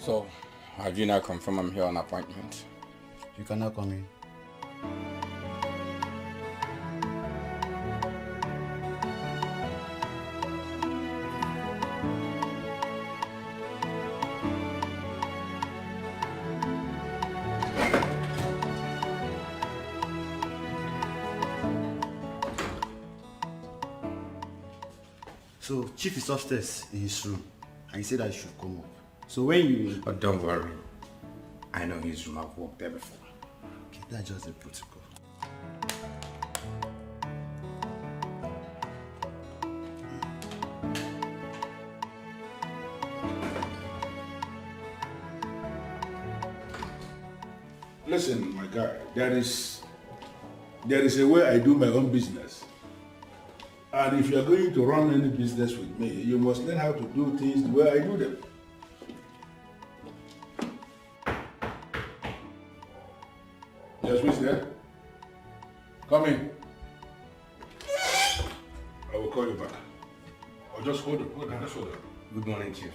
So, have you now confirmed I'm here on appointment? You cannot come in. So, Chief is upstairs in his room, and he said I should come up. So when you... Oh, don't worry. I know his room. I've walked there before. Okay, that's just the protocol. Listen, my guy, there is a way I do my own business. And if you're going to run any business with me, you must learn how to do things the way I do them. Yes, who's there? Come in. I will call you back. Or just hold on, just hold on. Good morning, Chief.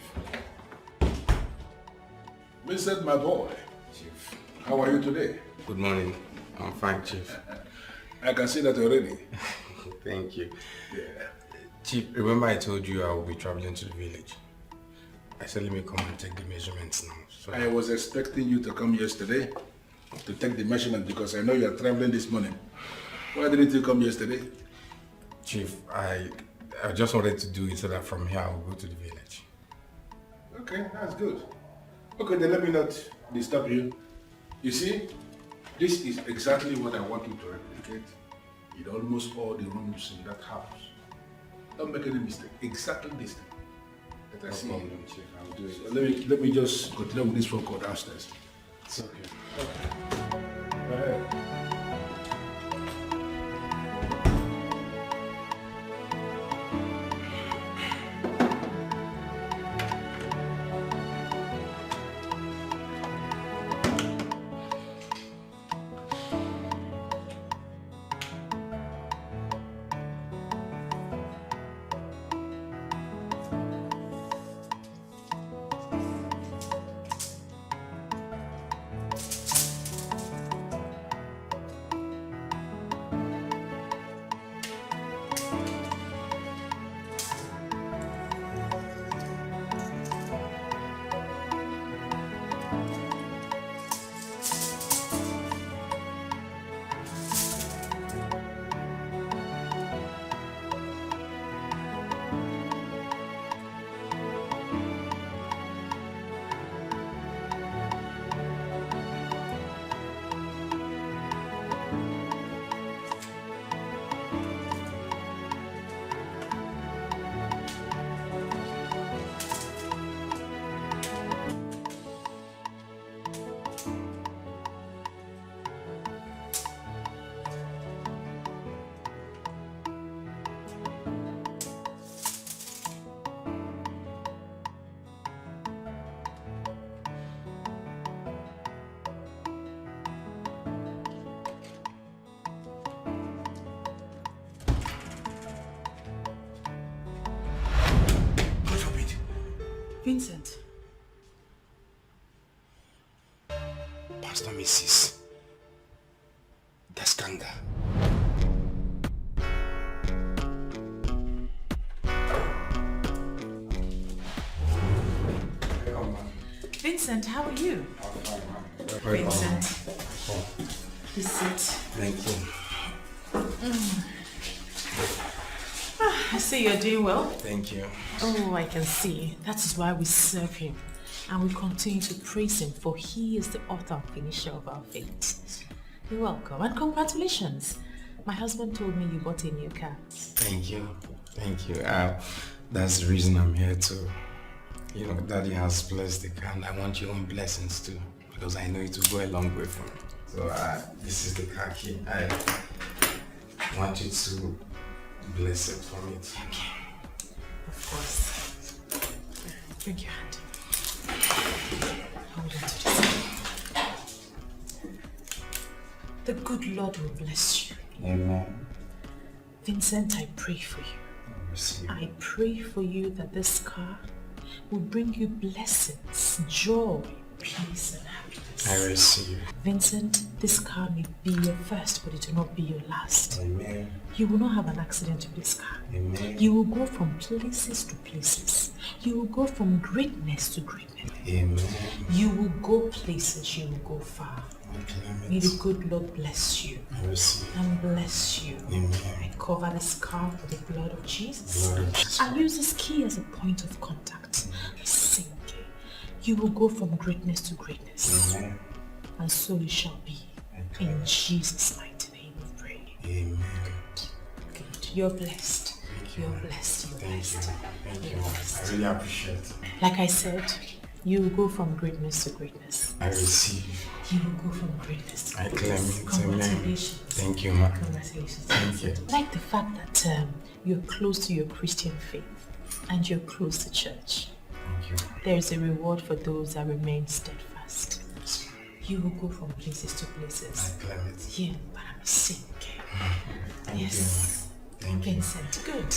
Vincent, my boy. Chief. How are you today? Good morning. I'm fine, Chief. I can see that already. Thank you. Yeah. Chief, remember I told you I will be traveling to the village. I said let me come and take the measurements now. So I was expecting you to come yesterday to take the measurement because I know you are traveling this morning. Why didn't you come yesterday? Chief, I just wanted to do it so that from here I will go to the village. Okay, that's good. Okay, then let me not disturb you. You see, this is exactly what I want you to replicate in almost all the rooms in that house. Don't make any mistake. Exactly this thing that I see. No problem, Chief. I will do it. So let me just continue with this phone call downstairs. It's okay. Go ahead. Vincent. Pastor Mrs. Gaskanga. Vincent, how are you? I'm fine, ma'am. Vincent. Please sit. Thank you. I see you're doing well. Thank you. Oh, I can see. That is why we serve him. And we continue to praise him, for he is the author and finisher of our faith. You're welcome, and congratulations. My husband told me you bought a new car. Thank you. Thank you. That's the reason I'm here too. You know, Daddy has blessed the car, and I want your own blessings too, because I know it will go a long way for me. So this is the car key. I want you to bless it for me. Okay. Of course. Bring your hand. Hold on to this. The good Lord will bless you. Amen. Vincent, I pray for you. I pray for you that this car will bring you blessings, joy, peace, and happiness. I receive. Vincent, this car may be your first, but it will not be your last. Amen. You will not have an accident with this car. Amen. You will go from places to places. You will go from greatness to greatness. Amen. You will go places, you will go far. May the good Lord bless you I receive. and bless you. Amen. I cover this car with the blood of Jesus. Blood of Jesus. I use this key as a point of contact. Sing. You will go from greatness to greatness. Amen. And so it shall be. In Jesus' mighty name we pray. Amen. Good. You're blessed. You're blessed. You're Thank you. blessed. Thank you. You're blessed. I really appreciate it. Like I said, you will go from greatness to greatness. I receive. You will go from greatness to I greatness. claim it. Amen. Congratulations. Thank you, ma. Congratulations. Thank you. I like the fact that you're close to your Christian faith and you're close to church. Thank you. There is a reward for those that remain steadfast. You will go from places to places. I claim it. Yeah, but I'm sick. Thank Yes. you. Thank you. Vincent, good.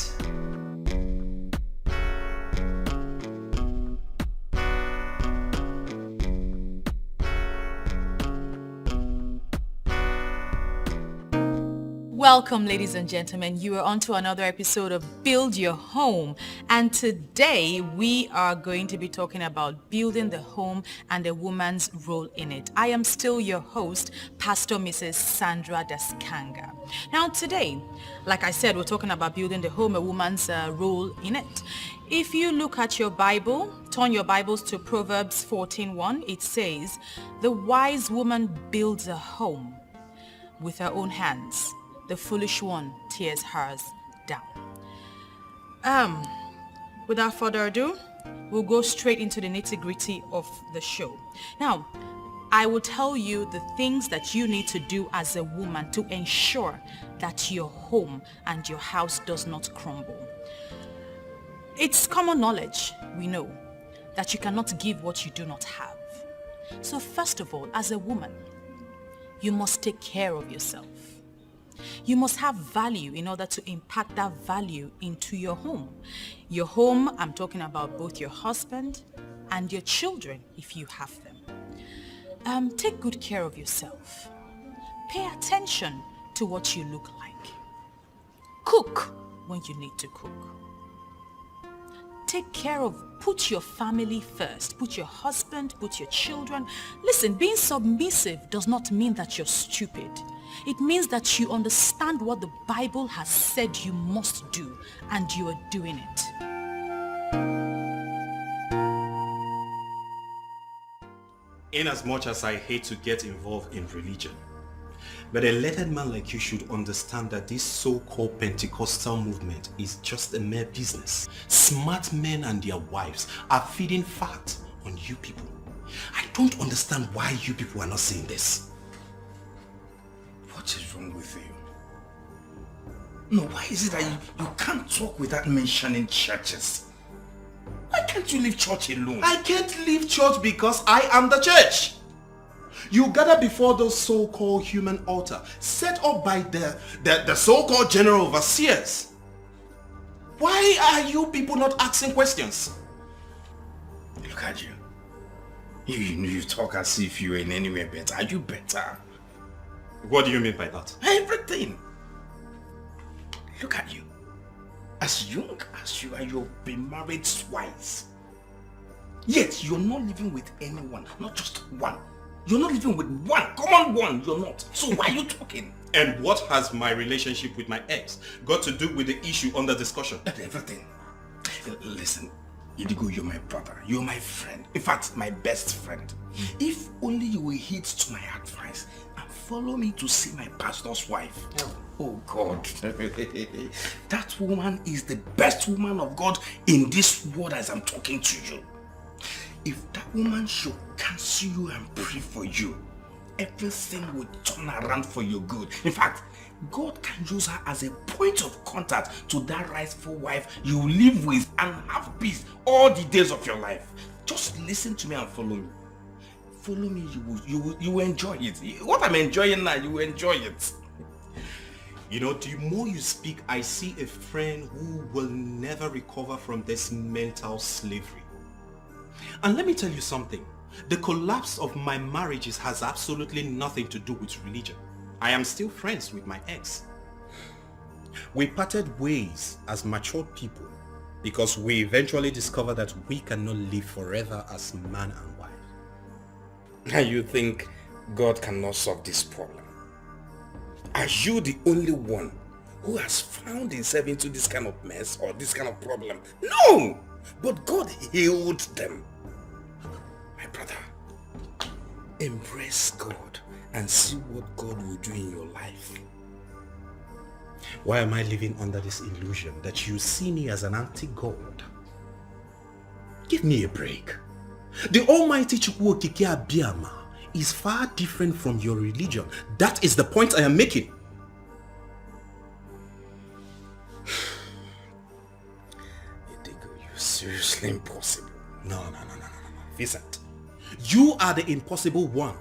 Welcome, ladies and gentlemen. You are on to another episode of Build Your Home. And today we are going to be talking about building the home and a woman's role in it. I am still your host, Pastor Mrs. Sandra Daskanga. Now today, like I said, we're talking about building the home, a woman's role in it. If you look at your Bible, turn your Bibles to Proverbs 14:1, it says, "The wise woman builds a home with her own hands. The foolish one tears hers down." Without further ado, we'll go straight into the nitty-gritty of the show. Now, I will tell you the things that you need to do as a woman to ensure that your home and your house does not crumble. It's common knowledge, we know, that you cannot give what you do not have. So first of all, as a woman, you must take care of yourself. You must have value in order to impact that value into your home. Your home, I'm talking about both your husband and your children if you have them. Take good care of yourself. Pay attention to what you look like. Cook when you need to cook. Take care of, put your family first. Put your husband, put your children. Listen, being submissive does not mean that you're stupid. It means that you understand what the Bible has said you must do, and you are doing it. In as much as I hate to get involved in religion, but a lettered man like you should understand that this so-called Pentecostal movement is just a mere business. Smart men and their wives are feeding fat on you people. I don't understand why you people are not seeing this. What is wrong with you? No, why is it that you can't talk without mentioning churches? Why can't you leave church alone? I can't leave church because I am the church. You gather before those so-called human altar set up by the so-called general overseers. Why are you people not asking questions? Look at you. You talk as if you were in any way better. Are you better? What do you mean by that? Everything. Look at you. As young as you are, you've been married twice. Yet you're not living with anyone, not just one. You're not living with one, common one, you're not. So why are you talking? And what has my relationship with my ex got to do with the issue under discussion? Everything. Listen, Idigo, you're my brother. You're my friend. In fact, my best friend. If only you will heed to my advice and follow me to see my pastor's wife. Oh God. That woman is the best woman of God in this world as I'm talking to you. If that woman should cancel you and pray for you, everything will turn around for your good. In fact, God can use her as a point of contact to that rightful wife you live with and have peace all the days of your life. Just listen to me and follow me. Follow me, you will enjoy it. What I'm enjoying now, you will enjoy it. You know, the more you speak, I see a friend who will never recover from this mental slavery. And let me tell you something. The collapse of my marriages has absolutely nothing to do with religion. I am still friends with my ex. We parted ways as matured people because we eventually discovered that we cannot live forever as man and wife. Now you think God cannot solve this problem? Are you the only one who has found himself into this kind of mess or this kind of problem? No! But God healed them. My brother, embrace God and see what God will do in your life. Why am I living under this illusion that you see me as an anti-God? Give me a break. The Almighty Chukwu Okike Abiyama is far different from your religion. That is the point I am making. You're seriously impossible. No. Vincent, you are the impossible one.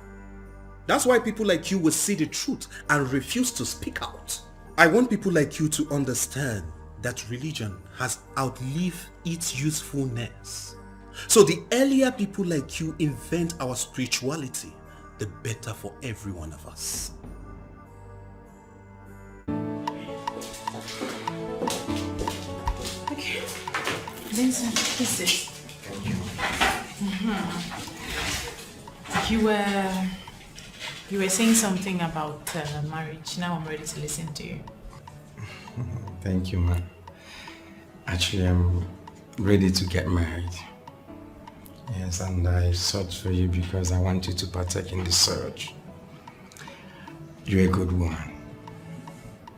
That's why people like you will see the truth and refuse to speak out. I want people like you to understand that religion has outlived its usefulness. So the earlier people like you invent our spirituality, the better for every one of us. Okay. Vincent, this is You were saying something about marriage. Now I'm ready to listen to you. Thank you, man. Actually, I'm ready to get married. Yes, and I sought for you because I want you to partake in the search. You're a good woman.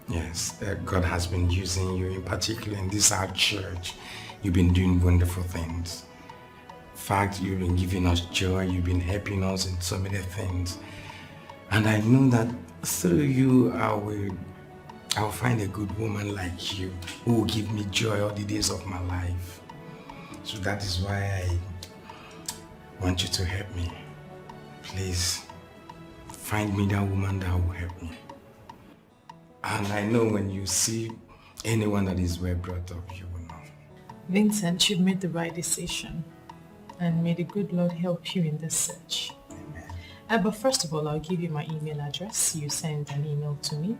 Yes, God has been using you, in particular in this our church. You've been doing wonderful things. In fact, you've been giving us joy. You've been helping us in so many things. And I know that through you, I'll find a good woman like you who will give me joy all the days of my life. So that is why I want you to help me. Please, find me that woman that will help me. And I know when you see anyone that is well brought up, you will know. Vincent, you've made the right decision. And may the good Lord help you in this search. But first of all, I'll give you my email address. You send an email to me.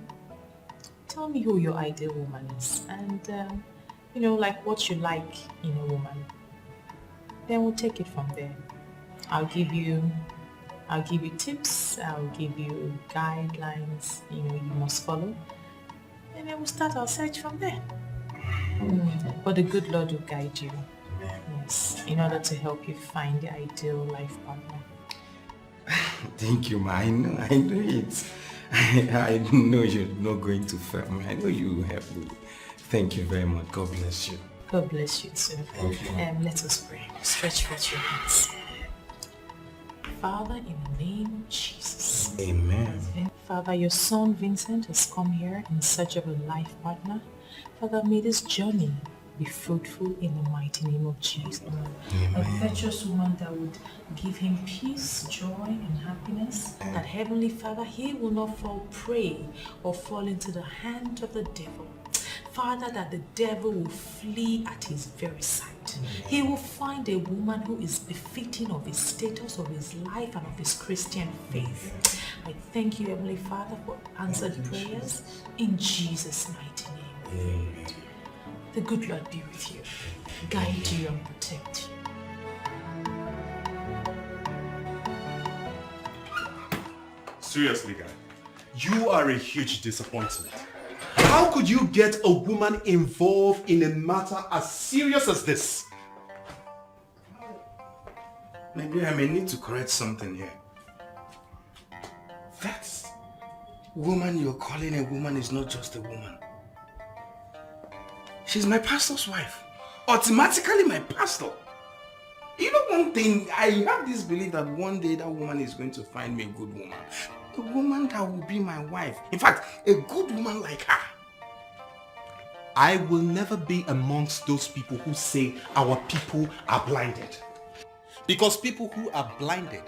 Tell me who your ideal woman is and, like what you like in a woman. Then we'll take it from there. I'll give you tips. I'll give you guidelines, you must follow. And then we'll start our search from there. But the good Lord will guide you. Yes, in order to help you find the ideal life partner. Thank you, ma. I know it. I know you're not going to fail me. I know you will help me. Thank you very much. God bless you. God bless you too. Thank you. Let us pray. Stretch forth your hands. Father, in the name of Jesus. Amen. Father, your son Vincent has come here in search of a life partner. Father, may this journey be fruitful in the mighty name of Jesus. A virtuous woman that would give him peace, joy, and happiness. That Heavenly Father, he will not fall prey or fall into the hand of the devil. Father, that the devil will flee at his very sight. He will find a woman who is befitting of his status, of his life, and of his Christian faith. I thank you, Heavenly Father, for answered prayers in Jesus' mighty name. Amen. The good Lord be with you, guide you and protect you. Seriously, guy, you are a huge disappointment. How could you get a woman involved in a matter as serious as this? Maybe I may need to correct something here. That woman you're calling a woman is not just a woman. She's my pastor's wife. Automatically my pastor. You know one thing, I have this belief that one day that woman is going to find me a good woman. A woman that will be my wife. In fact, a good woman like her. I will never be amongst those people who say our people are blinded. Because people who are blinded,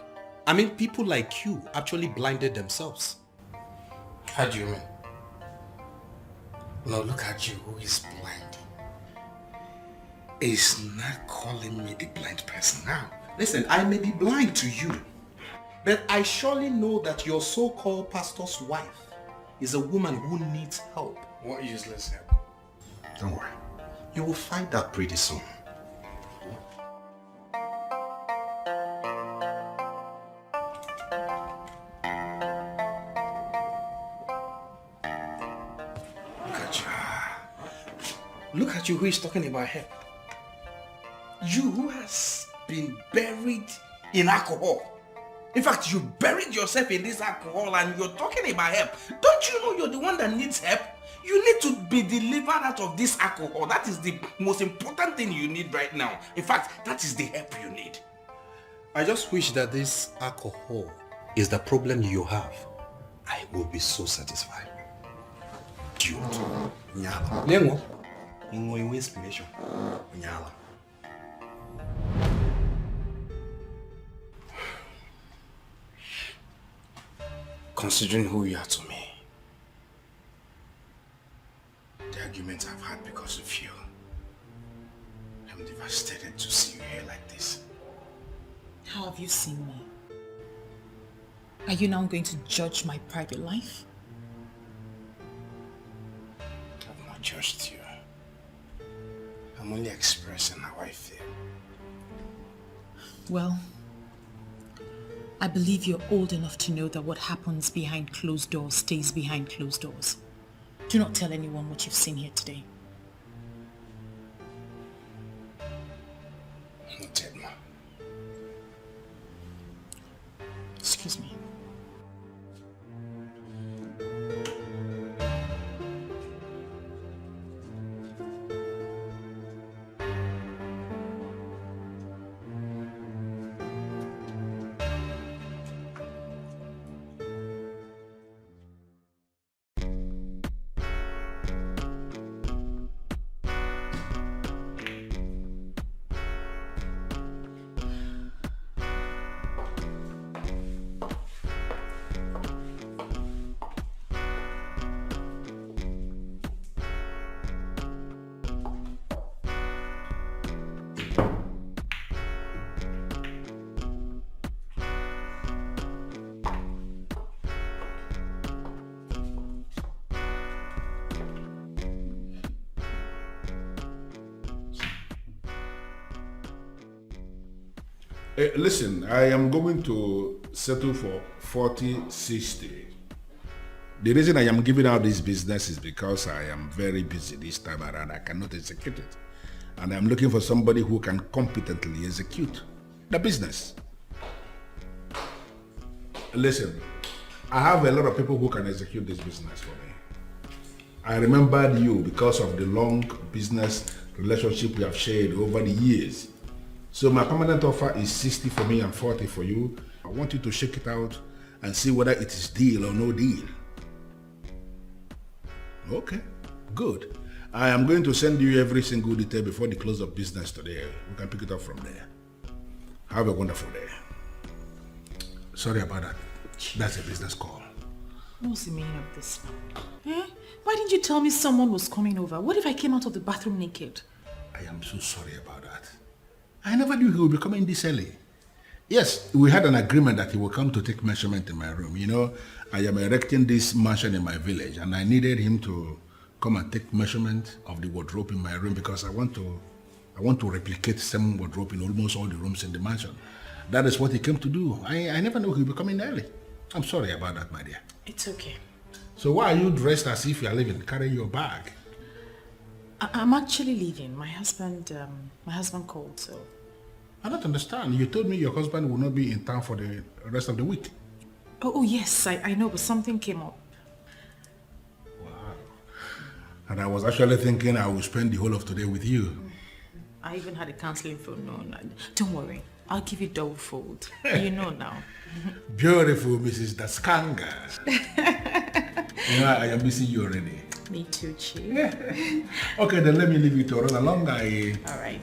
people like you actually blinded themselves. How do you mean? Now look at you who is blind. Is not calling me the blind person now. Listen, I may be blind to you, but I surely know that your so-called pastor's wife is a woman who needs help. What useless help? Don't worry. You will find out pretty soon. Look at you who is talking about help. You who has been buried in alcohol. In fact, you buried yourself in this alcohol and you're talking about help. Don't you know you're the one that needs help? You need to be delivered out of this alcohol. That is the most important thing you need right now. In fact, that is the help you need. I just wish that this alcohol is the problem you have. I will be so satisfied. Dude. Nyala. In inspiration. Nyala. Considering who you are to me, the arguments I've had because of you, I'm devastated to see you here like this. How have you seen me? Are you now going to judge my private life? I've not judged you. I'm only expressing how I feel. Well, I believe you're old enough to know that what happens behind closed doors stays behind closed doors. Do not tell anyone what you've seen here today. Noted, ma. Excuse me. Listen, I am going to settle for 40-60. The reason I am giving out this business is because I am very busy this time around. I cannot execute it. And I'm looking for somebody who can competently execute the business. Listen, I have a lot of people who can execute this business for me. I remembered you because of the long business relationship we have shared over the years. So my permanent offer is 60 for me and 40 for you. I want you to shake it out and see whether it is deal or no deal. Okay, good. I am going to send you every single detail before the close of business today. We can pick it up from there. Have a wonderful day. Sorry about that. That's a business call. What's the meaning of this now? Eh? Why didn't you tell me someone was coming over? What if I came out of the bathroom naked? I am so sorry about that. I never knew he would be coming this early. Yes, we had an agreement that he will come to take measurement in my room. You know, I am erecting this mansion in my village and I needed him to come and take measurement of the wardrobe in my room because I want to replicate some wardrobe in almost all the rooms in the mansion. That is what he came to do. I never knew he would be coming early. I'm sorry about that, my dear. It's okay. So why are you dressed as if you are leaving, carrying your bag? I'm actually leaving. My husband called, so... I don't understand. You told me your husband will not be in town for the rest of the week. Oh yes, I know, but something came up. Wow. And I was actually thinking I will spend the whole of today with you. I even had a counseling phone. No, don't worry. I'll give you double fold. You know now. Beautiful Mrs. Daskanga. You know, I am missing you already. Me too, Chief. Okay, then let me leave you to run along. All right.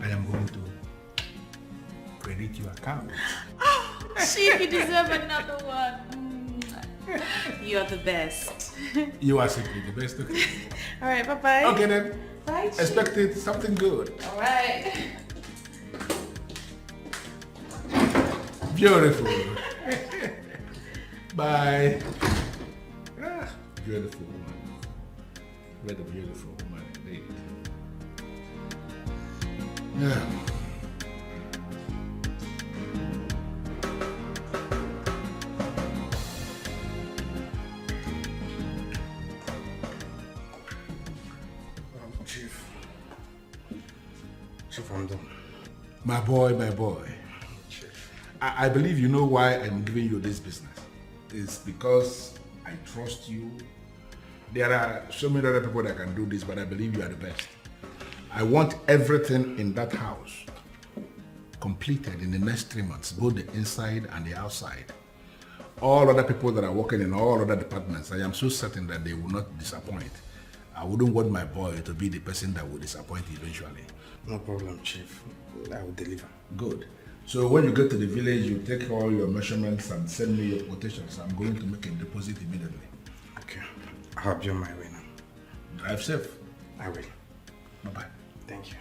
I am going to credit your account. Chief, you deserve another one. You're the best. You are simply the best. Okay. All right, bye-bye. Okay then. Bye, Chief. Expected something good. All right. Beautiful. Bye. Ah, beautiful woman. What a beautiful woman indeed. Yeah. Chief, I'm done. My boy, my boy. I believe you know why I'm giving you this business. It's because I trust you. There are so many other people that can do this, but I believe you are the best. I want everything in that house completed in the next 3 months, both the inside and the outside. All other people that are working in all other departments, I am so certain that they will not disappoint. I wouldn't want my boy to be the person that will disappoint eventually. No problem, Chief. I will deliver. Good. So when you get to the village, you take all your measurements and send me your quotations. I'm going to make a deposit immediately. Okay. I'll be on my way now. Drive safe. I will. Bye-bye. Thank you.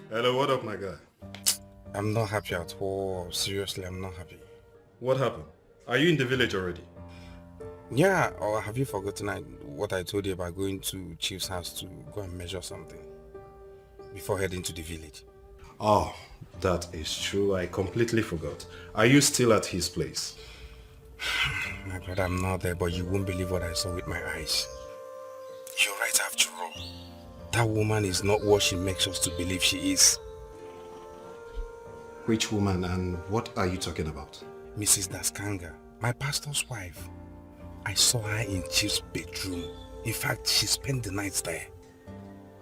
Hello, what up, my guy? I'm not happy at all. Seriously, I'm not happy. What happened? Are you in the village already? Yeah, or have you forgotten what I told you about going to Chief's house to go and measure something before heading to the village? Oh, that is true. I completely forgot. Are you still at his place? My brother, I'm not there, but you won't believe what I saw with my eyes. You're right after all. That woman is not what she makes us to believe she is. Which woman and what are you talking about? Mrs. Daskanga, my pastor's wife. I saw her in Chief's bedroom. In fact, she spent the night there.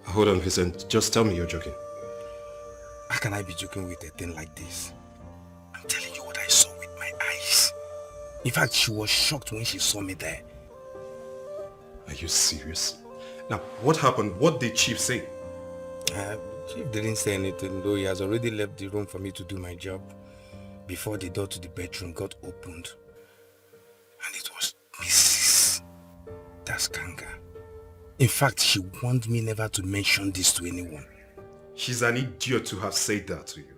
Hold on, Vincent. Just tell me you're joking. How can I be joking with a thing like this? I'm telling you what I saw with my eyes. In fact, she was shocked when she saw me there. Are you serious? Now, what happened? What did Chief say? Chief didn't say anything, though he has already left the room for me to do my job before the door to the bedroom got opened. And it was Mrs. Daskanga. In fact, she warned me never to mention this to anyone. She's an idiot to have said that to you.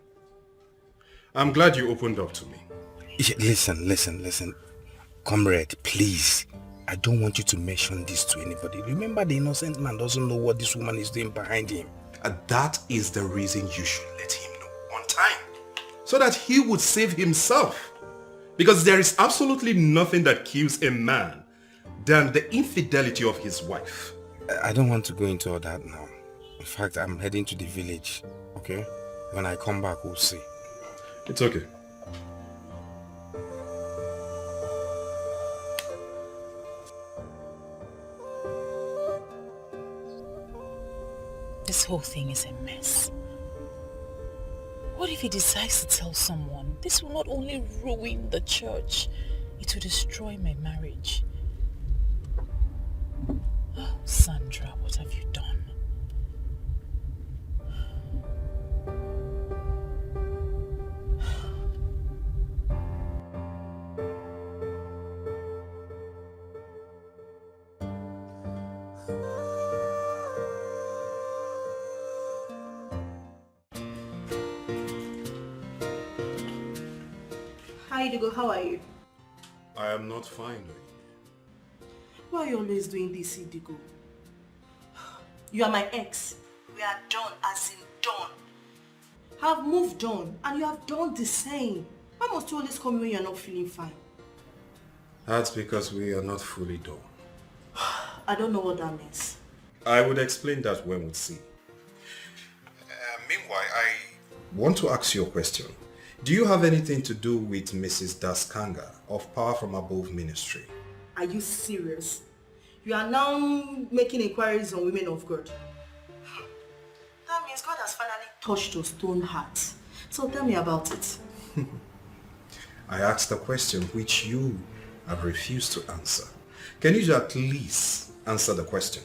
I'm glad you opened up to me. Yeah, listen. Comrade, please. I don't want you to mention this to anybody. Remember, the innocent man doesn't know what this woman is doing behind him. And that is the reason you should let him know on time. So that he would save himself. Because there is absolutely nothing that kills a man than the infidelity of his wife. I don't want to go into all that now. In fact, I'm heading to the village, okay? When I come back, we'll see. It's okay. This whole thing is a mess. What What if he decides to tell someone? This will not only ruin the church, it will destroy my marriage. Oh, Sandra, what have you done? Hi, Digo, how are you? I am not fine. Why are you always doing this, Digo? You are my ex. We are done, as in done. Have moved on, and you have done the same. Why must you always come when you are not feeling fine? That's because we are not fully done. I don't know what that means. I would explain that when we see. Meanwhile, I want to ask you a question. Do you have anything to do with Mrs. Daskanga of Power from Above Ministry? Are you serious? You are now making inquiries on women of God. That means God has finally touched your stone heart. So tell me about it. I asked a question which you have refused to answer. Can you at least answer the question?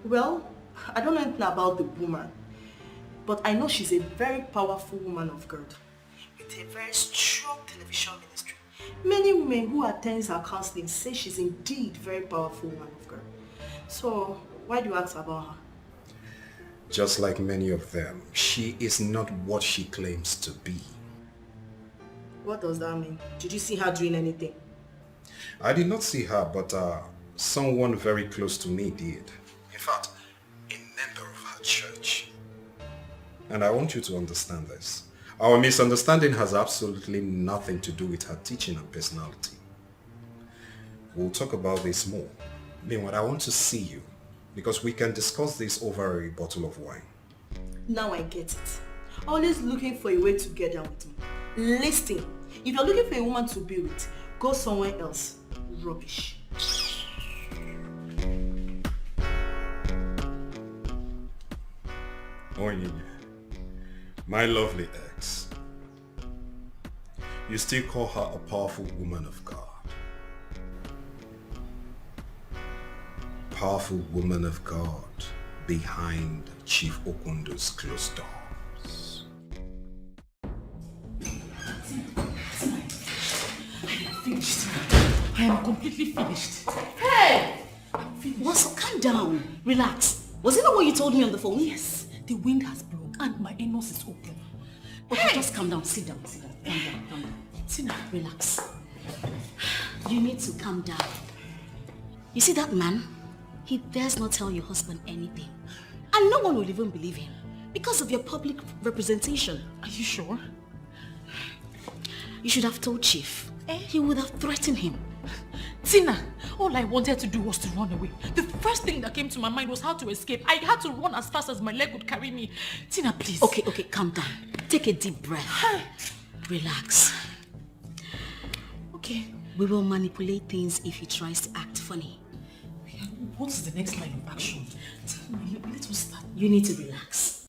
Well, I don't know anything about the woman, but I know she's a very powerful woman of God with a very strong television ministry. Many women who attend her counseling say she's indeed a very powerful woman of God. So, why do you ask about her? Just like many of them, she is not what she claims to be. What does that mean? Did you see her doing anything? I did not see her, but someone very close to me did. In fact, a member of her church. And I want you to understand this. Our misunderstanding has absolutely nothing to do with her teaching and personality. We'll talk about this more. Meanwhile, I want to see you because we can discuss this over a bottle of wine. Now I get it. Always looking for a way to get down with me. Listen, if you're looking for a woman to be with, go somewhere else. Rubbish. Oh, yeah. My lovely ex. You still call her a powerful woman of God. Powerful woman of God behind Chief Okundo's closed doors. Finished. I am completely finished. Hey! What's calm down. Relax. Was it not what you told me on the phone? Yes, the wind has blown and my anus is open. Okay, just calm down. Sit down. Sit down. Calm down. Tina, Relax. You need to calm down. You see that man? He dares not tell your husband anything. And no one will even believe him because of your public representation. are you sure? You should have told Chief. He would have threatened him. Tina, all I wanted to do was to run away. The first thing that came to my mind was how to escape. I had to run as fast as my leg would carry me. Tina, please. Okay, calm down. Take a deep breath. Relax. Okay. We will manipulate things if he tries to act funny. What is the next line of action? Tell me, let us start. You need to relax.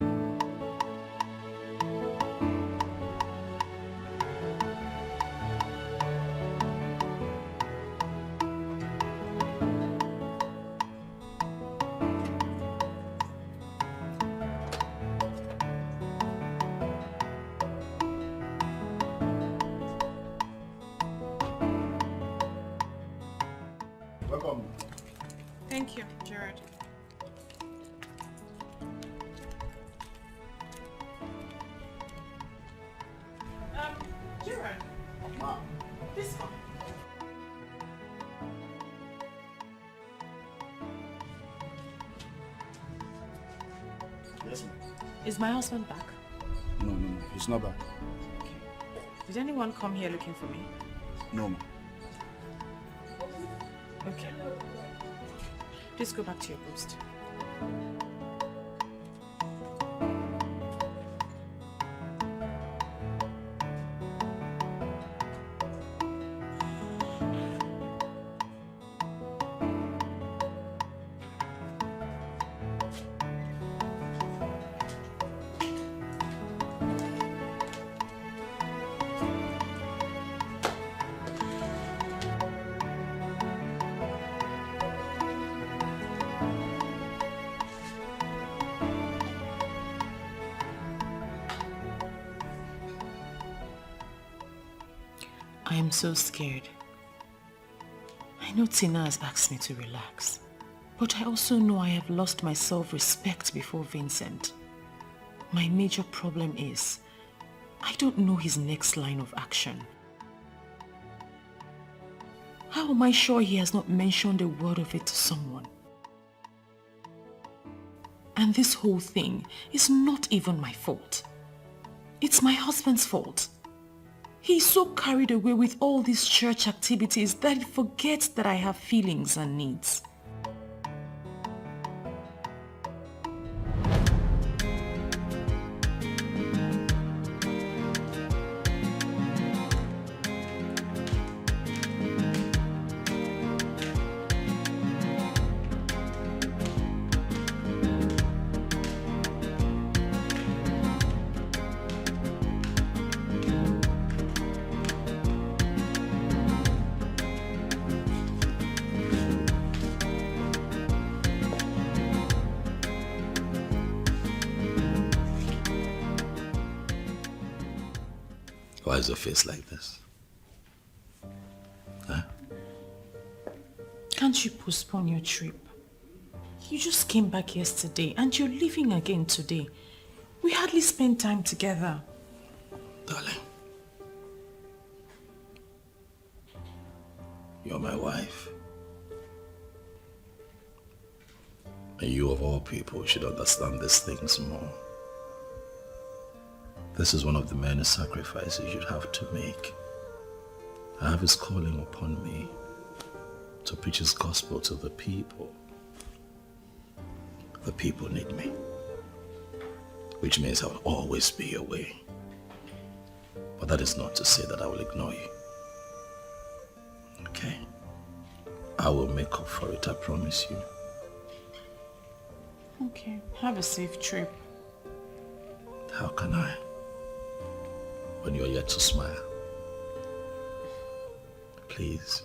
Welcome. Thank you, Gerard. Gerard. This one. Yes, ma'am. Is my husband back? No, he's not back. Did anyone come here looking for me? No, ma'am. Okay. Please go back to your post. am so scared. I know Tina has asked me to relax, but I also know I have lost my self-respect before Vincent. My major problem is, I don't know his next line of action. How am I sure he has not mentioned a word of it to someone? And this whole thing is not even my fault. It's my husband's fault. He's so carried away with all these church activities that he forgets that I have feelings and needs. Why is your face like this? Huh? Can't you postpone your trip? You just came back yesterday and you're leaving again today. We hardly spent time together. Darling, you're my wife. And you of all people should understand these things more. This is one of the many sacrifices you'd have to make. I have his calling upon me to preach his gospel to the people. The people need me, which means I will always be away. But that is not to say that I will ignore you. Okay? I will make up for it, I promise you. Okay, have a safe trip. How can I? When you're yet to smile. Please.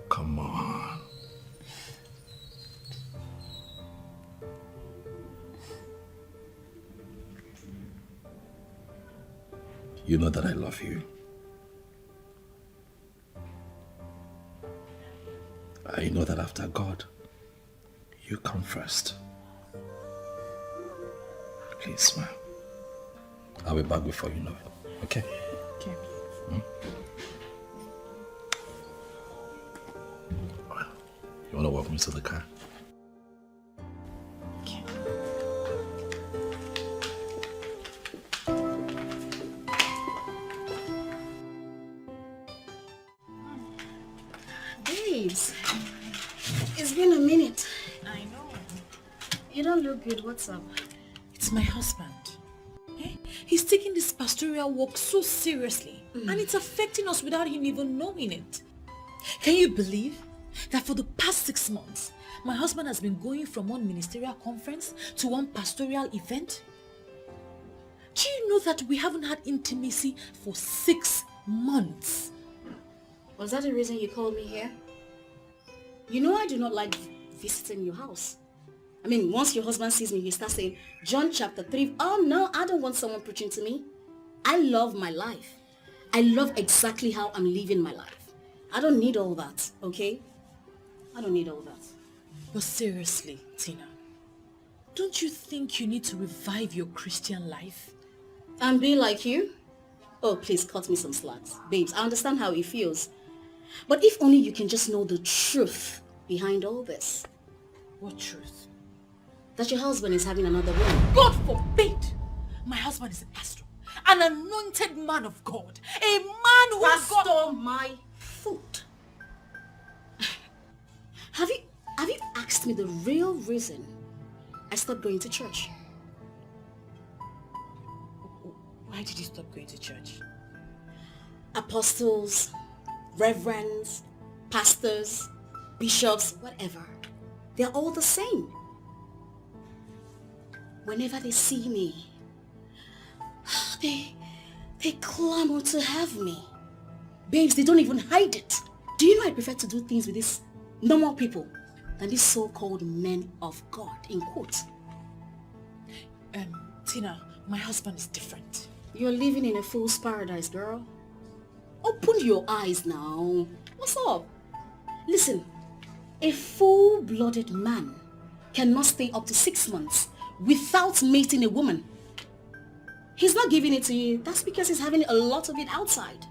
Come on. You know that I love you. I know that after God, you come first. Please smile. I'll be back before you know it. Okay? Okay. Well, you want to walk me to the car? Okay. Babes, it's been a minute. I know. You don't look good. What's up? It's my husband. He's taking this pastoral work so seriously, and it's affecting us without him even knowing it. Can you believe that for the past 6 months, my husband has been going from one ministerial conference to one pastoral event? Do you know that we haven't had intimacy for 6 months? Was that the reason you called me here? You know I do not like visiting your house. I mean, once your husband sees me, he starts saying, John chapter 3. Oh no, I don't want someone preaching to me. I love my life. I love exactly how I'm living my life. I don't need all that, okay? I don't need all that. But seriously, Tina, don't you think you need to revive your Christian life? And be like you? Oh, please cut me some slacks. Babes, I understand how it feels. But if only you can just know the truth behind all this. What truth? That your husband is having another woman. God forbid! My husband is a pastor, an anointed man of God, a man who Pastor my foot. Have you asked me the real reason I stopped going to church? Why did you stop going to church? Apostles, reverends, pastors, bishops, whatever. They're all the same. Whenever they see me, they clamor to have me. Babes, they don't even hide it. Do you know I prefer to do things with these normal people than these so-called men of God, in quotes? Tina, my husband is different. You're living in a fool's paradise, girl. Open your eyes now. What's up? Listen, a full-blooded man cannot stay up to 6 months without mating a woman. He's not giving it to you. That's because he's having a lot of it outside.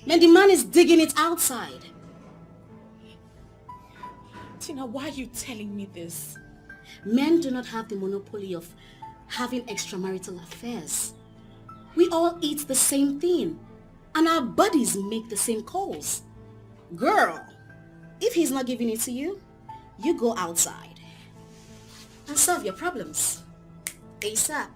Man, the man is digging it outside. Tina, why are you telling me this? Men do not have the monopoly of having extramarital affairs. We all eat the same thing, and our bodies make the same calls. Girl, if he's not giving it to you, you go outside and solve your problems ASAP.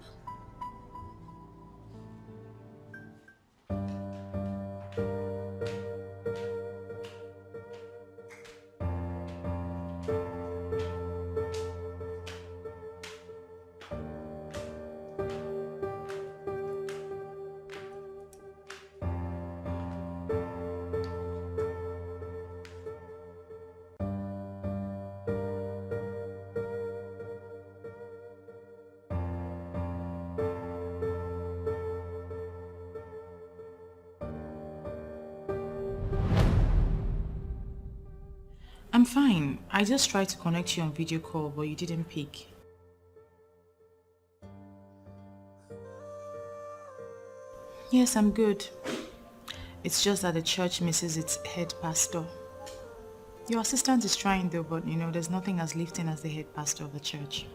I'm fine. I just tried to connect you on video call, but you didn't pick. Yes, I'm good. It's just that the church misses its head pastor. Your assistant is trying though, but you know, there's nothing as lifting as the head pastor of the church.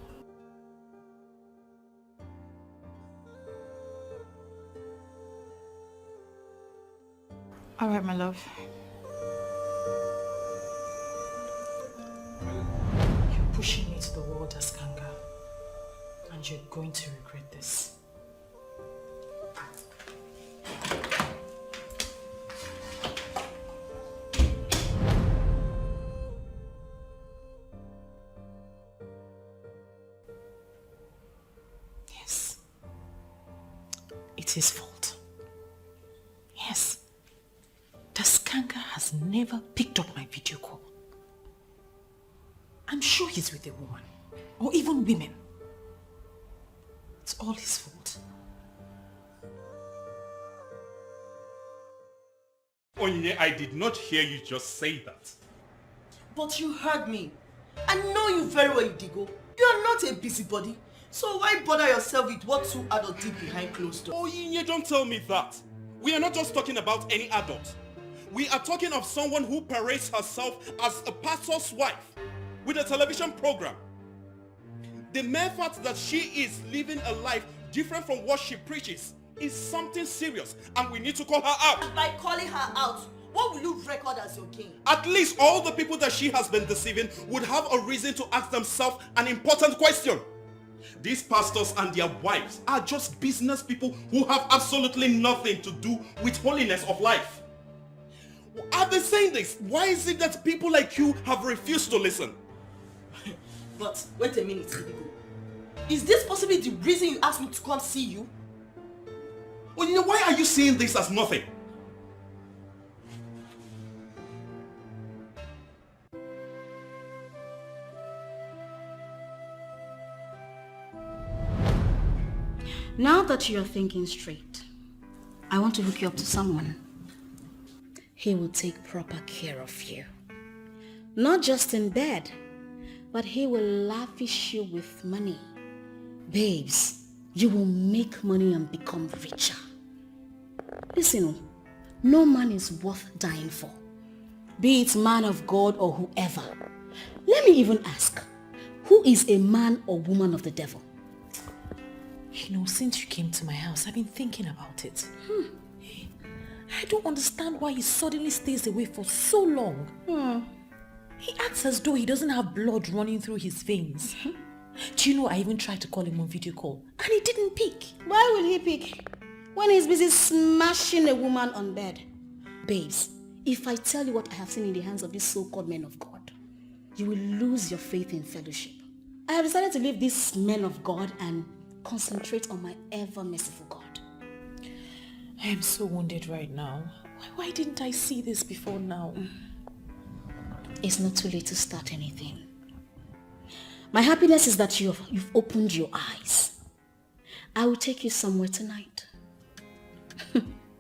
All right, my love. You're pushing me to the wall, Daskanga, and you're going to regret this. Yes. It's his fault. Yes. Daskanga has never picked up my video call. I'm sure he's with a woman, or even women. It's all his fault. Onyinye, I did not hear you just say that. But you heard me. I know you very well, Idigo. You are not a busybody. So why bother yourself with what two adults did behind closed doors? Onyinye, don't tell me that. We are not just talking about any adult. We are talking of someone who parades herself as a pastor's wife with a television program. The mere fact that she is living a life different from what she preaches is something serious, and we need to call her out. And by calling her out, what will you record as your gain? At least all the people that she has been deceiving would have a reason to ask themselves an important question. These pastors and their wives are just business people who have absolutely nothing to do with holiness of life. I've been saying this. Why is it that people like you have refused to listen? But wait a minute, Idigo. Is this possibly the reason you asked me to come see you? Well, you know, why are you seeing this as nothing? Now that you're thinking straight, I want to hook you up to someone. He will take proper care of you. Not just in bed, but he will lavish you with money. Babes, you will make money and become richer. Listen, no man is worth dying for, be it man of God or whoever. Let me even ask, who is a man or woman of the devil? You know, since you came to my house, I've been thinking about it. I don't understand why he suddenly stays away for so long. He acts as though he doesn't have blood running through his veins. Do you know, I even tried to call him on video call and he didn't pick. Why will he pick when he's busy smashing a woman on bed? Babes, if I tell you what I have seen in the hands of these so-called men of God, you will lose your faith in fellowship. I have decided to leave these men of God and concentrate on my ever-merciful God. I am so wounded right now. Why didn't I see this before now? It's not too late to start anything. My happiness is that you've opened your eyes. I will take you somewhere tonight.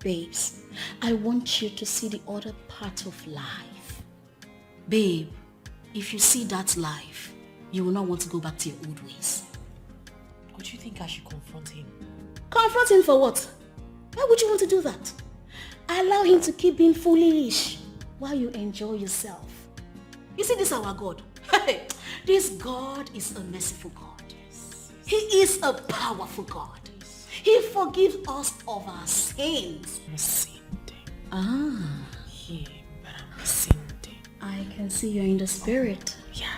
Babes, I want you to see the other part of life. Babe, if you see that life, you will not want to go back to your old ways. Or do you think I should confront him? Confront him for what? Why would you want to do that? Allow him to keep being foolish while you enjoy yourself. You see, this is our God. This God is a merciful God. He is a powerful God. He forgives us of our sins. Ah. Yeah, but I'm missing. I can see you're in the spirit. Yeah.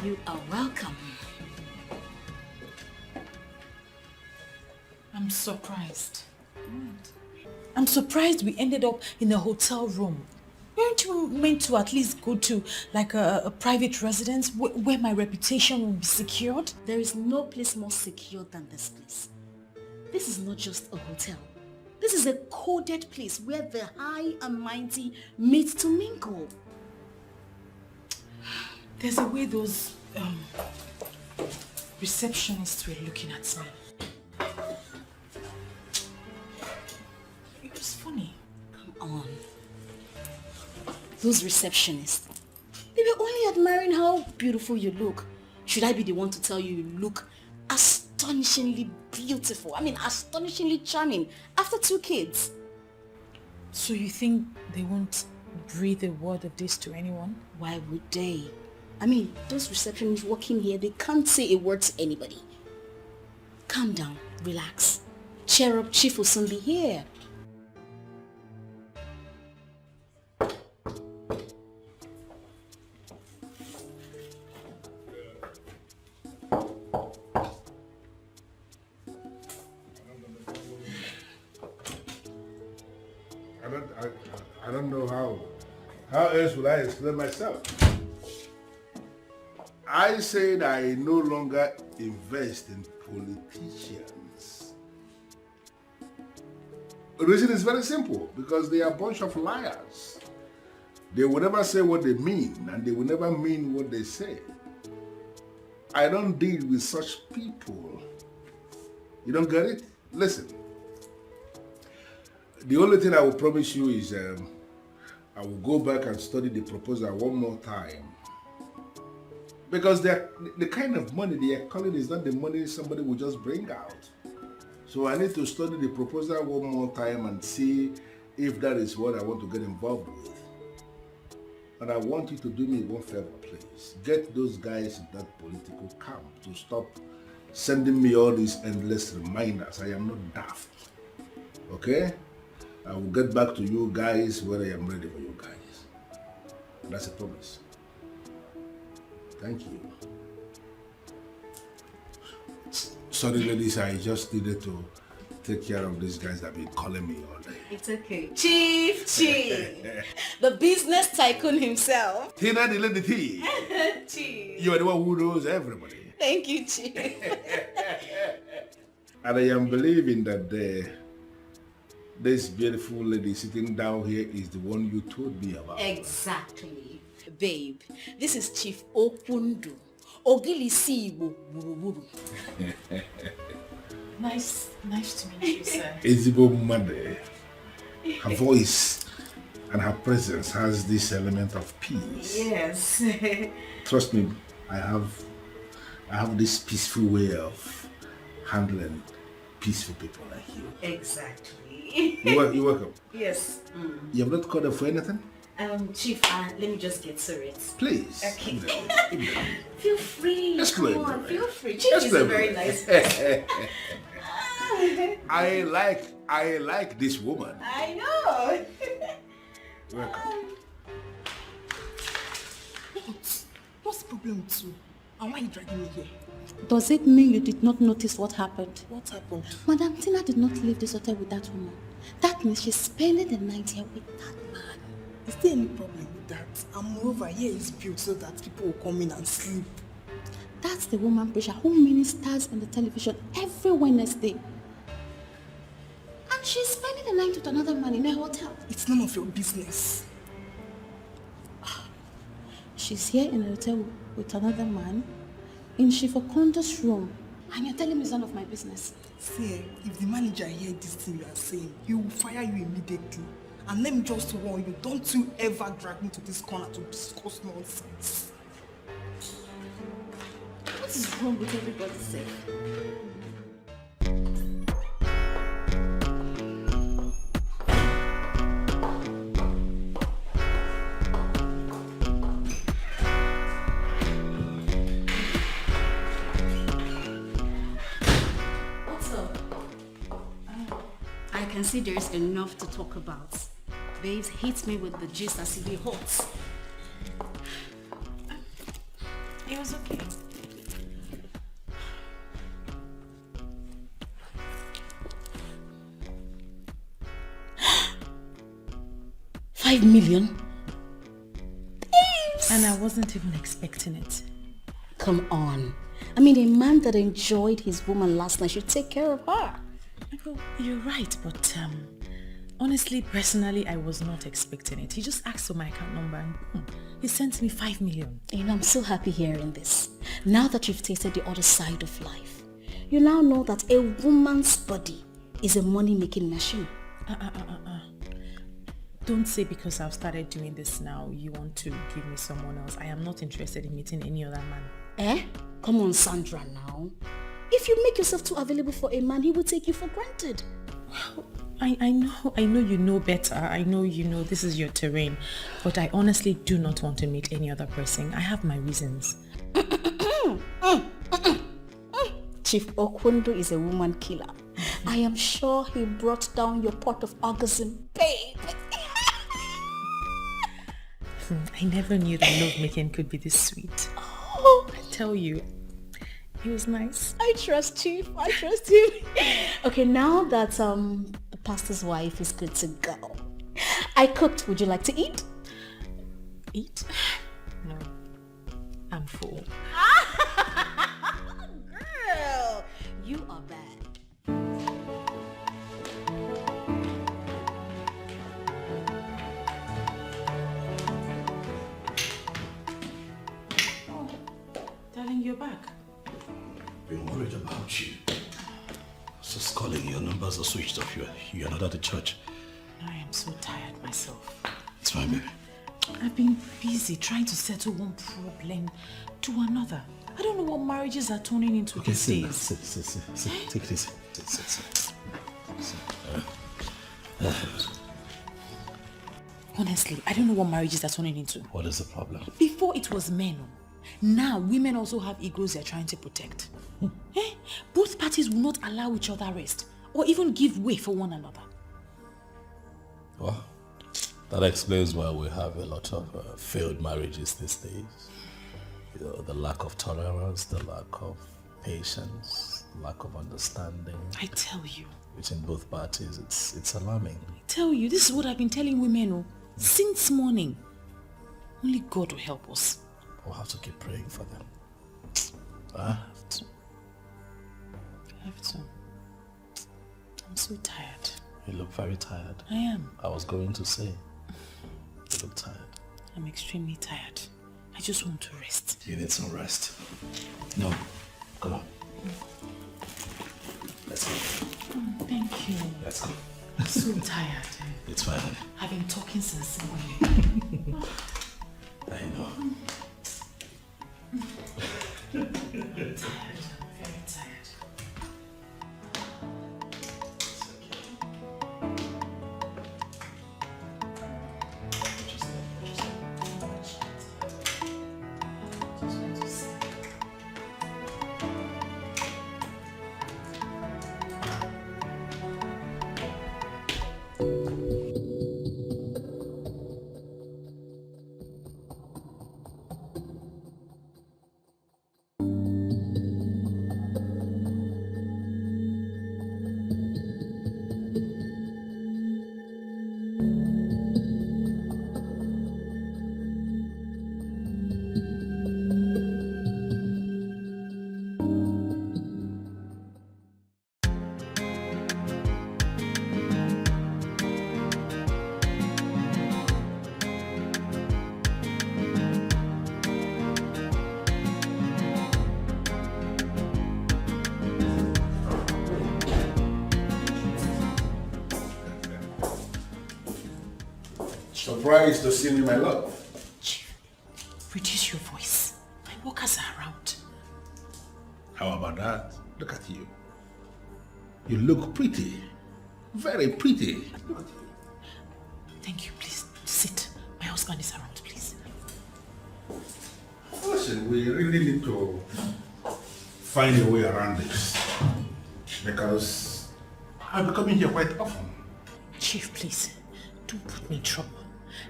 You are welcome. I'm surprised. I'm surprised we ended up in a hotel room. Weren't you meant to at least go to like a private residence where my reputation will be secured? There is no place more secure than this place. This is not just a hotel. This is a coded place where the high and mighty meet to mingle. There's a way those receptionists were looking at me. It was funny. Come on. Those receptionists, they were only admiring how beautiful you look. Should I be the one to tell you you look astonishingly beautiful? I mean, astonishingly charming after 2 kids. So you think they won't breathe a word of this to anyone? Why would they? I mean, those receptionists working here, they can't say a word to anybody. Calm down, relax. Cheer up, Chief will soon be here. I don't know how else would I explain myself. I said I no longer invest in politicians. The reason is very simple, because they are a bunch of liars. They will never say what they mean, and they will never mean what they say. I don't deal with such people. You don't get it? Listen. The only thing I will promise you is I will go back and study the proposal one more time. Because the kind of money they are calling is not the money somebody will just bring out. So I need to study the proposal one more time and see if that is what I want to get involved with. And I want you to do me one favor, please. Get those guys in that political camp to stop sending me all these endless reminders. I am not daft. Okay? I will get back to you guys when I am ready for you guys. And that's a promise. Thank you. Sorry, ladies, I just needed to take care of these guys that have been calling me all day. It's okay. Chief! The business tycoon himself. Tina the lady T. Chief. You are the one who knows everybody. Thank you, Chief. And I am believing that this beautiful lady sitting down here is the one you told me about. Exactly. Babe, this is Chief Opundu. Ogilisi Igbo Buruburu. Nice to meet you, sir. Ezigbo mother. Her voice and her presence has this element of peace. Yes. Trust me, I have this peaceful way of handling peaceful people like you. Exactly. You're welcome. Yes. You have not called her for anything? Chief, let me just get to it. Please. Okay. Feel free. Let's Come play. on, feel free. Chief is a very nice person. I like this woman. I know. Welcome. What's the problem with you? And why are you dragging me here? Does it mean you did not notice what happened? What happened? Madam Tina did not leave this hotel with that woman. That means she's spending the night here with that man. Is there any problem with that? And moreover, here is built so that people will come in and sleep. That's the woman Prisha who ministers on the television every Wednesday. And she's spending the night with another man in a hotel. It's none of your business. she's here in a hotel with another man in Shifokondo's room. And you're telling me it's none of my business. See, if the manager hears this thing you are saying, he will fire you immediately. And let me just warn you, don't you ever drag me to this corner to discuss nonsense. What is wrong with everybody safe? I can see there's enough to talk about. Babes hits me with the gist as if he hot. It was okay. $5 million? And I wasn't even expecting it. Come on. I mean, a man that enjoyed his woman last night should take care of her. Well, you're right, but honestly, personally, I was not expecting it. He just asked for my account number and he sent me 5 million. You know, I'm so happy hearing this. Now that you've tasted the other side of life, you now know that a woman's body is a money-making machine. Don't say because I've started doing this now, you want to give me someone else. I am not interested in meeting any other man. Eh? Come on, Sandra, now. If you make yourself too available for a man, he will take you for granted. Well, I know you know better. I know you know this is your terrain. But I honestly do not want to meet any other person. I have my reasons. Chief Okwundo is a woman killer. I am sure he brought down your pot of orgasm, babe. I never knew that lovemaking could be this sweet. Oh, I tell you, it was nice. I trust Chief. I trust you. Okay, now that the pastor's wife is good to go, I cooked. Would you like to eat? Eat? No. I'm full. Girl, you are bad. Darling, you're back. Been worried about you. Just calling, your numbers are switched off. You're not at the church. I am so tired myself. It's fine, baby. I've been busy trying to settle one problem to another. I don't know what marriages are turning into these days. Sit. Take it easy. Sit. Honestly, I don't know what marriages are turning into. What is the problem? Before it was men. Now women also have egos they're trying to protect. Both parties will not allow each other rest or even give way for one another. Well, that explains why we have a lot of failed marriages these days. You know, the lack of tolerance, the lack of patience, lack of understanding. I tell you. Between both parties, it's alarming. I tell you, this is what I've been telling women since morning. Only God will help us. We'll have to keep praying for them. I have to. I'm so tired. You look very tired. I am. I was going to say, you look tired. I'm extremely tired. I just want to rest. You need some rest. No, come on. Let's go. Thank you. Let's go. I'm so tired. It's fine. I've been talking since morning. I know. I'm tired. I'm very tired. Surprised to see me, my love. Chief, reduce your voice. My workers are around. How about that? Look at you. You look pretty. Very pretty. Look at you. Thank you, please. Sit. My husband is around, please. Listen, we really need to find a way around this. Because I'll be coming here quite often. Chief, please. Don't put me in trouble.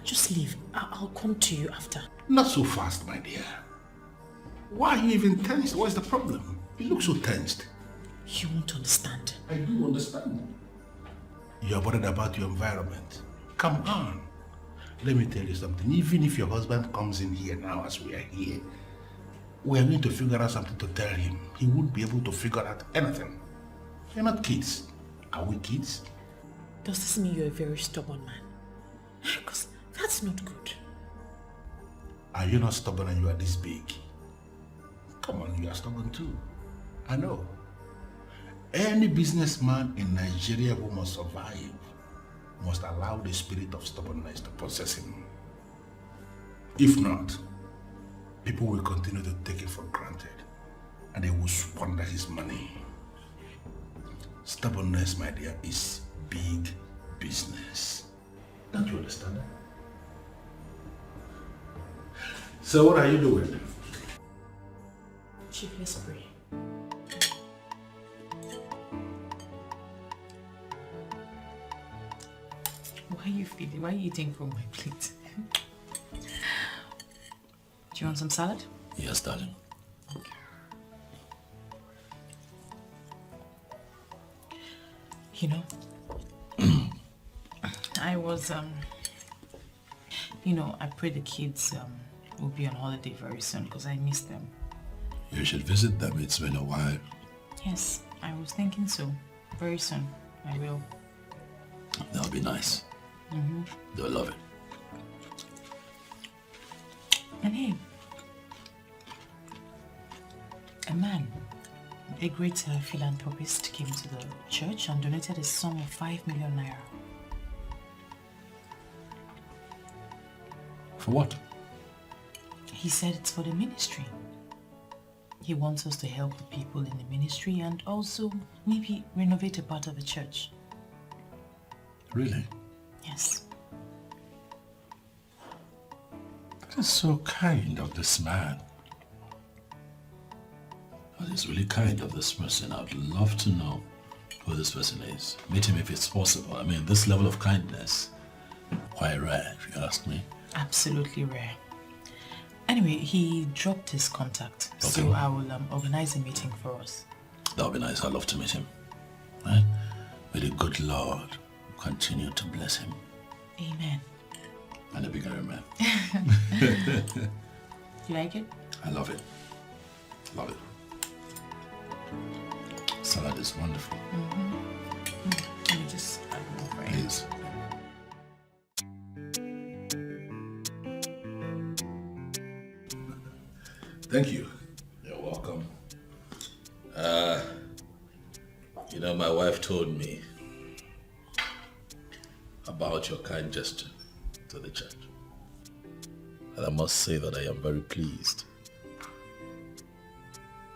Just leave. I'll come to you after. Not so fast, my dear. Why are you even tensed? What's the problem? You look so tensed. You won't understand. I do understand. You're worried about your environment. Come on. Let me tell you something. Even if your husband comes in here now as we are here, we are going to figure out something to tell him. He won't be able to figure out anything. You're not kids. Are we kids? Does this mean you're a very stubborn man? Because that's not good. Are you not stubborn and you are this big? Come on, you are stubborn too. I know. Any businessman in Nigeria who must survive must allow the spirit of stubbornness to possess him. If not, people will continue to take it for granted and they will squander his money. Stubbornness, my dear, is big business. Don't you understand that? So what are you doing? Chief, let's pray. Why are you feeling? Why are you eating from my plate? Do you want some salad? Yes, darling. Okay. You know, I was, I pray the kids will be on holiday very soon because I miss them. You should visit them. It's been a while. Yes, I was thinking so. Very soon, I will. That'll be nice. Mm-hmm. They'll love it. And hey, a man, a great philanthropist, came to the church and donated a sum of 5 million naira. For what? He said it's for the ministry. He wants us to help the people in the ministry and also maybe renovate a part of the church. Really? Yes. That is so kind of this man. That is really kind of this person. I would love to know who this person is. Meet him if it's possible. I mean, this level of kindness, quite rare, if you ask me. Absolutely rare. Anyway, he dropped his contact, okay. So I will organize a meeting for us. That would be nice. I'd love to meet him. Right? May the good Lord continue to bless him. Amen. And a bigger man. You like it? I love it. Love it. Salad is wonderful. Mm-hmm. Let me just add more for you. Please. Thank you. You're welcome. My wife told me about your kind gesture to the church. And I must say that I am very pleased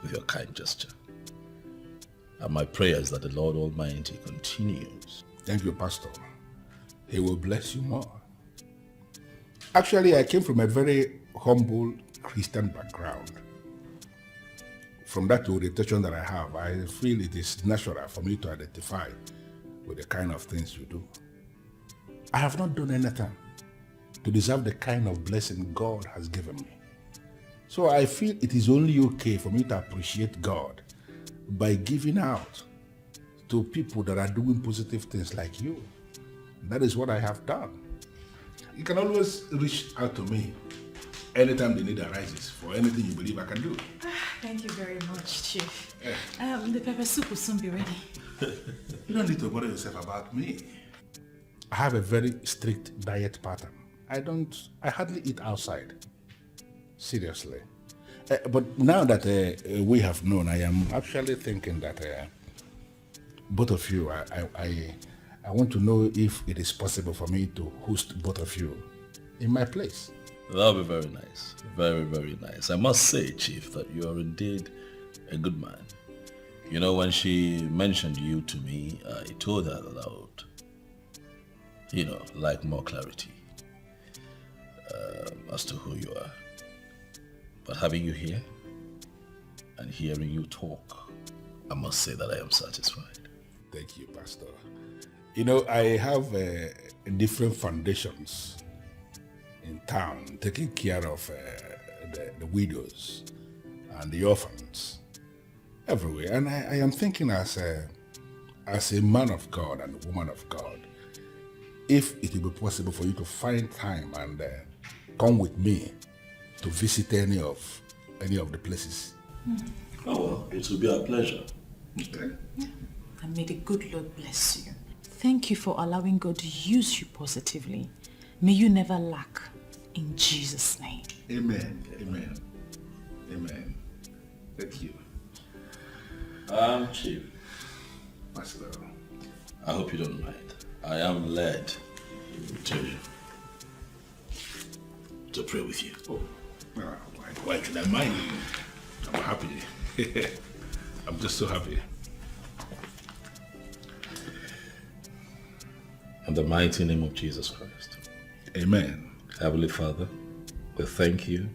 with your kind gesture. And my prayer is that the Lord Almighty continues. Thank you, Pastor. He will bless you more. Actually, I came from a very humble Christian background. From that orientation that I have, I feel it is natural for me to identify with the kind of things you do. I have not done anything to deserve the kind of blessing God has given me. So I feel it is only okay for me to appreciate God by giving out to people that are doing positive things like you. That is what I have done. You can always reach out to me anytime the need arises for anything you believe I can do. Thank you very much, Chief. The pepper soup will soon be ready. You don't need to worry yourself about me. I have a very strict diet pattern. I hardly eat outside. Seriously. But now that we have known, I am actually thinking that both of you, I want to know if it is possible for me to host both of you in my place. That'll be very nice. Very, very nice. I must say, Chief, that you are indeed a good man. You know, when she mentioned you to me, I told her that I would, like more clarity as to who you are. But having you here and hearing you talk, I must say that I am satisfied. Thank you, Pastor. You know, I have different foundations in town taking care of the widows and the orphans everywhere. And I am thinking as a man of God and a woman of God, if it will be possible for you to find time and come with me to visit any of the places. Oh, well, it will be a pleasure. Okay. And may the good Lord bless you. Thank you for allowing God to use you positively. May you never lack. In Jesus' name. Amen. Amen. Amen. Thank you. Chief. Pastor. I hope you don't mind. I am led to pray with you. Oh, why should I mind? I'm happy. I'm just so happy. In the mighty name of Jesus Christ. Amen. Heavenly Father, we thank you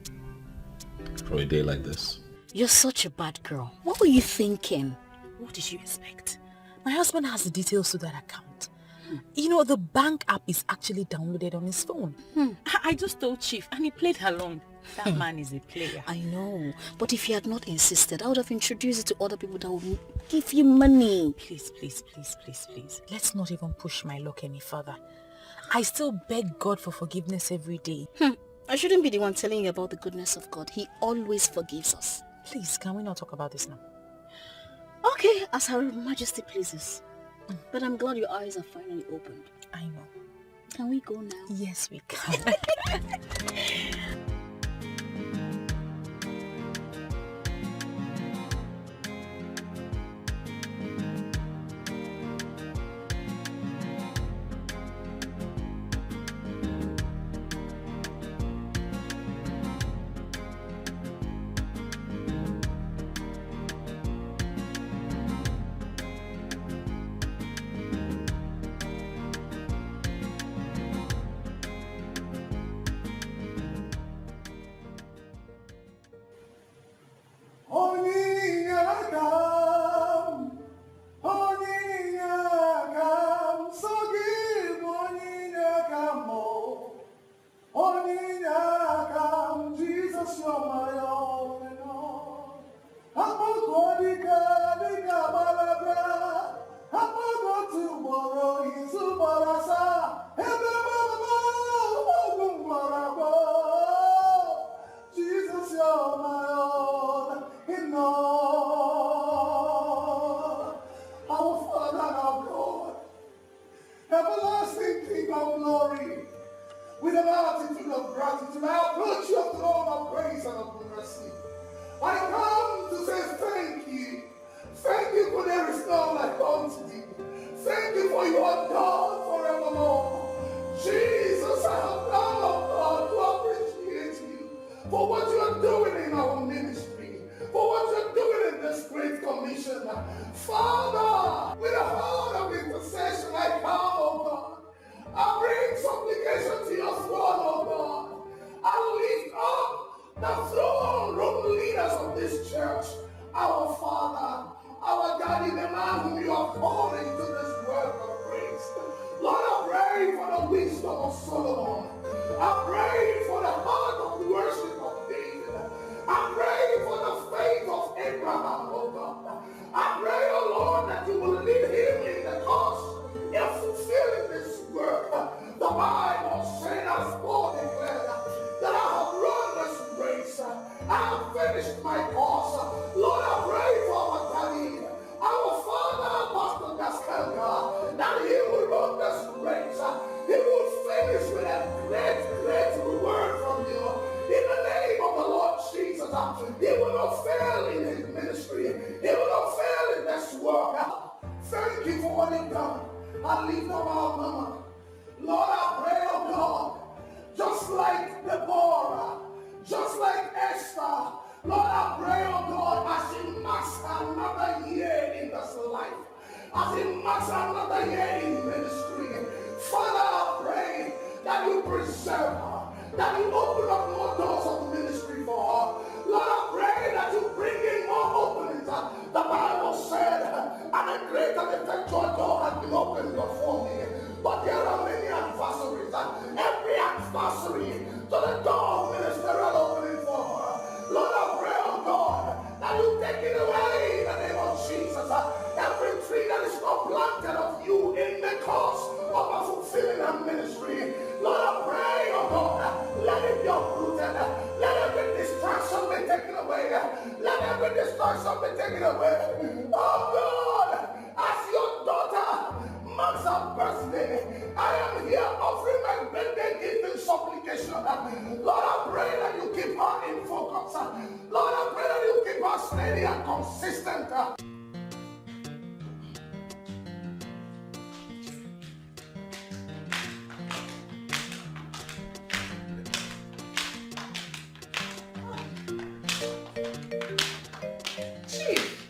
for a day like this. You're such a bad girl. What were you thinking? What did you expect? My husband has the details to that account. You know, the bank app is actually downloaded on his phone. I just told Chief and he played along. That man is a player. I know, but if you had not insisted, I would have introduced it to other people that would give you money. Please. Let's not even push my luck any further. I still beg God for forgiveness every day. I shouldn't be the one telling you about the goodness of God. He always forgives us. Please, can we not talk about this now? Okay, as Her Majesty pleases. But I'm glad your eyes are finally opened. I know. Can we go now? Yes, we can. Thank you for what you've done. I lift up our mama. Lord, I pray, oh God, just like Deborah, just like Esther, Lord, I pray, oh God, as she marks another year in this life, as she marks another year in ministry, Father, I pray that you preserve her, that you open up more doors of ministry for her. Lord, I pray that you bring in more openings. The Bible said, and a great and effectual door has been opened before me. But there are many adversaries. Every adversary to the door of ministerial opening for her. Lord, I pray, oh God, that you take it away in the name of Jesus. Every tree that is not planted of you in the cause of a fulfilling her ministry. Lord, I pray, oh God, let it be uprooted. Let every distraction be taken away. Let every distraction be taken away. Oh God, as your daughter marks her birthday, I am here offering my birthday gift in supplication. Lord, I pray that you keep her in focus. Lord, I pray that you keep her steady and consistent.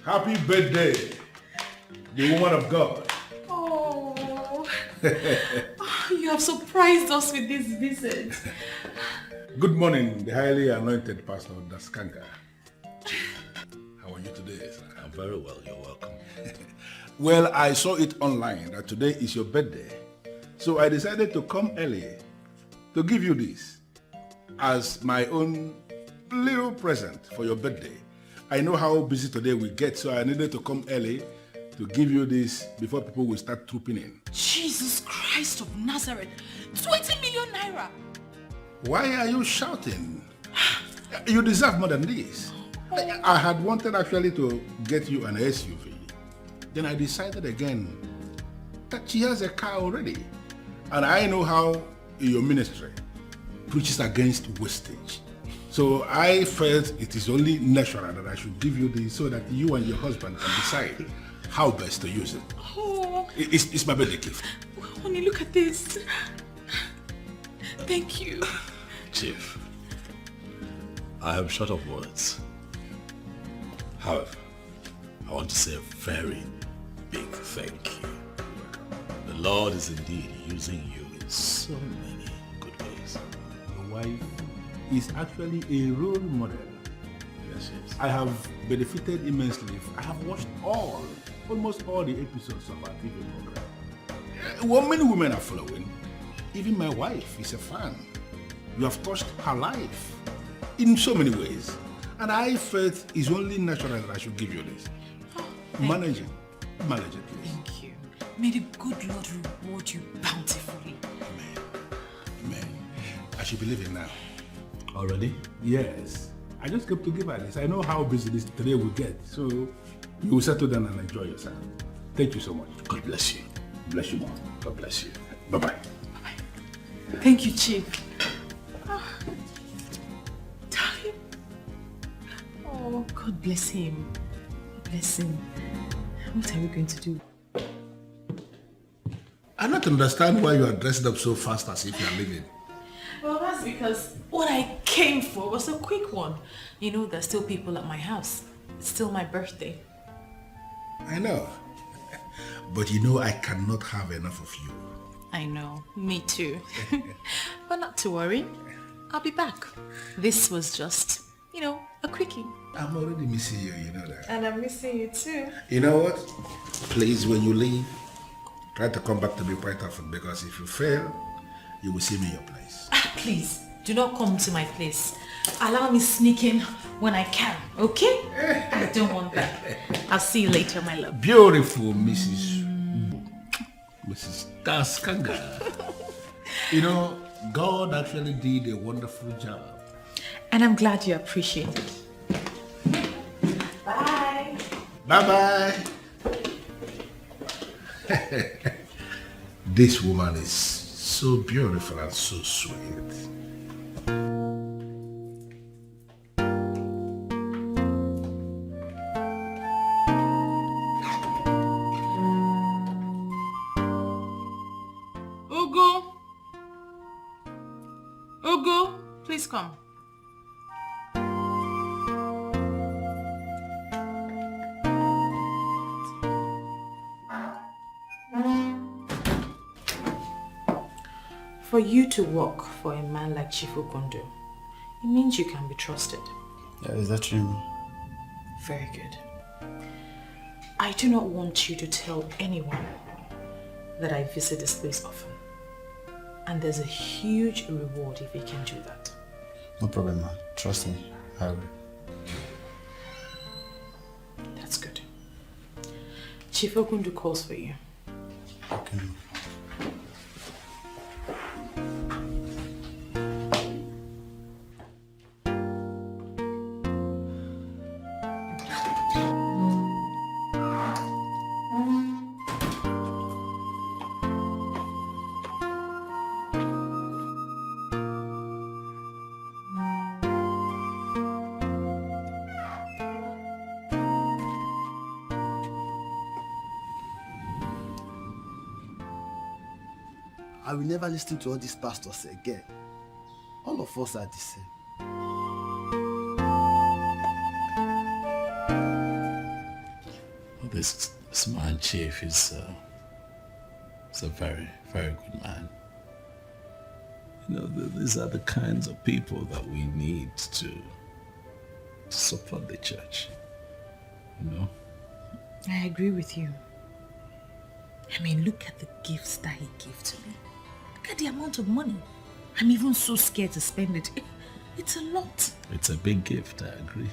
Happy birthday, the woman of God. Oh, you have surprised us with this visit. Good morning, the highly anointed pastor Daskanga. How are you today, sir? I'm very well, you're welcome. Well, I saw it online that today is your birthday. So I decided to come early to give you this as my own little present for your birthday. I know how busy today we get, so I needed to come early to give you this before people will start trooping in. Jesus Christ of Nazareth! 20 million naira! Why are you shouting? You deserve more than this. I had wanted actually to get you an SUV. Then I decided again that she has a car already. And I know how your ministry preaches against wastage. So I felt it is only natural that I should give you this so that you and your husband can decide how best to use it. Oh. It's my birthday gift. Honey, look at this. Thank you. Chief, I am short of words. However, I want to say a very big thank you. The Lord is indeed using you in so many good ways. Your wife is actually a role model. Yes, yes. I have benefited immensely. I have watched almost all the episodes of our TV program. Well, many women are following. Even my wife is a fan. You have touched her life in so many ways. And I felt it's only natural that I should give you this. Manage it, please. Thank you. May the good Lord reward you bountifully. Amen. I should be leaving now. Already? Yes. I just came to give her this. I know how busy this today will get, so you will settle down and enjoy yourself. Thank you so much. God bless you. Bless you, Mom. God bless you. Bye-bye. Bye-bye. Thank you, Chief. Darling. Oh, God bless him. God bless him. What are we going to do? I don't understand why you are dressed up so fast as if you are leaving. Well, that's because what I came for was a quick one. You know, there's still people at my house. It's still my birthday. I know. But you know I cannot have enough of you. I know. Me too. But not to worry. I'll be back. This was just, you know, a quickie. I'm already missing you, you know that. And I'm missing you too. You know what? Please, when you leave, try to come back to me quite often, because if you fail, you will see me in your place. Please, do not come to my place. Allow me sneak in when I can, okay? I don't want that. I'll see you later, my love. Beautiful Mrs. Daskanga. You know, God actually did a wonderful job. And I'm glad you appreciate it. Bye. Bye-bye. This woman is so beautiful and so sweet. Please come. For you to work for a man like Chief Okondo, it means you can be trusted. Yeah, is that true? Very good. I do not want you to tell anyone that I visit this place often. And there's a huge reward if you can do that. No problem, ma. Trust me. I will. That's good. Chief Okondo calls for you. Okay, ma. I will never listen to all these pastors again. All of us are the same. Well, this man, Chief, is a very, very good man. You know, these are the kinds of people that we need to support the church. You know? I agree with you. I mean, look at the gifts that he gave to me. Look at the amount of money. I'm even so scared to spend it. It's a lot. It's a big gift, I agree.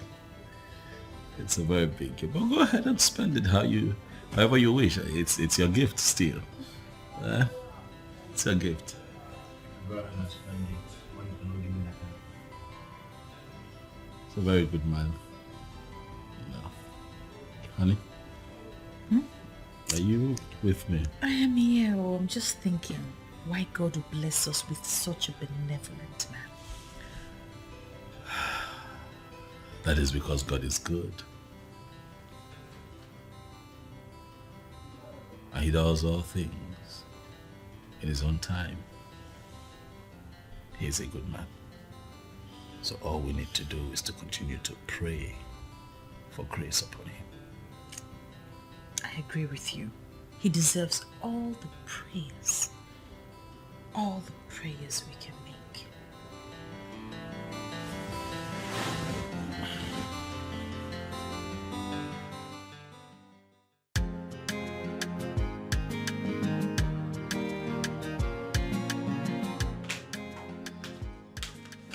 It's a very big gift. But go ahead and spend it however you wish. It's your gift still. It's your gift. Go ahead and spend it when you cannot give me that time. It's a very good man. You know. Honey? Are you with me? I am here. I'm just thinking why God would bless us with such a benevolent man. That is because God is good. And he does all things in his own time. He is a good man. So all we need to do is to continue to pray for grace upon him. I agree with you. He deserves all the prayers. All the prayers we can make.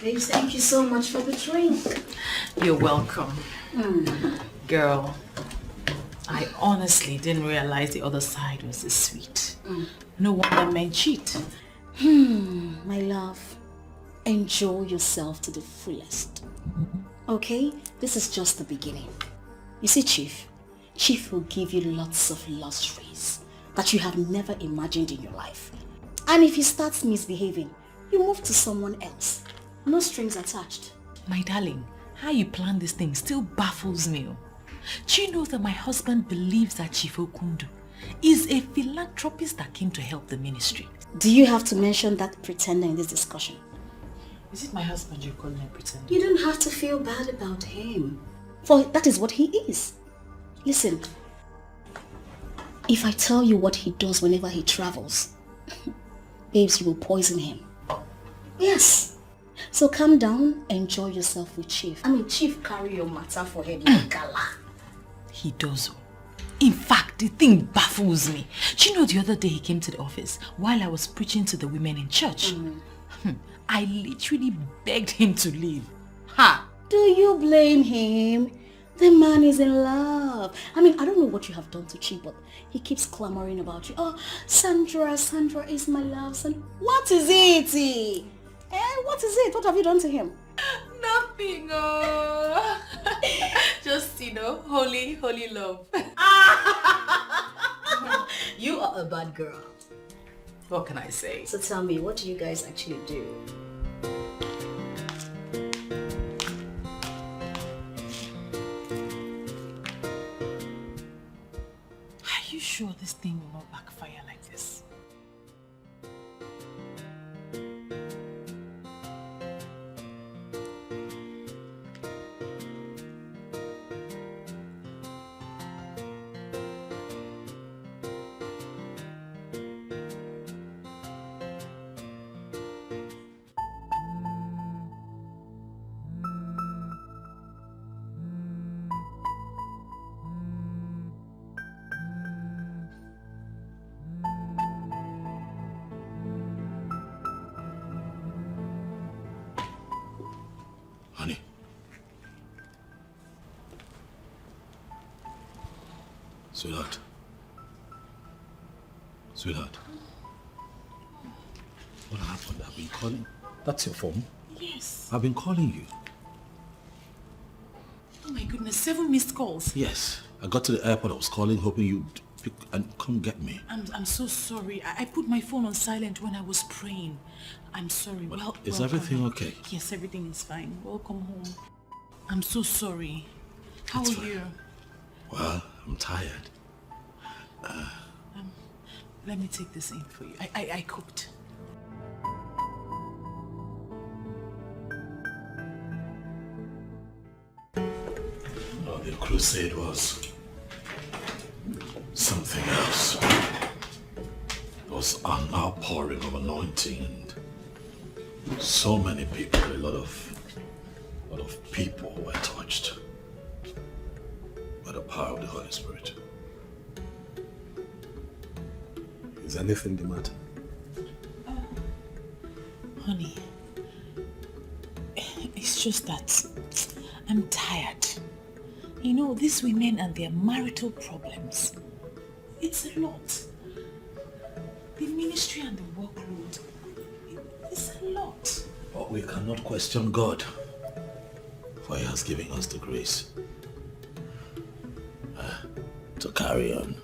Babes, thank you so much for the drink. You're welcome. Girl, I honestly didn't realize the other side was this sweet. No wonder men cheat. My love, enjoy yourself to the fullest. Okay? This is just the beginning. You see, Chief will give you lots of luxuries that you have never imagined in your life. And if he starts misbehaving, you move to someone else. No strings attached. My darling, how you plan this thing still baffles me. Do you know that my husband believes that Chief Okondo is a philanthropist that came to help the ministry? Do you have to mention that pretender in this discussion? Is it my husband you're calling a pretender? You don't have to feel bad about him, for that is what he is. Listen, if I tell you what he does whenever he travels, babes, you will poison him. Yes. So calm down, enjoy yourself with Chief. Chief carry your matter for head like gala. He does. In fact, the thing baffles me. Do you know the other day he came to the office while I was preaching to the women in church? I literally begged him to leave. Ha! Do you blame him? The man is in love. I don't know what you have done to Chief, but he keeps clamoring about you. Oh, Sandra is my love. What is it? What is it? What have you done to him? Nothing. Just, holy love. You are a bad girl. What can I say? So tell me, what do you guys actually do? Are you sure this thing will not backfire like this? Sweetheart. Sweetheart. What happened? I've been calling. That's your phone? Yes. I've been calling you. Oh my goodness, 7 missed calls. Yes. I got to the airport. I was calling, hoping you'd pick and come get me. I'm so sorry. I put my phone on silent when I was praying. I'm sorry. Well, is welcome. everything okay? Yes, everything is fine. Welcome home. I'm so sorry. How It's are fine. you? Well, I'm tired. Let me take this in for you. I cooked. Oh, the crusade was something else. There was an outpouring of anointing and so many people, a lot of people were touched by the power of the Holy Spirit. Is anything the matter? Honey, it's just that I'm tired. You know, these women and their marital problems, it's a lot. The ministry and the workload, it's a lot. But we cannot question God, for He has given us the grace to carry on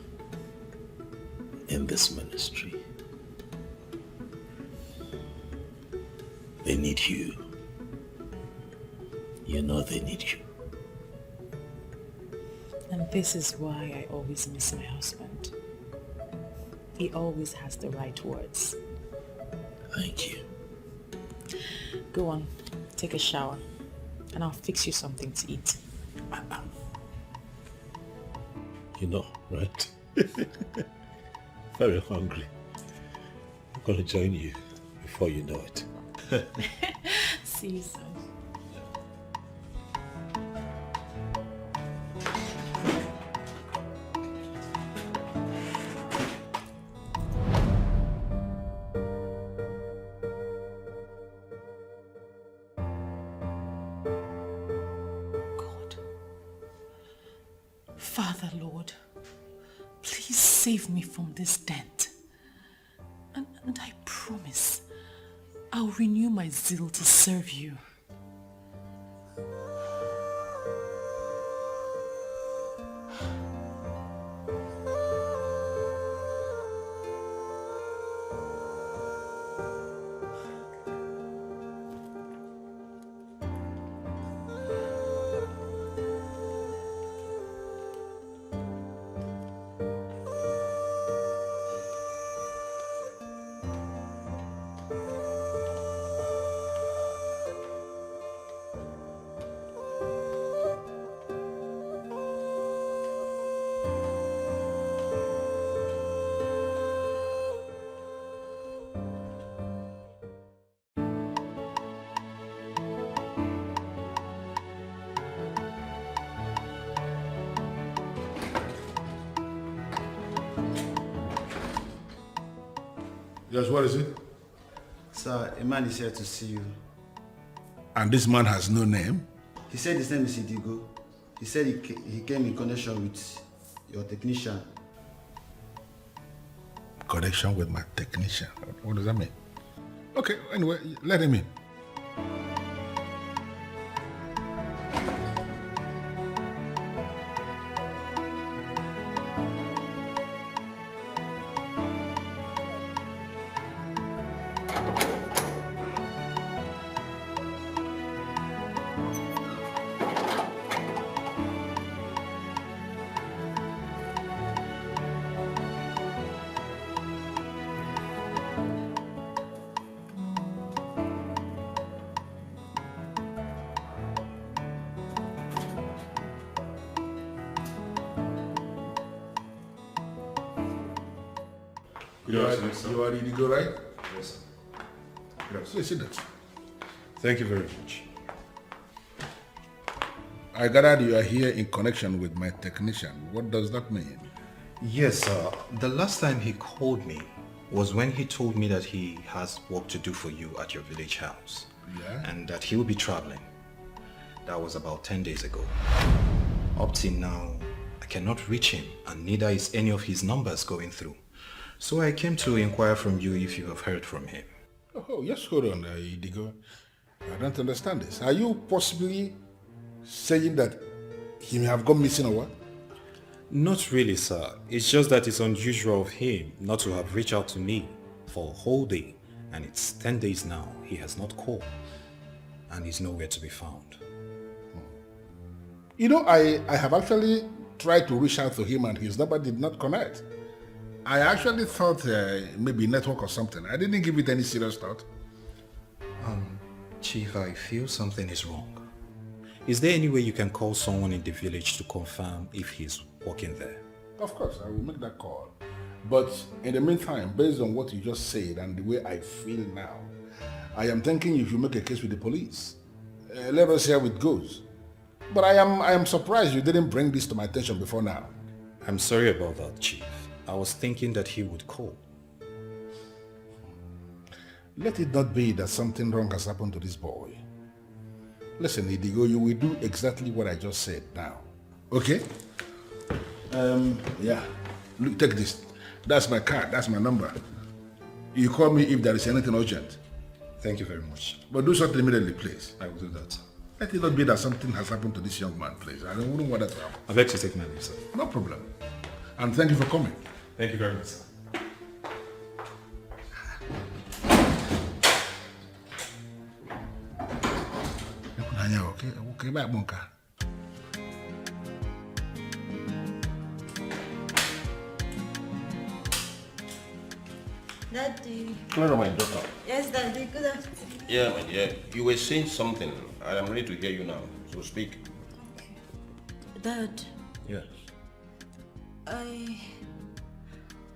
in this ministry. They need you. You know they need you. And this is why I always miss my husband. He always has the right words. Thank you. Go on, take a shower, and I'll fix you something to eat. You know, right? Very hungry. I'm going to join you before you know it. See you soon. Father, Lord, please save me from this dent. And I promise I'll renew my zeal to serve you. Yes, what is it? Sir, a man is here to see you. And this man has no name? He said his name is Idigo. He said he came in connection with your technician. Connection with my technician? What does that mean? Okay, anyway, let him in. You are ready to go, right? Yes, sir. Yes. Please sit down. Thank you very much. I gathered you are here in connection with my technician. What does that mean? Yes, sir. The last time he called me was when he told me that he has work to do for you at your village house. Yeah? And that he will be traveling. That was about 10 days ago. Up till now, I I cannot reach him, and neither is any of his numbers going through. So I came to inquire from you if you have heard from him. Oh, yes, hold on, Idigo. I don't understand this. Are you possibly saying that he may have gone missing or what? Not really, sir. It's just that it's unusual of him not to have reached out to me for a whole day, and it's 10 days now. He has not called, and he's nowhere to be found. You know, I have actually tried to reach out to him and his number did not connect. I actually thought maybe network or something. I didn't give it any serious thought. Chief, I feel something is wrong. Is there any way you can call someone in the village to confirm if he's working there? Of course, I will make that call. But in the meantime, based on what you just said and the way I feel now, I am thinking you should make a case with the police. Let us see how it goes. But I am surprised you didn't bring this to my attention before now. I'm sorry about that, Chief. I was thinking that he would call. Let it not be that something wrong has happened to this boy. Listen, Idigo, you will do exactly what I just said now. Okay? Yeah. Look, take this. That's my card. That's my number. You call me if there is anything urgent. Thank you very much. But do something immediately, please. I will do that. Let it not be that something has happened to this young man, please. I wouldn't want that to happen. I beg to take my leave, sir. No problem. And thank you for coming. Thank you very much, sir. Okay, back, Bunka. Daddy. Clara, my daughter. Yes, Daddy. Good afternoon. Yeah, my dear. You were saying something. I am ready to hear you now. So speak. Dad. Yes. I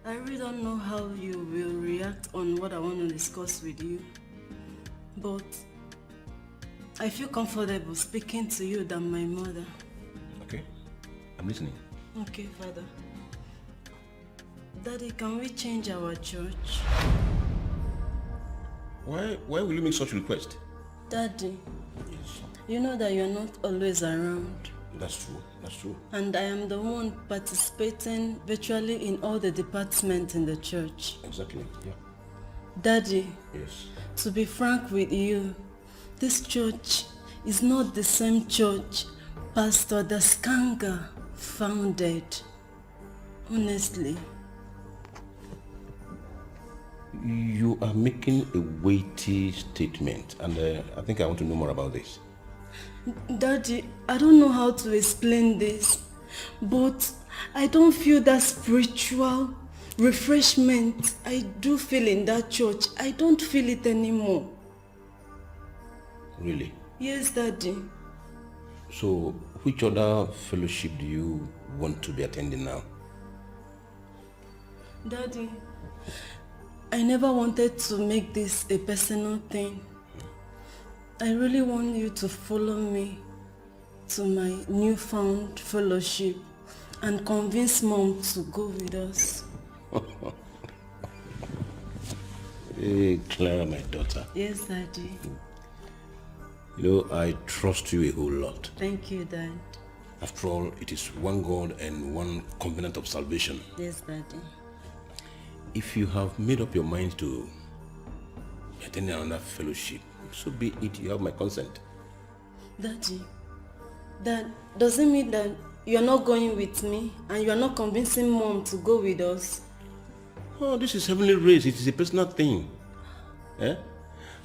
really don't know how you will react on what I want to discuss with you. But I feel comfortable speaking to you than my mother. Okay. I'm listening. Okay, Father. Daddy, can we change our church? Why will you make such a request? Daddy, you know that you're not always around. That's true. That's true. And I am the one participating virtually in all the departments in the church. Exactly, yeah. Daddy, yes. To be frank with you, this church is not the same church Pastor Daskanga founded. Honestly. You are making a weighty statement, and I think I want to know more about this. Daddy, I don't know how to explain this, but I don't feel that spiritual refreshment I do feel in that church. I don't feel it anymore. Really? Yes, Daddy. So, which other fellowship do you want to be attending now? Daddy, I never wanted to make this a personal thing. I really want you to follow me to my newfound fellowship and convince Mom to go with us. Hey, Clara, my daughter. Yes, Daddy. You know, I trust you a whole lot. Thank you, Dad. After all, it is one God and one covenant of salvation. Yes, Daddy. If you have made up your mind to attend another fellowship, so be it. You have my consent. Daddy, that doesn't mean that you're not going with me and you're not convincing Mom to go with us. Oh, this is heavenly race. It is a personal thing. Eh?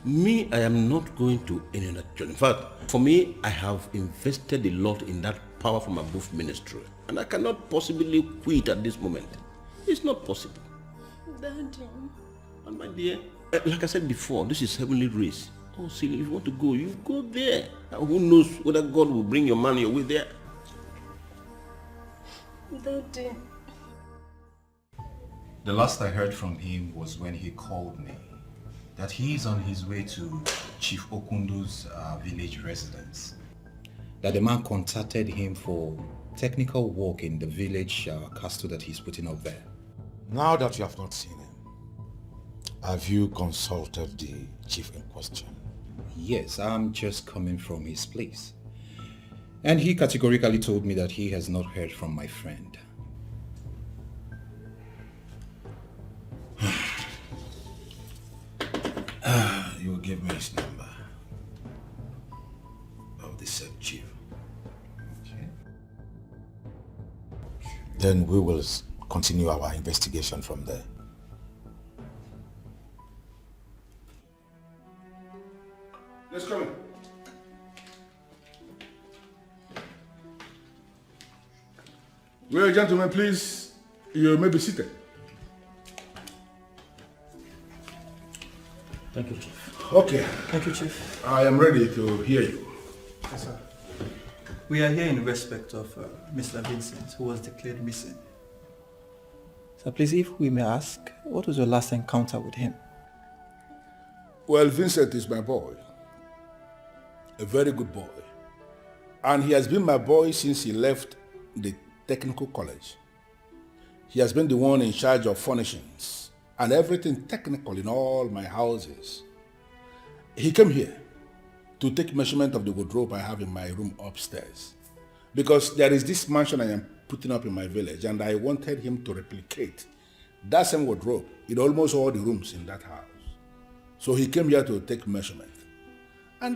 Me, I am not going to any other church. In fact, for me, I have invested a lot in that power from above ministry. And I cannot possibly quit at this moment. It's not possible. Daddy. And my dear, like I said before, this is heavenly race. Oh, see, if you want to go, you go there. And who knows whether God will bring your man your way there. Daddy. The last I heard from him was when he called me that he is on his way to Chief Okundo's village residence. That the man contacted him for technical work in the village castle that he's putting up there. Now that you have not seen him, have you consulted the chief in question? Yes, I'm just coming from his place. And he categorically told me that he has not heard from my friend. You will give me his number of the said chief. Okay. Then we will continue our investigation from there. Let's come in. Well, gentlemen, please, you may be seated. Thank you, Chief. Okay. Thank you, Chief. I am ready to hear you. Yes, sir. We are here in respect of Mr. Vincent, who was declared missing. So please, if we may ask, what was your last encounter with him? Well, Vincent is my boy. A very good boy. And he has been my boy since he left the technical college. He has been the one in charge of furnishings and everything technical in all my houses. He came here to take measurement of the wardrobe I have in my room upstairs. Because there is this mansion I am putting up in my village and I wanted him to replicate that same wardrobe in almost all the rooms in that house. So he came here to take measurement. And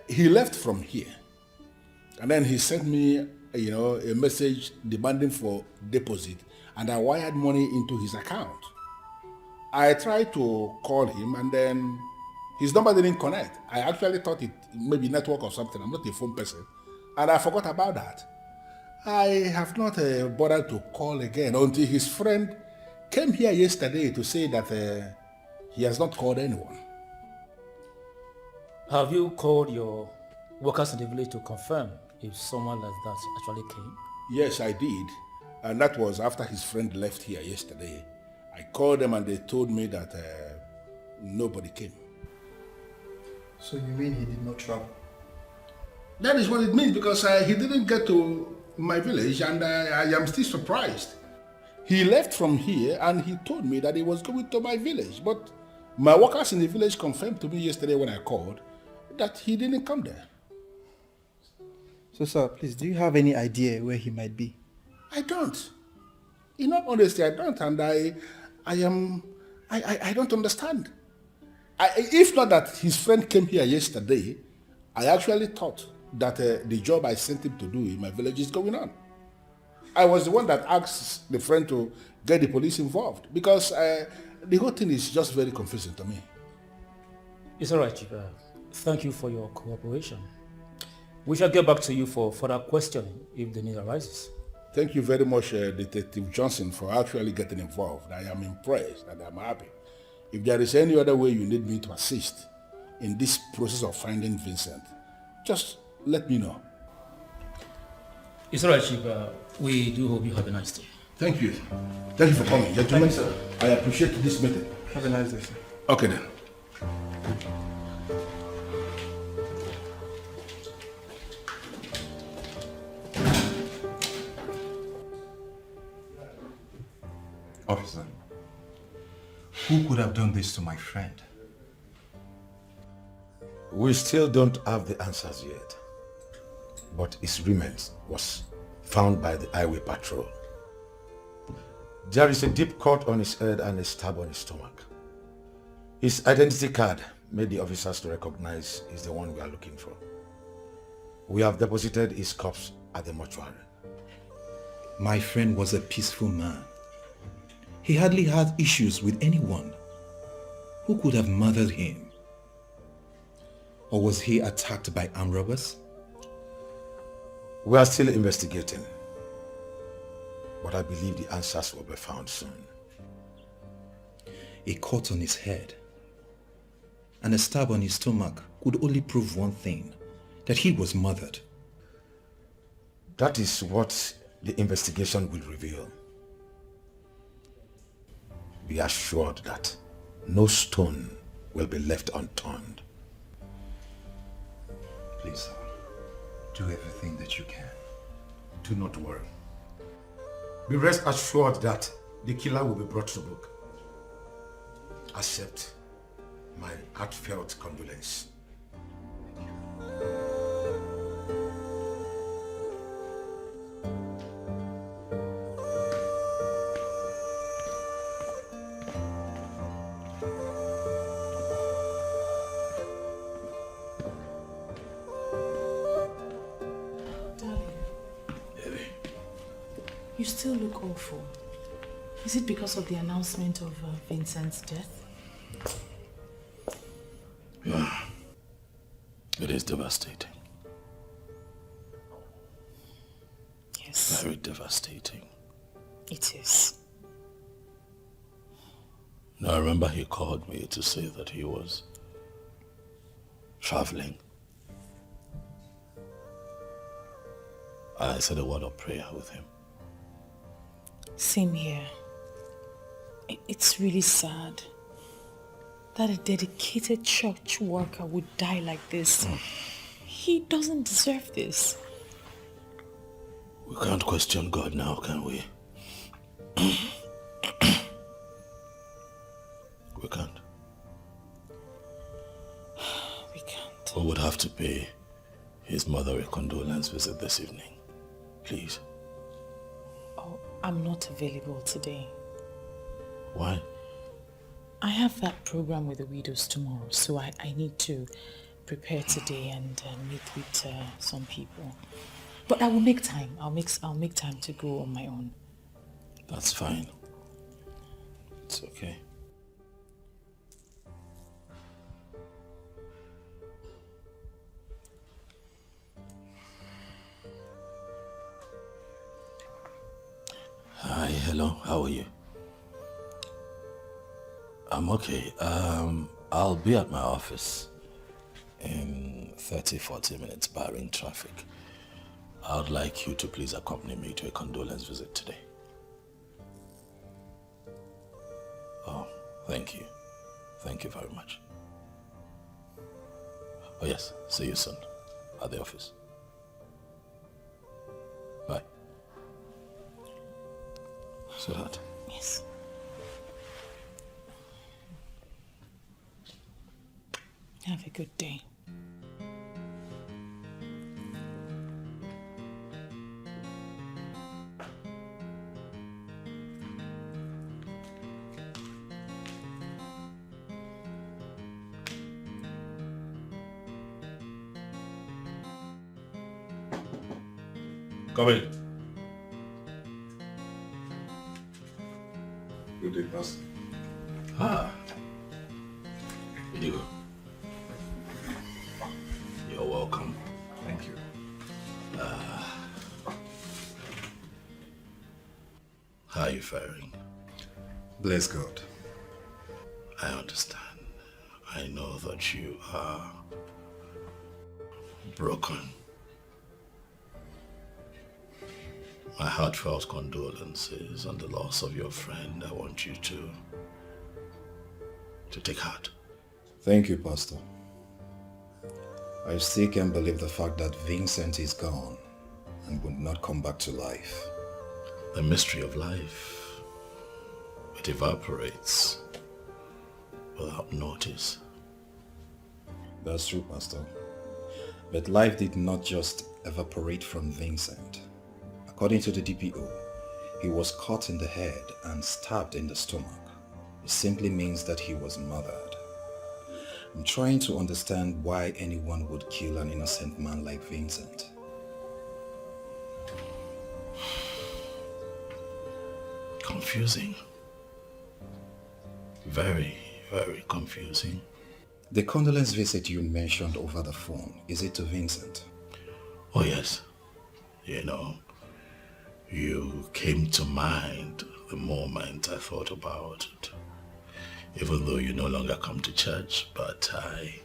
he left from here. And then he sent me, a message demanding for deposit, and I wired money into his account. I tried to call him, and then his number didn't connect. I actually thought it maybe network or something. I'm not a phone person, and I forgot about that. I have not bothered to call again until his friend came here yesterday to say that he has not called anyone. Have you called your workers in the village to confirm if someone like that actually came? Yes, I did. And that was after his friend left here yesterday. I called them and they told me that nobody came. So you mean he did not travel? That is what it means, because he didn't get to my village, and I am still surprised. He left from here and he told me that he was going to my village, but my workers in the village confirmed to me yesterday when I called that he didn't come there. So sir, please, do you have any idea where he might be? I don't. In all honesty, I don't, and I don't understand. If not that his friend came here yesterday, I actually thought that the job I sent him to do in my village is going on. I was the one that asked the friend to get the police involved, because the whole thing is just very confusing to me. It's all right, Chief. Thank you for your cooperation. We shall get back to you for further questioning if the need arises. Thank you very much, Detective Johnson, for actually getting involved. I am impressed and I'm happy. If there is any other way you need me to assist in this process of finding Vincent, just let me know. It's all right, Chief. We do hope you have a nice day. Thank you. Thank you for coming, gentlemen. Thank you, sir. I appreciate this meeting. Have a nice day, sir. Okay then. Officer, who could have done this to my friend? We still don't have the answers yet, but his remains was found by the highway patrol. There is a deep cut on his head and a stab on his stomach. His identity card made the officers to recognize is the one we are looking for. We have deposited his corpse at the mortuary. My friend was a peaceful man. He hardly had issues with anyone. Who could have murdered him? Or was he attacked by armed robbers? We are still investigating, but I believe the answers will be found soon. A cut on his head and a stab on his stomach could only prove one thing, that he was murdered. That is what the investigation will reveal. Be assured that no stone will be left unturned. Please, sir, do everything that you can. Do not worry. Be rest assured that the killer will be brought to book. Accept my heartfelt condolence. You still look awful. Is it because of the announcement of Vincent's death? Yeah. It is devastating. Yes. Very devastating. It is. Now, I remember he called me to say that he was traveling. I said a word of prayer with him. Same here. It's really sad that a dedicated church worker would die like this. He doesn't deserve this. We can't question God now, can we? We can't. We can't. We would have to pay his mother a condolence visit this evening. Please. Oh, I'm not available today. Why? I have that program with the widows tomorrow, so I need to prepare today and meet with some people. But I will make time. I'll make time to go on my own. That's fine. It's okay. Hi, hello, how are you? I'm okay. I'll be at my office in 30-40 minutes barring traffic. I would like you to please accompany me to a condolence visit today. Oh, thank you. Thank you very much. Oh yes, see you soon at the office. Bye. Sweetheart. Yes. Have a good day. Come in. Good day, Pastor. Ah. Idigo. You're welcome. Thank you. How are you faring? Bless God. I understand. I know that you are broken. My heartfelt condolences on the loss of your friend. I want you to take heart. Thank you, Pastor. I still can't believe the fact that Vincent is gone and would not come back to life. The mystery of life, it evaporates without notice. That's true, Pastor. But life did not just evaporate from Vincent. According to the DPO, he was cut in the head and stabbed in the stomach. It simply means that he was murdered. I'm trying to understand why anyone would kill an innocent man like Vincent. Confusing. Very, very confusing. The condolence visit you mentioned over the phone, is it to Vincent? Oh yes. You know, you came to mind the moment I thought about it. Even though you no longer come to church, but I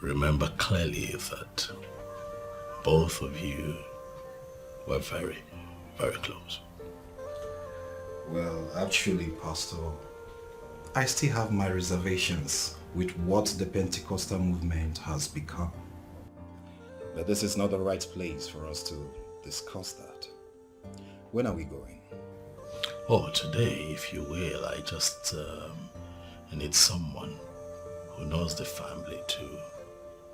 remember clearly that both of you were very, very close. Well, actually, Pastor, I still have my reservations with what the Pentecostal movement has become. But this is not the right place for us to discuss that. When are we going? Oh, today, if you will. I just need someone who knows the family to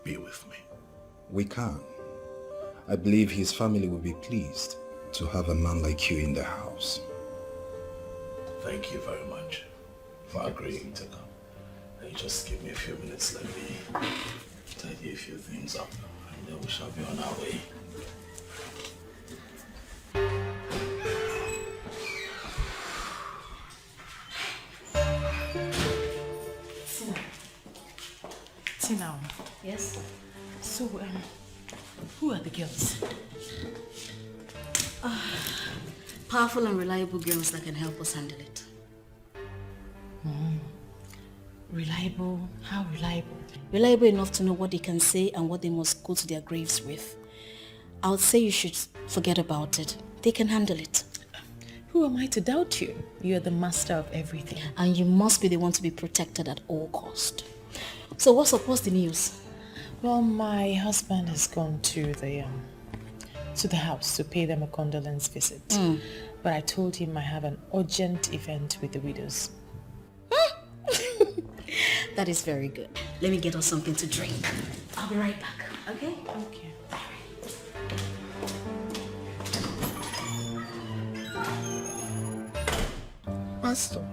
be with me. We can. I believe his family will be pleased to have a man like you in the house. Thank you very much for agreeing to come. And just give me a few minutes, let me tidy a few things up, and then we shall be on our way. Tina. Yes? So, who are the girls? Powerful and reliable girls that can help us handle it. Reliable? How reliable? Reliable enough to know what they can say and what they must go to their graves with. I would say you should forget about it. They can handle it. Who am I to doubt you? You're the master of everything. And you must be the one to be protected at all cost. So what's the news? Well, my husband has gone to the house to pay them a condolence visit. But I told him I have an urgent event with the widows. That is very good. Let me get us something to drink. I'll be right back. Okay? Okay. Pastor,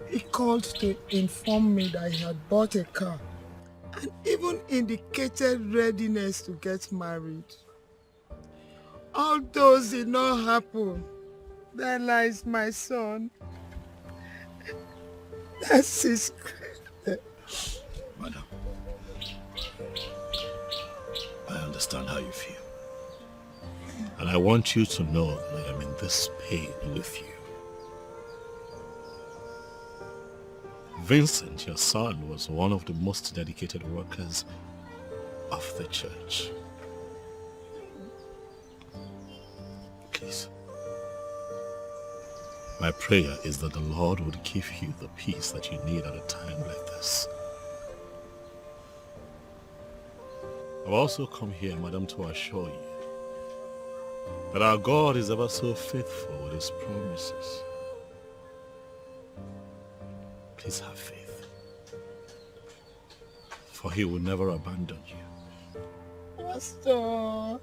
he called to inform me that he had bought a car and even indicated readiness to get married. All those did not happen. There lies my son. That's his... Madam, I understand how you feel. And I want you to know that I am in this pain with you. Vincent, your son, was one of the most dedicated workers of the church. Please. My prayer is that the Lord would give you the peace that you need at a time like this. I've also come here, madam, to assure you that our God is ever so faithful with his promises. Please have faith, for he will never abandon you. Pastor,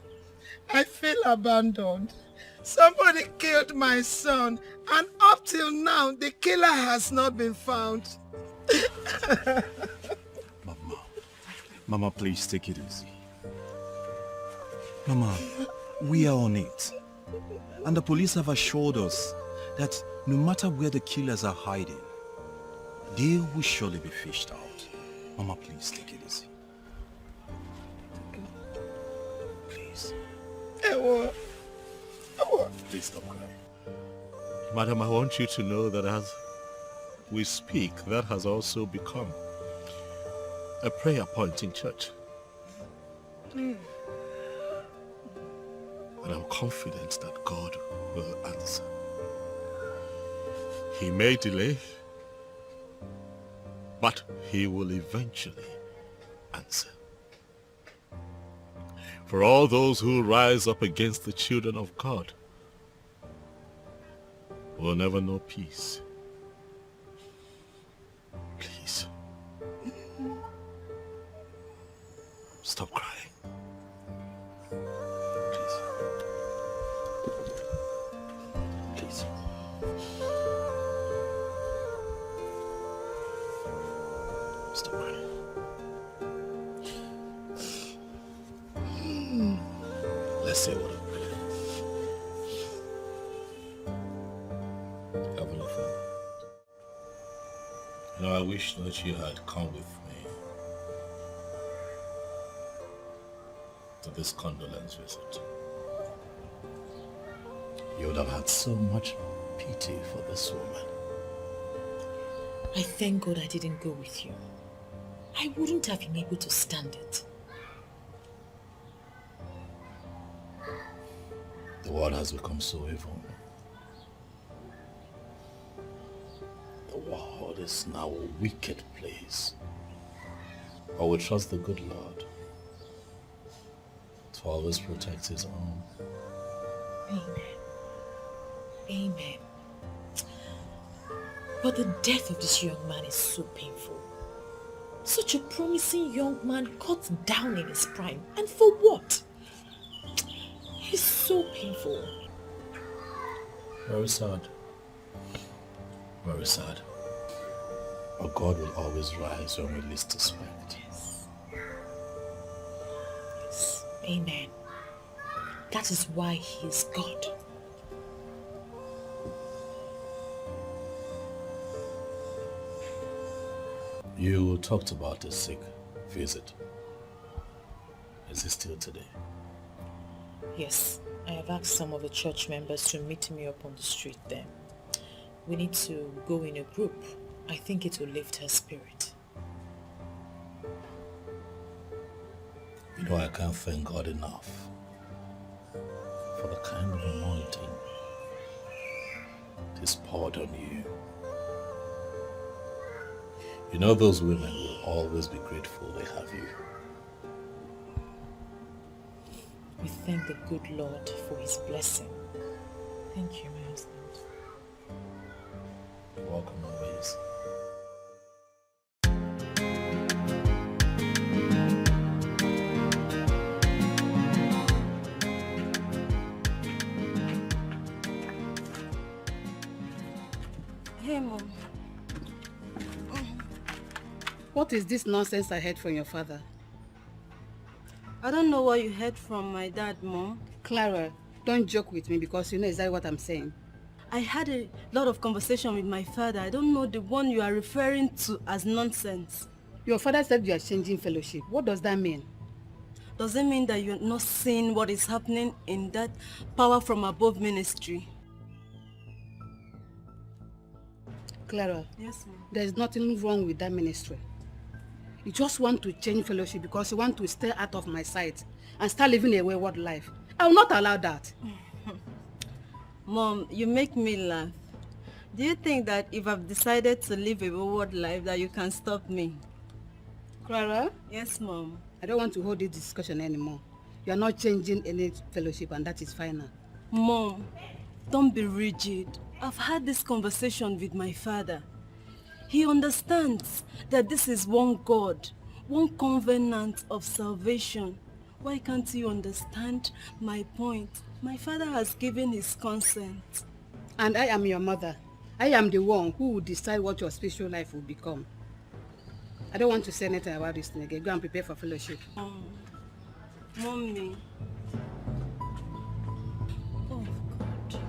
I feel abandoned. Somebody killed my son, and up till now, the killer has not been found. Mama, please take it easy. Mama, we are on it. And the police have assured us that no matter where the killers are hiding, they will surely be fished out. Mama, please take it easy. Please. Please stop crying. Madam, I want you to know that as we speak, that has also become a prayer point in church. And I'm confident that God will answer. He may delay, but he will eventually answer. For all those who rise up against the children of God will never know peace. Please. Stop crying. Please. Stop crying. Let's say what a prayer. Heavenly Father, I wish that you had come with me to this condolence visit. You would have had so much pity for this woman. I thank God I didn't go with you. I wouldn't have been able to stand it. The world has become so evil. The world is now a wicked place. I will trust the good Lord to always protect his own. Amen. Amen. But the death of this young man is so painful. Such a promising young man cut down in his prime. And for what? It's so painful. Very sad. Very sad. But God will always rise when we least suspect. Yes. Yes. Amen. That is why he is God. You talked about a sick visit. Is it still today? Yes, I have asked some of the church members to meet me up on the street there. We need to go in a group. I think it will lift her spirit. You know, I can't thank God enough for the kind of anointing He's poured on you. You know, those women will always be grateful they have you. We thank the good Lord for his blessing. Thank you, my husband. You're welcome always. Hey, Mom. What is this nonsense I heard from your father? I don't know what you heard from my dad, Mom. Clara, don't joke with me because you know exactly what I'm saying. I had a lot of conversation with my father. I don't know the one you are referring to as nonsense. Your father said you are changing fellowship. What does that mean? Does it mean that you're not seeing what is happening in that power from above ministry? Clara, Yes, Mom. there is nothing wrong with that ministry. You just want to change fellowship because you want to stay out of my sight and start living a wayward life. I will not allow that. Mom, you make me laugh. Do you think that if I've decided to live a wayward life that you can stop me? Clara? Yes, Mom. I don't want to hold this discussion anymore. You are not changing any fellowship and that is final. Mom, don't be rigid. I've had this conversation with my father. He understands that this is one God, one covenant of salvation. Why can't you understand my point? My father has given his consent. And I am your mother. I am the one who will decide what your spiritual life will become. I don't want to say anything about this thing again. Go and prepare for fellowship. Mommy. Oh, God.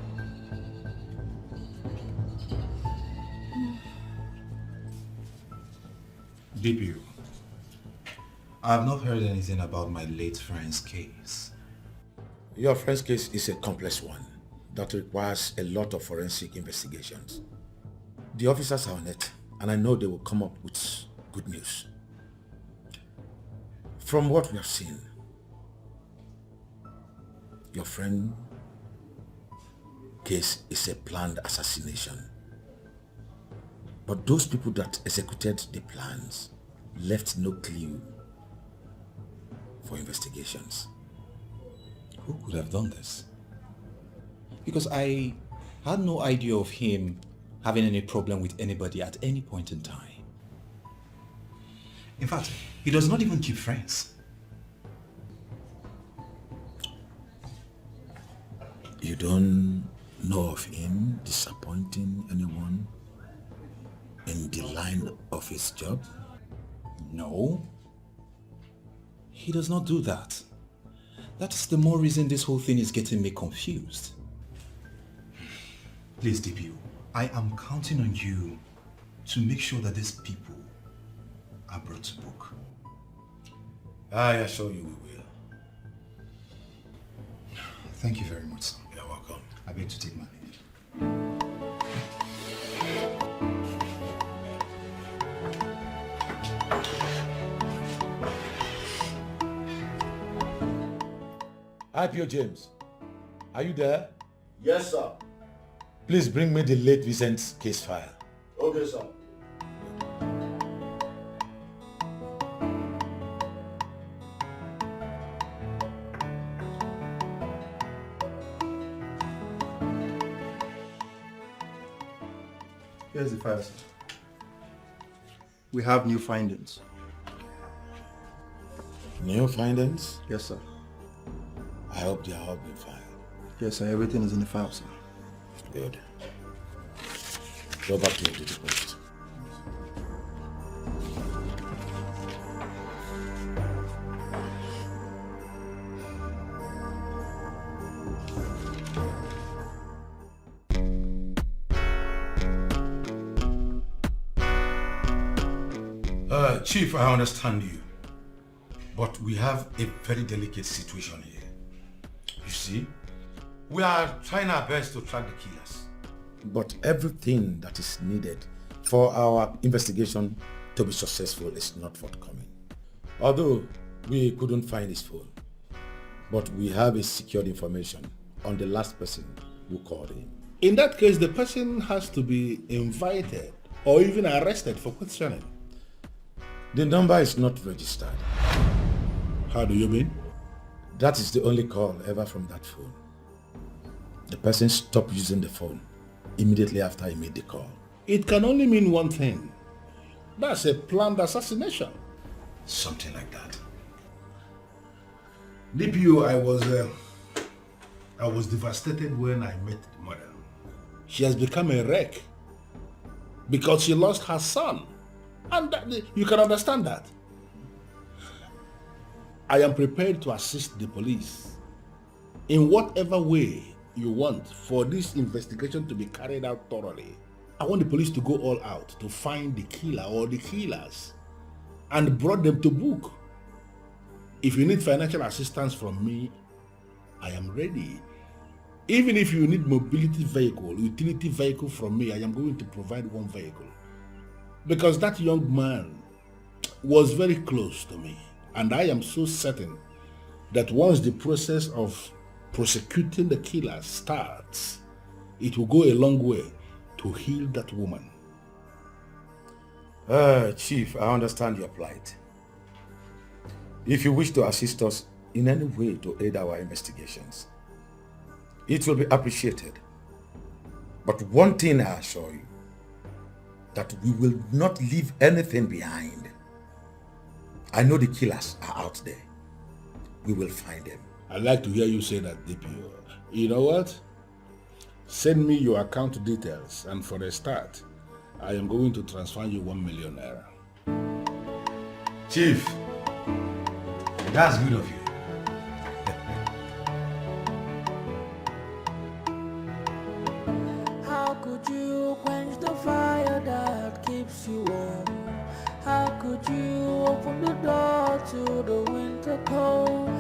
DPU, I have not heard anything about my late friend's case. Your friend's case is a complex one that requires a lot of forensic investigations. The officers are on it, and I know they will come up with good news. From what we have seen, your friend's case is a planned assassination. But those people that executed the plans left no clue for investigations. Who could have done this? Because I had no idea of him having any problem with anybody at any point in time. In fact, he does not even keep friends. You don't know of him disappointing anyone in the line of his job? No. He does not do that. That is the more reason this whole thing is getting me confused. Please, DPU, I am counting on you to make sure that these people are brought to book. I assure you we will. Thank you very much, sir. You're welcome. I beg to take my leave. IPO James, are you there? Yes, sir. Please bring me the late Vincent's case file. Okay, sir. Here's the file, sir. We have new findings. New findings? Yes, sir. I hope they are all been filed. Yes, sir. Everything is in the file, sir. Good. Go back to your duty post. Chief, I understand you. But we have a very delicate situation here. You see, we are trying our best to track the killers. But everything that is needed for our investigation to be successful is not forthcoming. Although we couldn't find his phone, but we have a secured information on the last person who called him. In that case, the person has to be invited or even arrested for questioning. The number is not registered. How do you mean? That is the only call ever from that phone. The person stopped using the phone immediately after he made the call. It can only mean one thing. That's a planned assassination. Something like that. DPO, I was devastated when I met the mother. She has become a wreck because she lost her son. And you can understand that. I am prepared to assist the police in whatever way you want for this investigation to be carried out thoroughly. I want the police to go all out to find the killer or the killers and brought them to book. If you need financial assistance from me, I am ready. Even if you need mobility vehicle, utility vehicle from me, I am going to provide one vehicle. Because that young man was very close to me. And I am so certain that once the process of prosecuting the killer starts, it will go a long way to heal that woman. Chief, I understand your plight. If you wish to assist us in any way to aid our investigations, it will be appreciated. But one thing I assure you, that we will not leave anything behind. I know the killers are out there. We will find them. I'd like to hear you say that, DPO. You know what? Send me your account details, and for a start, I am going to transfer you 1 million naira. Chief, that's good of you. How could you quench the fire that keeps you warm? How could you open the door to the winter cold?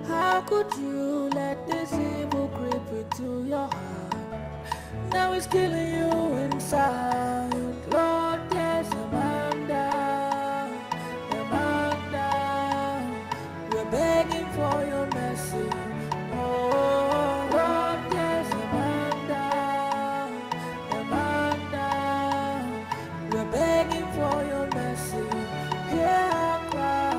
How could you let this evil creep into your heart? Now it's killing you inside. Lord, there's a man down, we're begging for your mercy. Oh, Lord, there's a man down, we're begging for your mercy. Hear our cry.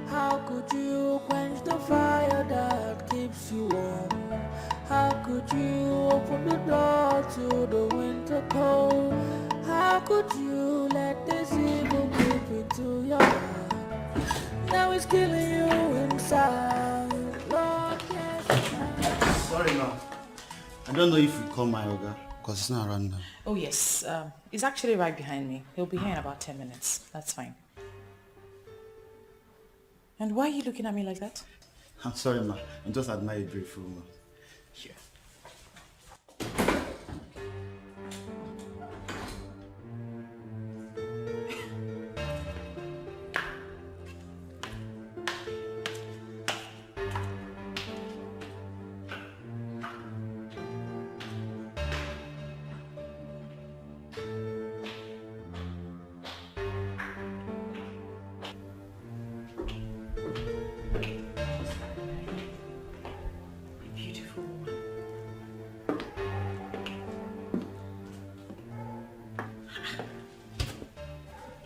How could you quench the fire that keeps you warm? How could you open the door to the winter cold? How could you let this evil creep into your heart? Now it's killing you inside. Lord, yes. Sorry, ma. I don't know if you call my Oga, because it's not around now. Oh yes, he's actually right behind me. He'll be here in about 10 minutes. That's fine. And why are you looking at me like that? I'm sorry, ma. I'm just admiring a beautiful woman. Here.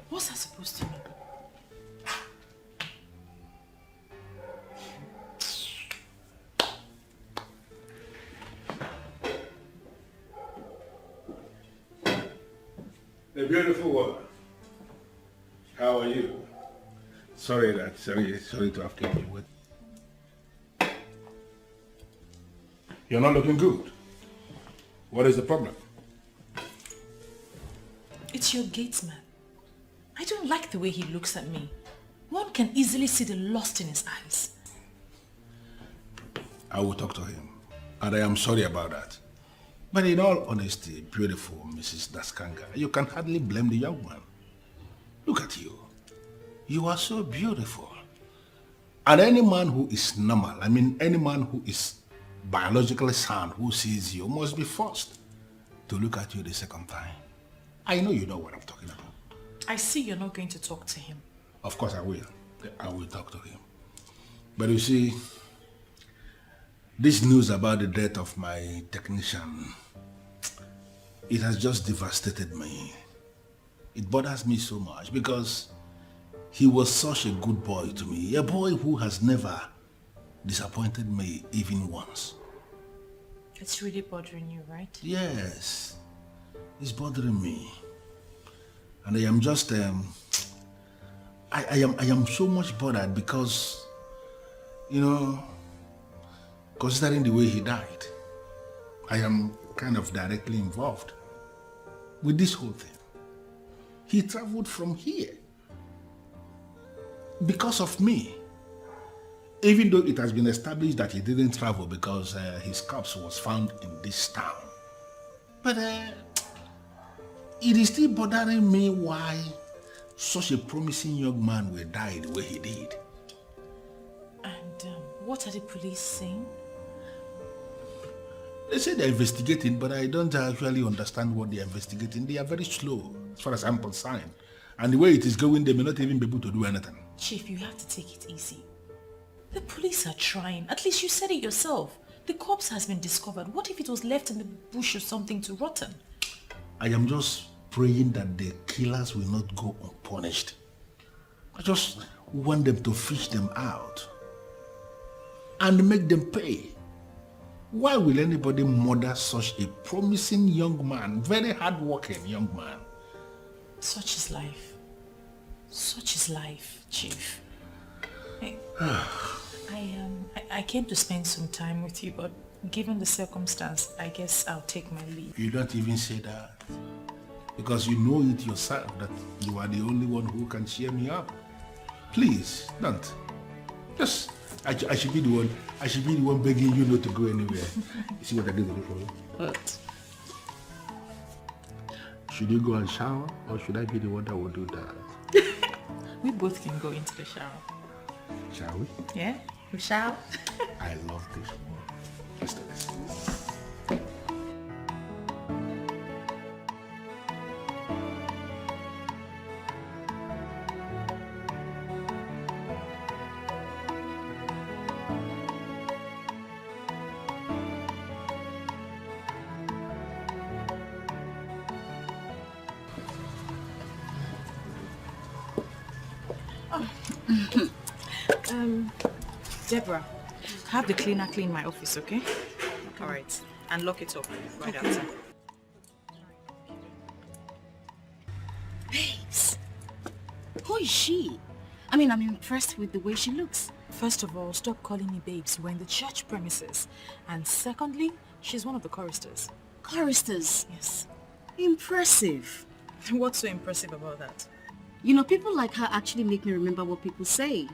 What's that supposed to mean? A beautiful woman. How are you? Sorry to have kept you with. You're not looking good. What is the problem? It's your gatesman. I don't like the way he looks at me. One can easily see the lust in his eyes. I will talk to him. And I am sorry about that. But in all honesty, beautiful Mrs. Daskanga, you can hardly blame the young man. Look at you. You are so beautiful. And any man who is normal, I mean any man who is biologically sound, who sees you, must be forced to look at you the second time. I know you know what I'm talking about. I see you're not going to talk to him. Of course I will. I will talk to him. But you see, this news about the death of my technician, it has just devastated me. It bothers me so much because he was such a good boy to me. A boy who has never disappointed me even once. It's really bothering you, right? Yes, it's bothering me. And I am just, I am so much bothered because, you know, considering the way he died, I am kind of directly involved with this whole thing. He traveled from here because of me. Even though it has been established that he didn't travel because his corpse was found in this town. But it is still bothering me why such a promising young man will die the way he did. And what are the police saying? They say they're investigating, but I don't actually understand what they're investigating. They are very slow, as far as I'm concerned. And the way it is going, they may not even be able to do anything. Chief, you have to take it easy. The police are trying. At least you said it yourself. The corpse has been discovered. What if it was left in the bush or something to rotten? I am just praying that the killers will not go unpunished. I just want them to fish them out and make them pay. Why will anybody murder such a promising young man, very hard-working young man? Such is life. Such is life, Chief. Hey, I came to spend some time with you, but given the circumstance, I guess I'll take my leave. You don't even say that. Because you know it yourself that you are the only one who can cheer me up. Please, don't. Just, I should be the one begging you not to go anywhere. You see what I did with it? What? Should you go and shower, or should I be the one that will do that? We both can go into the shower. Shall we? Yeah, we shall. I love this one. Let's do this. Deborah, have the cleaner clean my office, okay? All right. And lock it up right outside. Babes, who is she? I mean, I'm impressed with the way she looks. First of all, stop calling me babes. We're in the church premises. And secondly, she's one of the choristers. Choristers? Yes. Impressive. What's so impressive about that? You know, people like her actually make me remember what people say.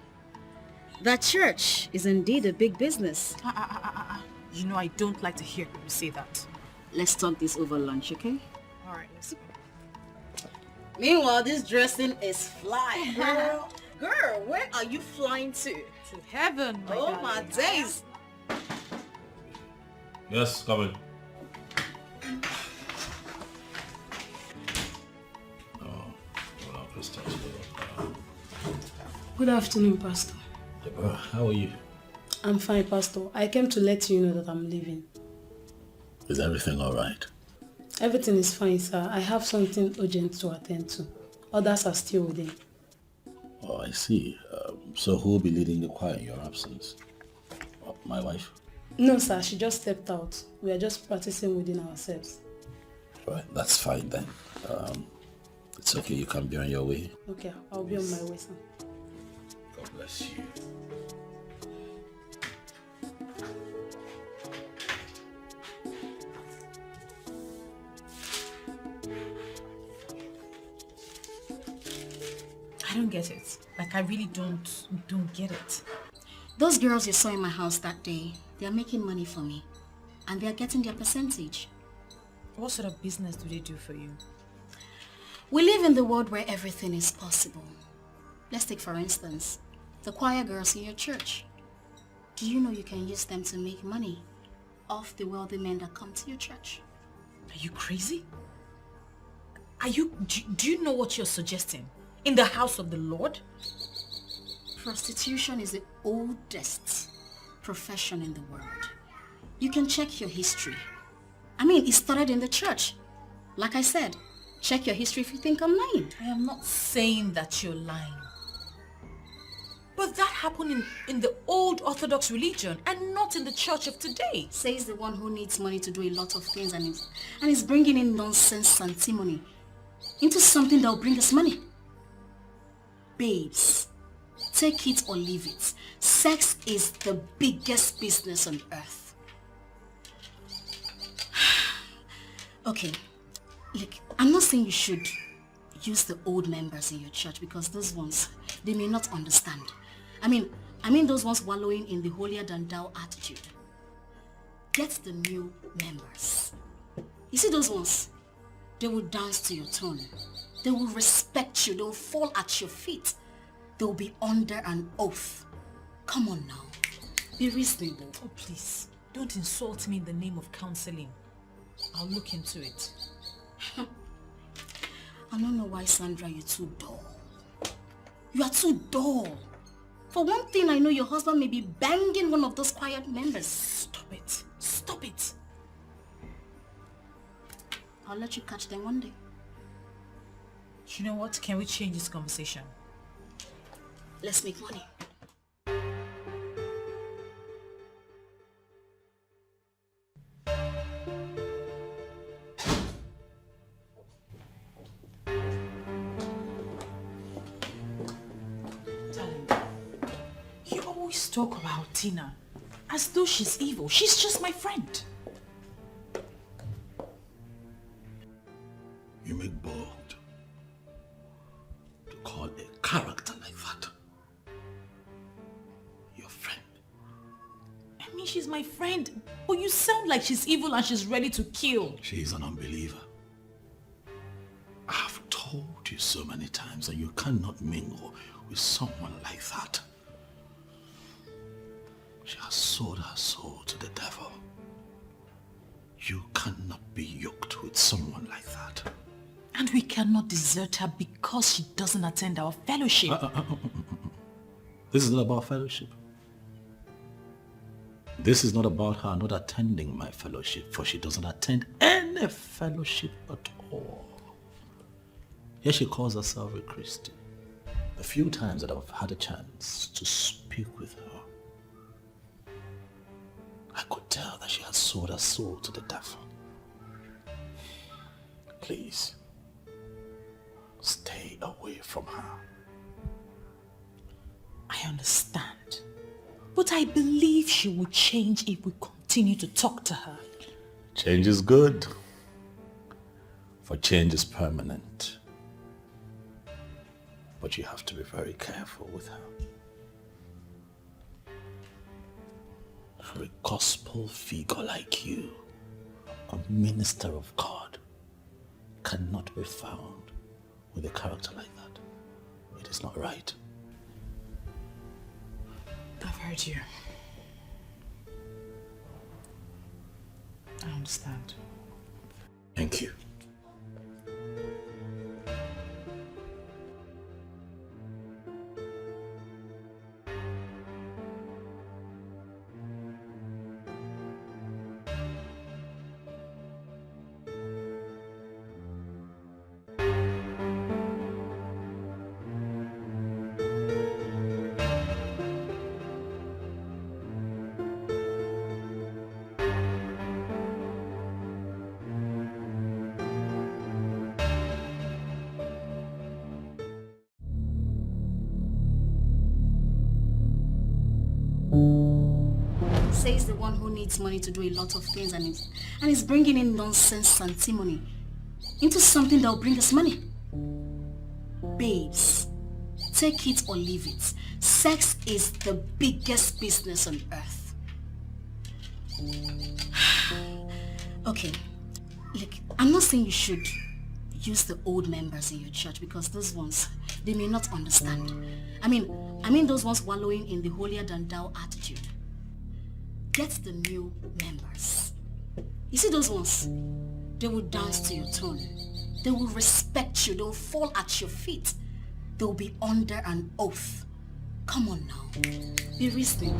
That church is indeed a big business. You know I don't like to hear people say that. Let's talk this over lunch, okay? All right, let's go. Meanwhile, this dressing is fly, girl. Girl, where are you flying to? To heaven, my Oh, darling. my days. Yes, come in. Good afternoon, Pastor. Deborah, how are you? I'm fine, Pastor. I came to let you know that I'm leaving. Is everything all right? Everything is fine, sir. I have something urgent to attend to. Others are still within. Oh, I see. So who will be leading the choir in your absence? My wife? No, sir. She just stepped out. We are just practicing within ourselves. Right, that's fine then. It's okay, you can be on your way. Okay, I'll be on my way, sir. God bless you. I don't get it. Like, I really don't get it. Those girls you saw in my house that day, they are making money for me. And they are getting their percentage. What sort of business do they do for you? We live in the world where everything is possible. Let's take for instance, the choir girls in your church. Do you know you can use them to make money off the wealthy men that come to your church? Are you crazy? Do you know what you're suggesting? In the house of the Lord? Prostitution is the oldest profession in the world. You can check your history. I mean, it started in the church. Like I said, check your history if you think I'm lying. I am not saying that you're lying. But that happened in the old Orthodox religion and not in the church of today. Says the one who needs money to do a lot of things and is bringing in nonsense antimony into something that will bring us money. Babes, take it or leave it. Sex is the biggest business on earth. Okay, look, I'm not saying you should use the old members in your church because those ones, they may not understand. I mean those ones wallowing in the holier than thou attitude. Get the new members. You see those ones? They will dance to your tone. They will respect you. They will fall at your feet. They will be under an oath. Come on now. Be reasonable. Oh, please. Don't insult me in the name of counseling. I'll look into it. I don't know why, Sandra, you're too dull. You are too dull. For one thing, I know your husband may be banging one of those quiet members. Stop it. Stop it. I'll let you catch them one day. You know what? Can we change this conversation? Let's make money. Darling, you always talk about Tina as though she's evil. She's just my friend. You make bold to call a character like that your friend. I mean, she's my friend, but you sound like she's evil and she's ready to kill. She is an unbeliever. I have told you so many times that you cannot mingle with someone like that. She has sold her soul to the devil. You cannot be yoked with someone like that. And we cannot desert her because she doesn't attend our fellowship. This is not about fellowship. This is not about her not attending my fellowship, for she doesn't attend any fellowship at all. Yes, she calls herself a Christian. The few times that I've had a chance to speak with her, I could tell that she has sold her soul to the devil. Please, stay away from her. I understand. But I believe she will change if we continue to talk to her. Change is good, for change is permanent. But you have to be very careful with her. For a gospel figure like you, a minister of God, cannot be found with a character like that. It is not right. I've heard you. I understand. Thank you. Says the one who needs money to do a lot of things and is bringing in nonsense antimony into something that will bring us money. Babes, take it or leave it. Sex is the biggest business on earth. Okay, look, I'm not saying you should use the old members in your church because those ones, they may not understand. I mean those ones wallowing in the holier than thou attitude. Get the new members. You see those ones? They will dance to your tune. They will respect you. They will fall at your feet. They will be under an oath. Come on now. Be reasonable.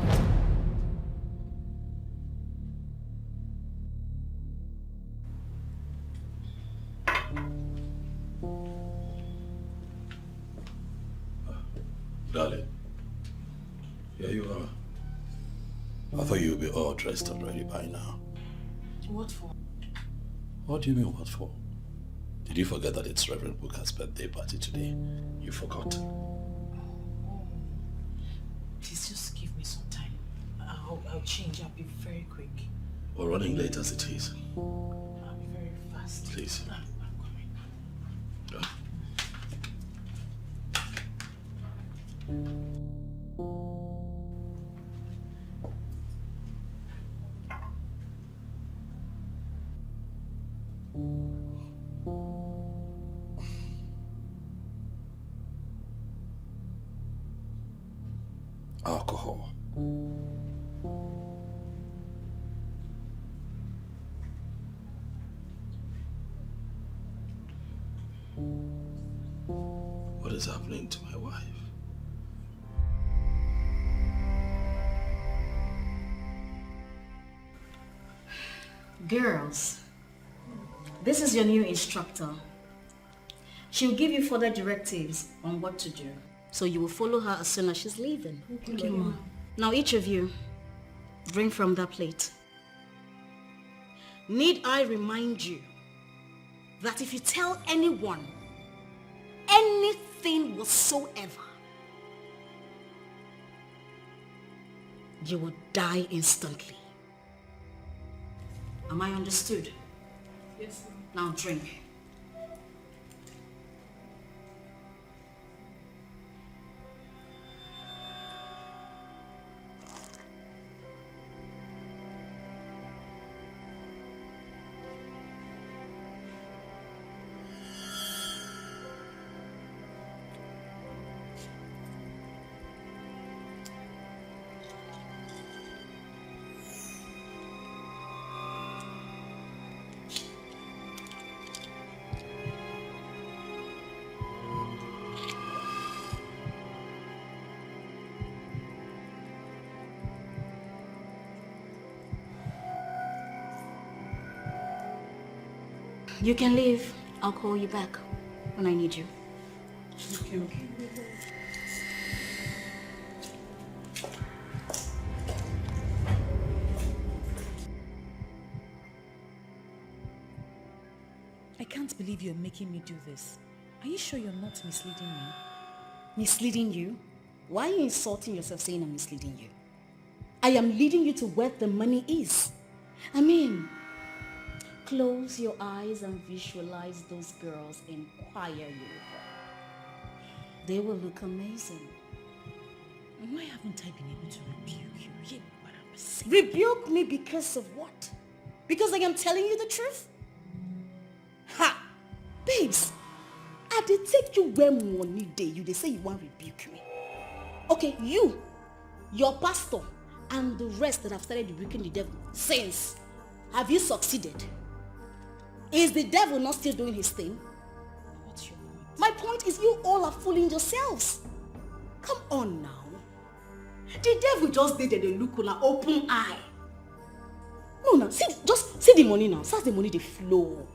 Darling, here you are. I thought you'd be all dressed and ready by now. What for? What do you mean, what for? Did you forget that it's Reverend Booker's birthday party today? You forgot. Please just give me some time. I'll change. I'll be very quick. We're running late as it is. I'll be very fast. Please. I'm coming. Yeah. Alcohol. What is happening to my wife? Girls, this is your new instructor. She'll give you further directives on what to do. So you will follow her as soon as she's leaving. Okay, Ma. Now each of you, drink from that plate. Need I remind you that if you tell anyone anything whatsoever, you will die instantly. Am I understood? Yes, ma'am. Now drink. You can leave. I'll call you back when I need you. Okay. I can't believe you're making me do this. Are you sure you're not misleading me? Misleading you? Why are you insulting yourself saying I'm misleading you? I am leading you to where the money is. I mean, close your eyes and visualize those girls in choir uniform. They will look amazing. Why haven't I been able to rebuke you? Yeah, but I'm saying. Rebuke me because of what? Because I am telling you the truth? Ha! Babes, I did take you where money day. You they say you want to rebuke me. Okay, you, your pastor, and the rest that have started rebuking the devil since. Have you succeeded? Is the devil not still doing his thing? What's your point? My point is you all are fooling yourselves. Come on now. The devil just did the look with an open eye. No, just see the money now. See the money they flow.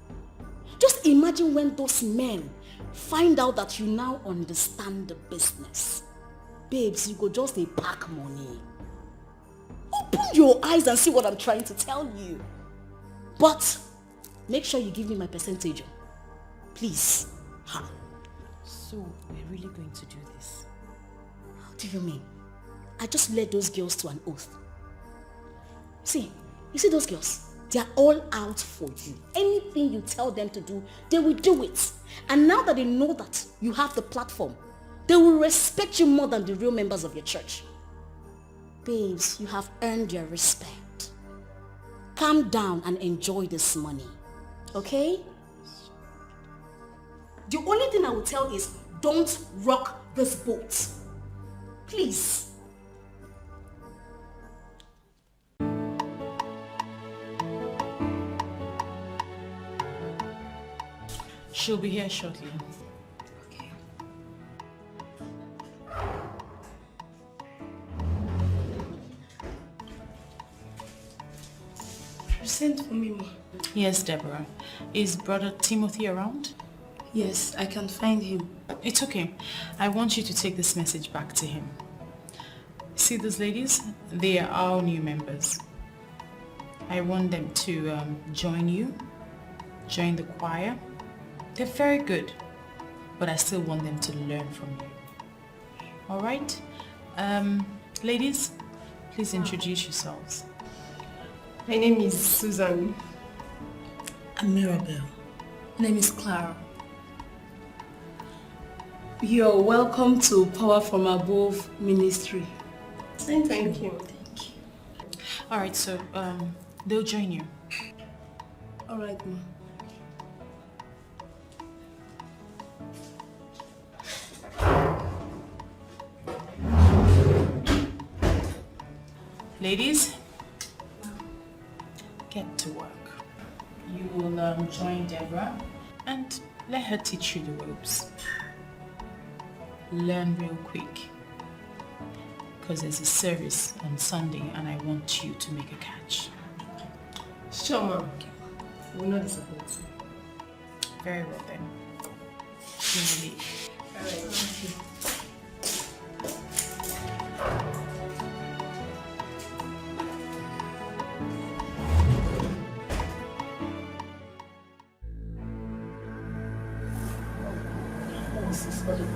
Just imagine when those men find out that you now understand the business. Babes, you go just a pack money. Open your eyes and see what I'm trying to tell you. But make sure you give me my percentage. Please. Ha. So, we're really going to do this? What do you mean? I just led those girls to an oath. See, you see those girls? They are all out for you. Anything you tell them to do, they will do it. And now that they know that you have the platform They will respect you more than the real members of your church. Babes, you have earned your respect. Calm down and enjoy this money. Okay? The only thing I will tell is don't rock this boat. Please. She'll be here shortly. Okay. You sent for me, Ma. Yes, Deborah. Is Brother Timothy around? Yes, I can find him. It's okay. I want you to take this message back to him. See those ladies? They are our new members. I want them to join you, join the choir. They're very good, but I still want them to learn from you. All right? Ladies, please introduce yourselves. My name is Susan. I'm Mirabel. My name is Clara. You're welcome to Power from Above Ministry. Thank you. All right, so they'll join you. All right, Ma. Ladies, get to work. You will join Deborah and let her teach you the ropes. Learn real quick, because there's a service on Sunday and I want you to make a catch. Sure, Ma. We'll not disappoint. Very well then. You may leave.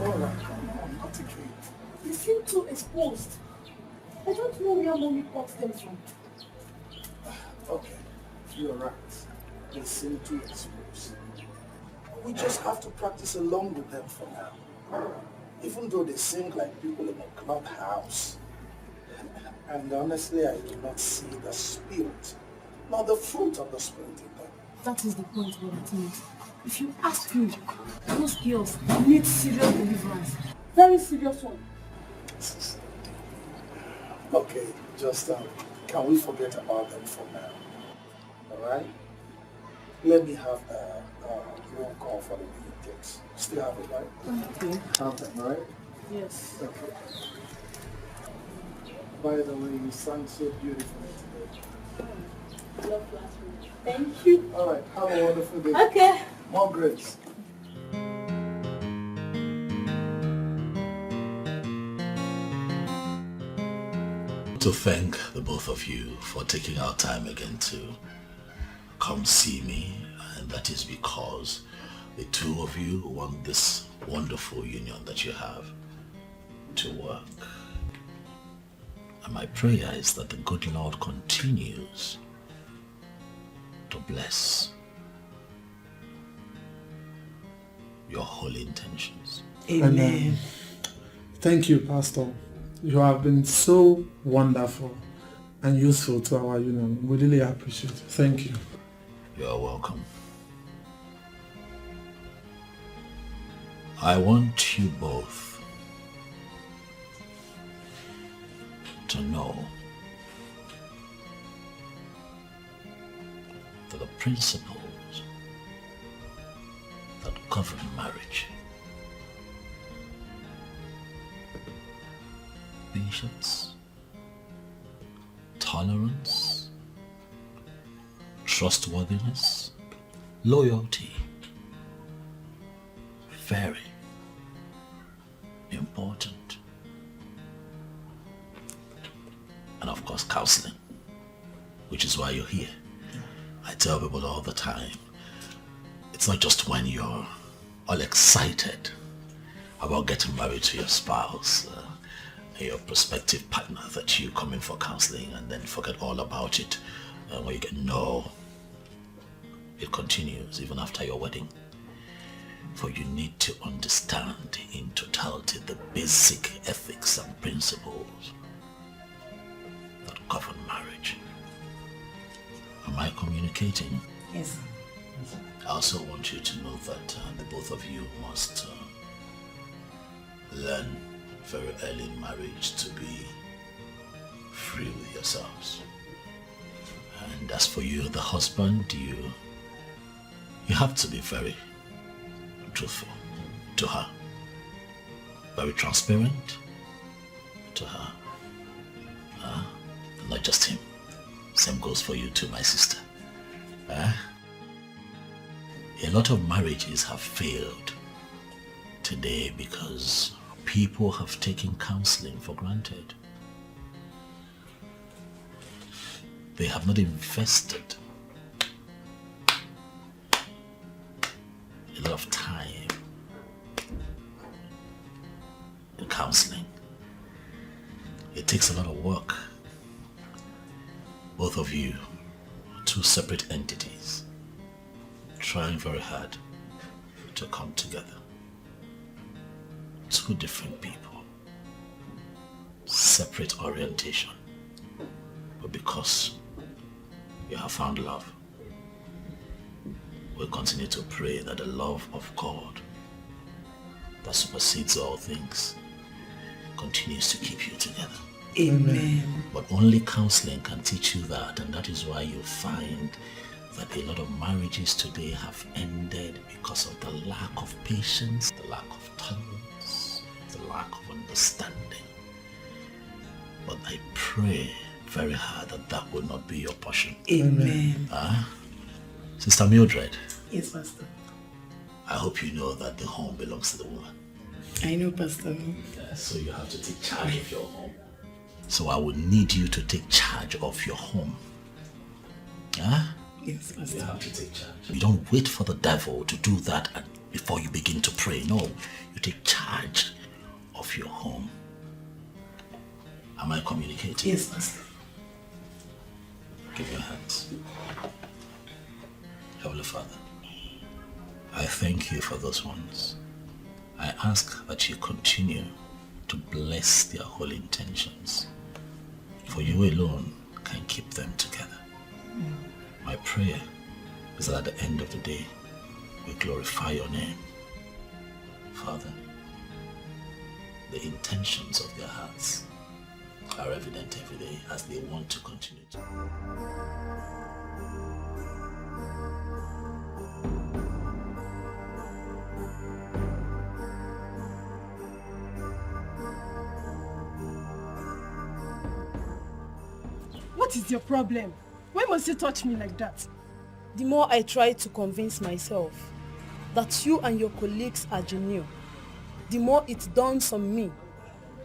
All right, thank you. They seem too exposed. I don't know where mommy got them from. Okay, you're right. They seem too exposed. We just have to practice along with them for now. Even though they sing like people in a clubhouse. And honestly, I do not see the spirit, nor the fruit of the spirit in them. That is the point, Brother Timothy. If you ask me, those girls need serious deliverance. Very serious one. Okay, just can we forget about them for now? Alright? Let me have a roll call for the meeting kids. Still have it, right? Okay. Have them, right? Yes. Okay. By the way, you sang so beautifully today. Love last week. Thank you. Alright, have a wonderful day. Okay. More grace. To thank the both of you for taking our time again to come see me, and that is because the two of you want this wonderful union that you have to work. And my prayer is that the good Lord continues to bless your holy intentions. Amen. Thank you, Pastor. You have been so wonderful and useful to our union. We really appreciate it. Thank you. You are welcome. I want you both to know that the principles that govern marriage, patience, tolerance, trustworthiness, loyalty, very important. And of course, counseling, which is why you're here. I tell people all the time, it's not just when you're all excited about getting married to your spouse, your prospective partner, that you come in for counseling and then forget all about it. When you get no, it continues even after your wedding. For you need to understand in totality the basic ethics and principles that govern marriage. Am I communicating? Yes. I also want you to know that the both of you must learn very early in marriage to be free with yourselves. And as for you, the husband, you have to be very truthful to her, very transparent to her, not just him. Same goes for you too, my sister. A lot of marriages have failed today because people have taken counseling for granted. They have not invested a lot of time in counseling. It takes a lot of work. Both of you, two separate entities, trying very hard to come together. Two different people, separate orientation, but because you have found love, we'll continue to pray that the love of God that supersedes all things continues to keep you together. Amen. But only counseling can teach you that, and that is why you find that a lot of marriages today have ended because of the lack of patience, the lack of tolerance, the lack of understanding. But I pray very hard that that will not be your portion. Amen. Sister Mildred. Yes, Pastor. I hope you know that the home belongs to the woman. I know, Pastor. So you have to take charge of your home. So I will need you to take charge of your home. Yes, Pastor. You have to take charge. You don't wait for the devil to do that before you begin to pray. No, you take charge of your home. Am I communicating? Yes, Pastor. Give your hands. Heavenly Father, I thank you for those ones. I ask that you continue to bless their holy intentions, for you alone can keep them together. My prayer is that at the end of the day, we glorify your name. Father, the intentions of their hearts are evident every day as they want to continue to. What is your problem? Why must you touch me like that? The more I try to convince myself that you and your colleagues are genuine, the more it dawns on me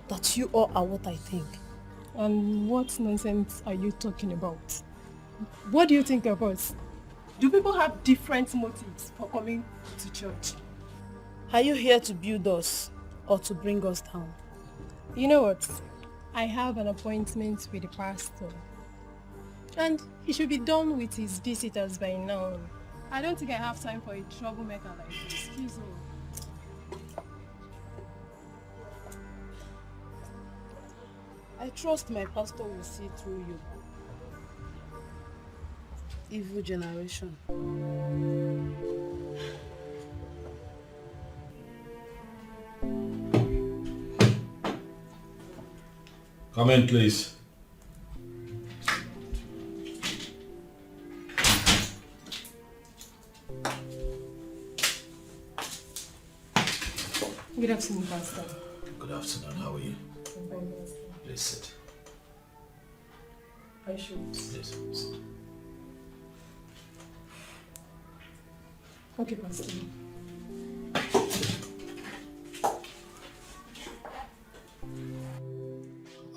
that you all are what I think. And what nonsense are you talking about? What do you think of us? Do people have different motives for coming to church? Are you here to build us or to bring us down? You know what? I have an appointment with the pastor. And he should be done with his visitors by now. I don't think I have time for a troublemaker like this. Excuse me. I trust my pastor will see through you. Evil generation. Come in, please. Good afternoon, Pastor. Good afternoon, how are you? I'm fine, Pastor. Please sit. I should. Please sit. Okay, Pastor.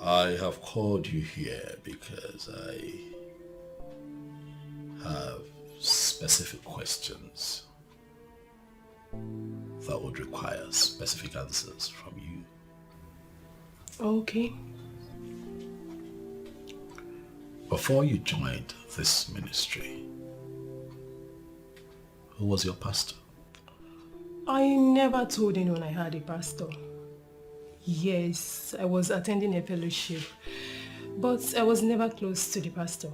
I have called you here because I have specific questions that would require specific answers from you. Okay. Before you joined this ministry, who was your pastor? I never told anyone I had a pastor. Yes, I was attending a fellowship, but I was never close to the pastor.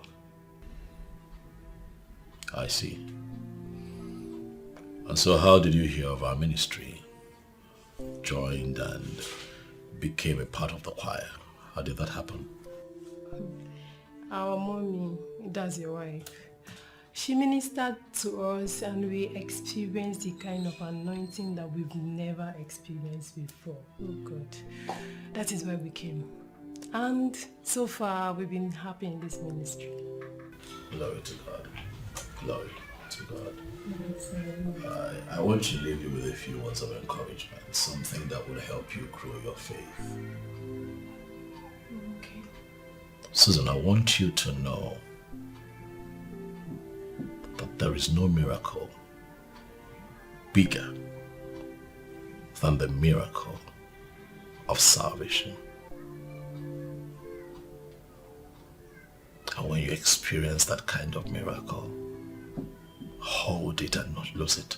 I see. And so how did you hear of our ministry? Joined and became a part of the choir. How did that happen? Our mommy, that's your wife, she ministered to us and we experienced the kind of anointing that we've never experienced before. Oh God, that is why we came. And so far we've been happy in this ministry. Glory to God. Glory to God. I want to leave you with a few words of encouragement, something that will help you grow your faith. Okay. Susan, I want you to know that there is no miracle bigger than the miracle of salvation. And when you experience that kind of miracle, hold it and not lose it.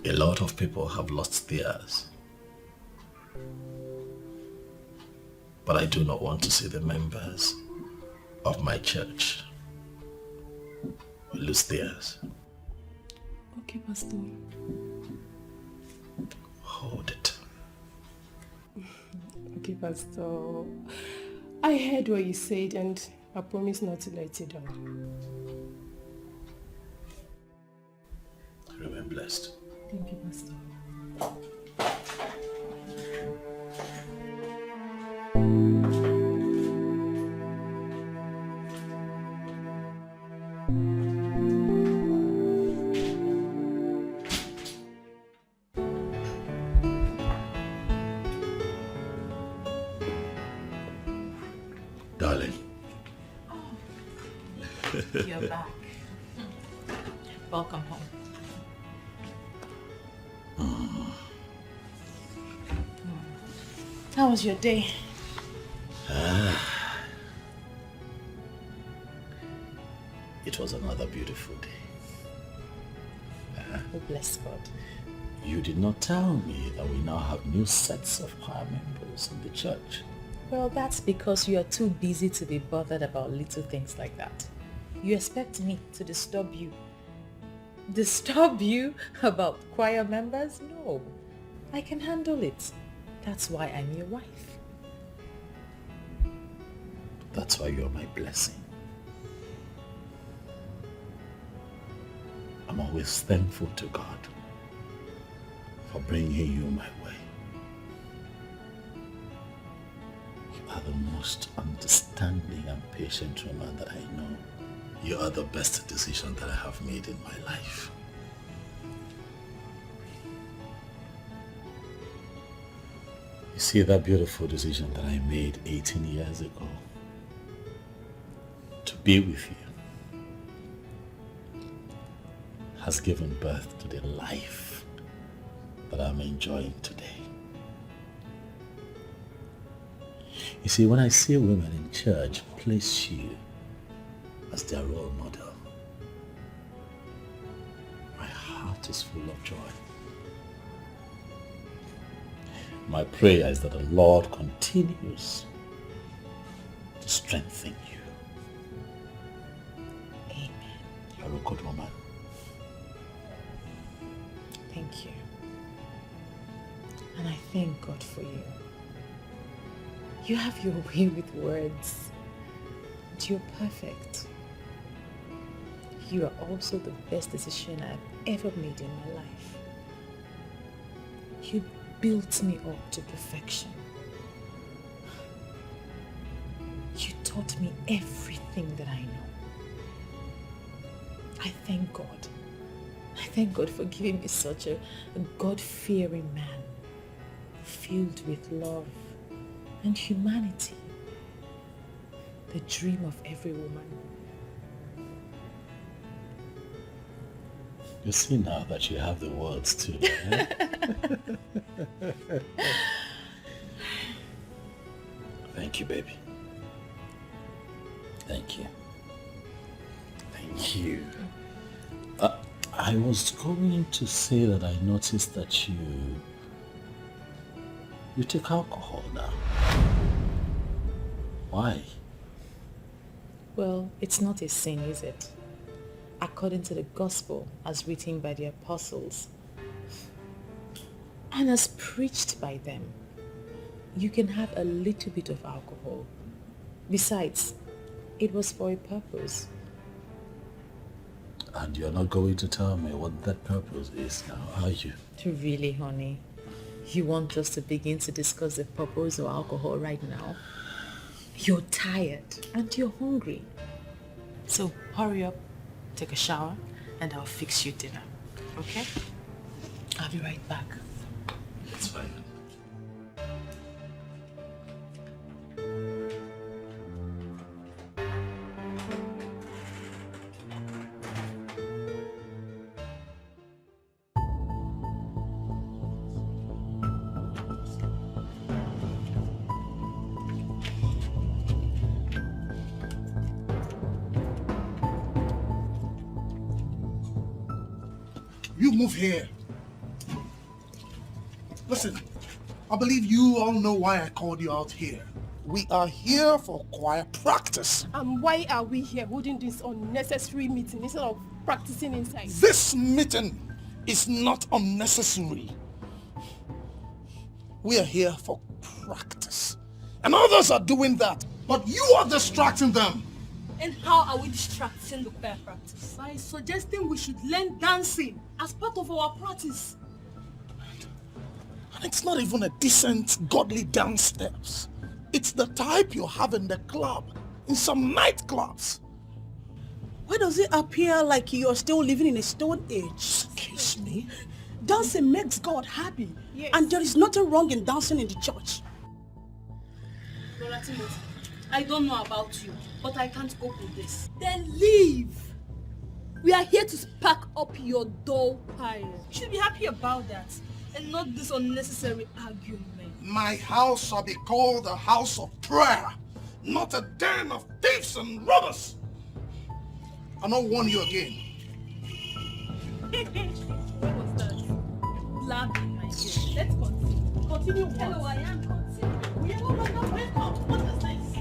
A lot of people have lost theirs. But I do not want to see the members of my church lose theirs. Okay, Pastor. Hold it. Okay, Pastor. I heard what you said and I promise not to let you down. Remain blessed. Thank you, Pastor. Darling. You're back. Welcome home. How was your day? It was another beautiful day. Oh, bless God. You did not tell me that we now have new sets of choir members in the church. Well, that's because you are too busy to be bothered about little things like that. You expect me to disturb you? Disturb you about choir members? No. I can handle it. That's why I'm your wife. That's why you're my blessing. I'm always thankful to God for bringing you my way. You are the most understanding and patient woman that I know. You are the best decision that I have made in my life. You see that beautiful decision that I made 18 years ago to be with you has given birth to the life that I'm enjoying today. You see, when I see women in church place you as their role model, my heart is full of joy. My prayer is that the Lord continues to strengthen you. Amen. You're a good woman. Thank you. And I thank God for you. You have your way with words. And you're perfect. You are also the best decision I've ever made in my life. You built me up to perfection. You taught me everything that I know. I thank God. I thank God for giving me such a God-fearing man, filled with love and humanity, the dream of every woman. You see now that you have the words too. Eh? Thank you, baby. Thank you. Thank you. I was going to say that I noticed that you take alcohol now. Why? Well, it's not a sin, is it? According to the gospel as written by the apostles and as preached by them, you can have a little bit of alcohol. Besides, it was for a purpose. And you're not going to tell me what that purpose is now, are you? Really, honey? You want us to begin to discuss the purpose of alcohol right now? You're tired and you're hungry. So hurry up, take a shower, and I'll fix you dinner. Okay? I'll be right back. It's fine. You move here. Listen, I believe you all know why I called you out here. We are here for choir practice. And why are we here holding this unnecessary meeting instead of practicing inside? This meeting is not unnecessary. We are here for practice. And others are doing that, but you are distracting them. And how are we distracting the choir practice? By suggesting we should learn dancing as part of our practice. And it's not even a decent, godly dance steps. It's the type you have in the club, in some nightclubs. Why does it appear like you're still living in a stone age? Excuse me? Dancing makes God happy. Yes. And there is nothing wrong in dancing in the church. Brother Timothy, I don't know about you, but I can't cope with this. Then leave. We are here to spark up your dull fire. You should be happy about that, and not this unnecessary argument. My house shall be called a house of prayer, not a den of thieves and robbers. I'll not warn you again. What was that? Laughing, my dear. Let's continue. Continue what? Hello, I am continuing. We are no longer welcome. What is this?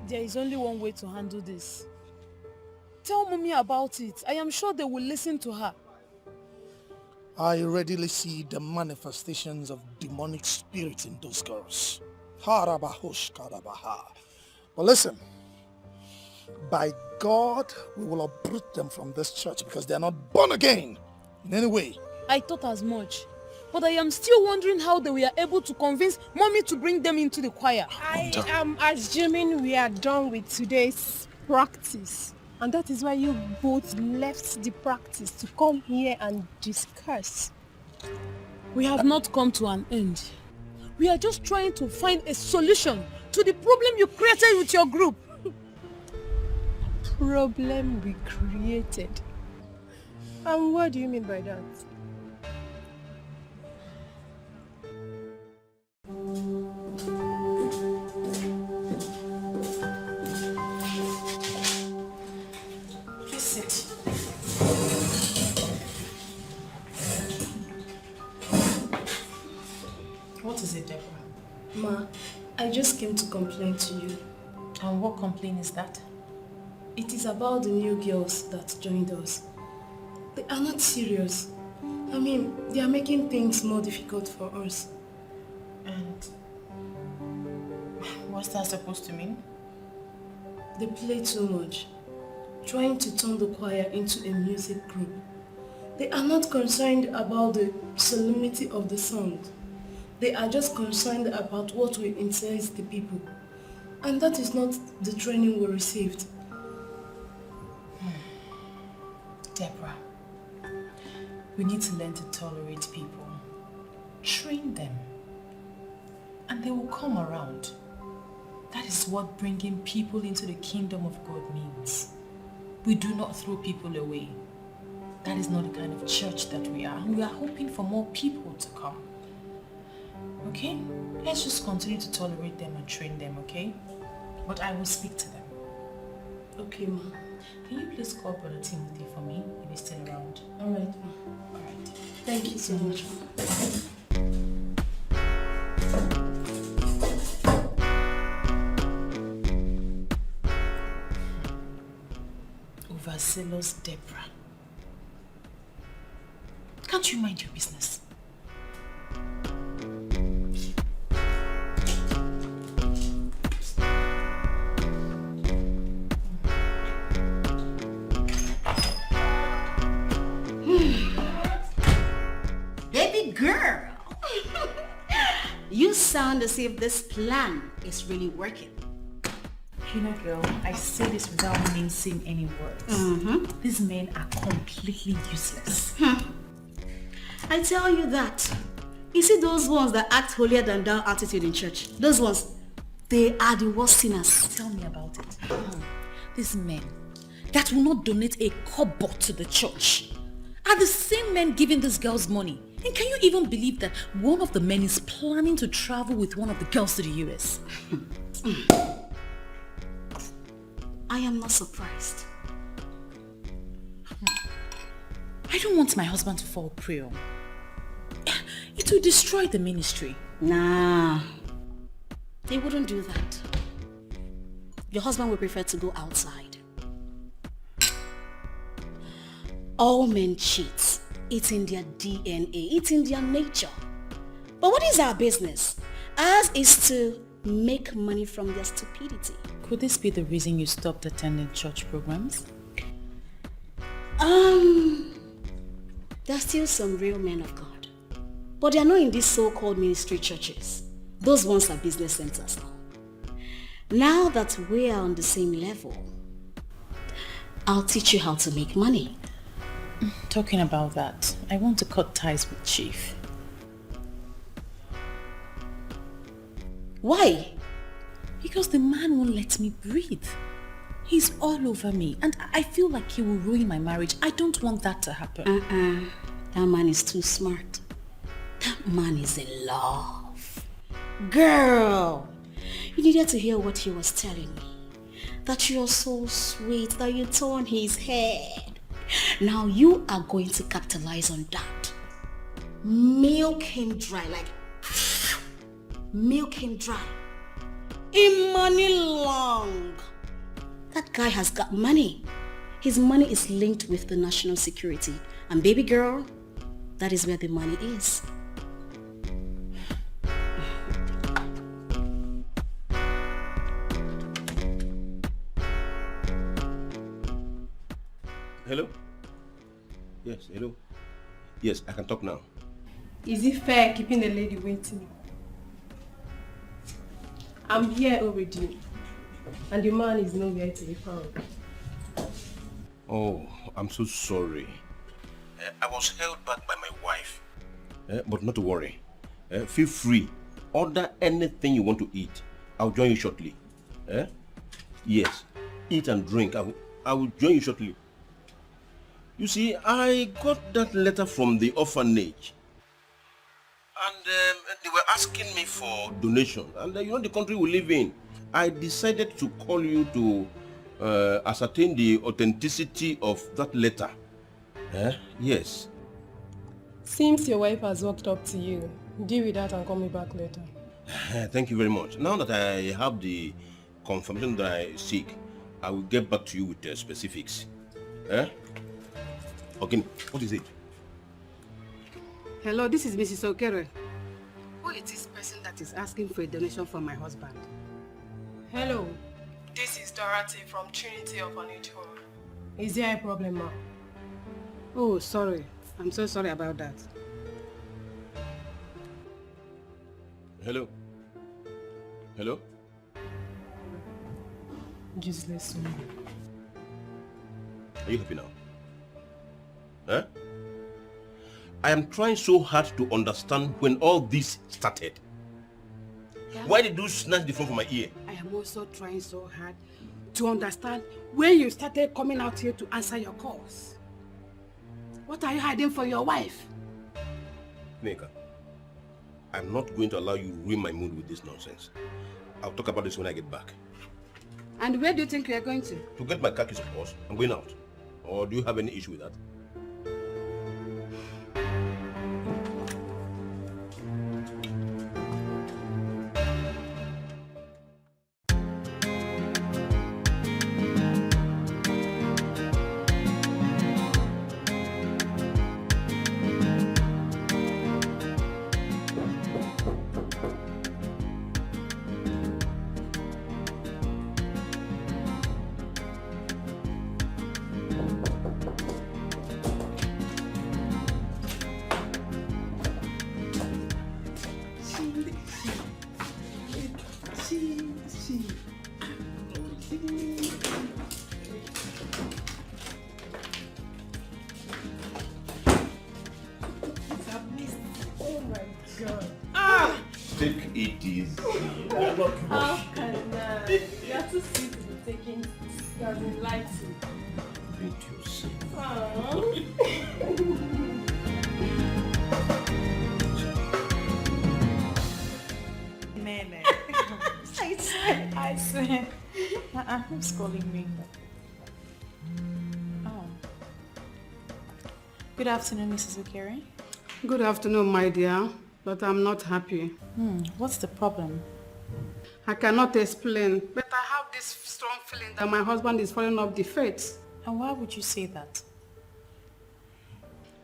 There is only one way to handle this. Tell Mommy about it. I am sure they will listen to her. I readily see the manifestations of demonic spirits in those girls. Harabahosh karabaha. But listen, by God, we will uproot them from this church because they are not born again in any way. I thought as much. But I am still wondering how they were able to convince Mommy to bring them into the choir. I am assuming we are done with today's practice. And that is why you both left the practice to come here and discuss. We have not come to an end. We are just trying to find a solution to the problem you created with your group. Problem we created. And what do you mean by that? Please sit. What is it, Deborah? Ma, I just came to complain to you. And what complaint is that? It is about the new girls that joined us. They are not serious. I mean, they are making things more difficult for us. And what's that supposed to mean? They play too much, trying to turn the choir into a music group. They are not concerned about the solemnity of the song. They are just concerned about what will entice the people. And that is not the training we received. Deborah, we need to learn to tolerate people. Train them. And they will come around. That is what bringing people into the kingdom of God means. We do not throw people away. That is not the kind of church that we are. And we are hoping for more people to come. Okay? Let's just continue to tolerate them and train them, okay? But I will speak to them. Okay, ma. Can you please call Brother Timothy for me if he's still around? Alright, ma. Alright. Thank you so much, ma. Overzealous Deborah. Can't you mind your business? Baby girl! You sound as if this plan is really working. You know, girl, I say this without mincing any words. These men are completely useless. I tell you that. You see those ones that act holier than thou attitude in church? Those ones, they are the worst sinners. Tell me about it. These men that will not donate a kobo to the church are the same men giving these girls money. And can you even believe that one of the men is planning to travel with one of the girls to the US? I am not surprised. I don't want my husband to fall prey. It will destroy the ministry. Nah, they wouldn't do that. Your husband would prefer to go outside. All men cheat. It's in their DNA. It's in their nature. But what is our business? Ours is to make money from their stupidity. Could this be the reason you stopped attending church programs? There are still some real men of God. But they are not in these so-called ministry churches. Those ones are business centers now. Now that we are on the same level, I'll teach you how to make money. Talking about that, I want to cut ties with Chief. Why? Because the man won't let me breathe. He's all over me and I feel like he will ruin my marriage. I don't want that to happen. That man is too smart. That man is in love. Girl, you needed to hear what he was telling me. That you're so sweet, that you torn his head. Now you are going to capitalize on that. Milk him dry, like milk him dry. In money long. That guy has got money. His money is linked with the national security. And baby girl, that is where the money is. Hello? Yes, hello? Yes, I can talk now. Is it fair keeping the lady waiting? I'm here overdue, and the man is nowhere to be found. Oh, I'm so sorry. I was held back by my wife. But not to worry. Feel free. Order anything you want to eat. I'll join you shortly. Yes, eat and drink. I will join you shortly. You see, I got that letter from the orphanage. And they were asking me for donation. And you know the country we live in. I decided to call you to ascertain the authenticity of that letter. Yes. Seems your wife has walked up to you. Deal with that and call me back later. Thank you very much. Now that I have the confirmation that I seek, I will get back to you with the specifics. Okay, what is it? Hello, this is Mrs. Okere. Who is this person that is asking for a donation from my husband? Hello, this is Dorothy from Trinity Orphanage Home. Is there a problem, ma? Oh, sorry. I'm so sorry about that. Hello? Hello? Just listen. Are you happy now? I am trying so hard to understand when all this started. Yeah. Why did you snatch the phone from my ear? I am also trying so hard to understand when you started coming out here to answer your calls. What are you hiding for your wife? Nika, I'm not going to allow you to ruin my mood with this nonsense. I'll talk about this when I get back. And where do you think you are going to? To get my car keys, of course. I'm going out. Or do you have any issue with that? Take it easy. How can I? You have to see to be taking studying lightly. Beat yourself. Nene. I swear. Who's calling me? Oh. Good afternoon, Mrs. Okere. Good afternoon, my dear. But I'm not happy. What's the problem? I cannot explain, but I have this strong feeling that my husband is falling off the faith. And why would you say that?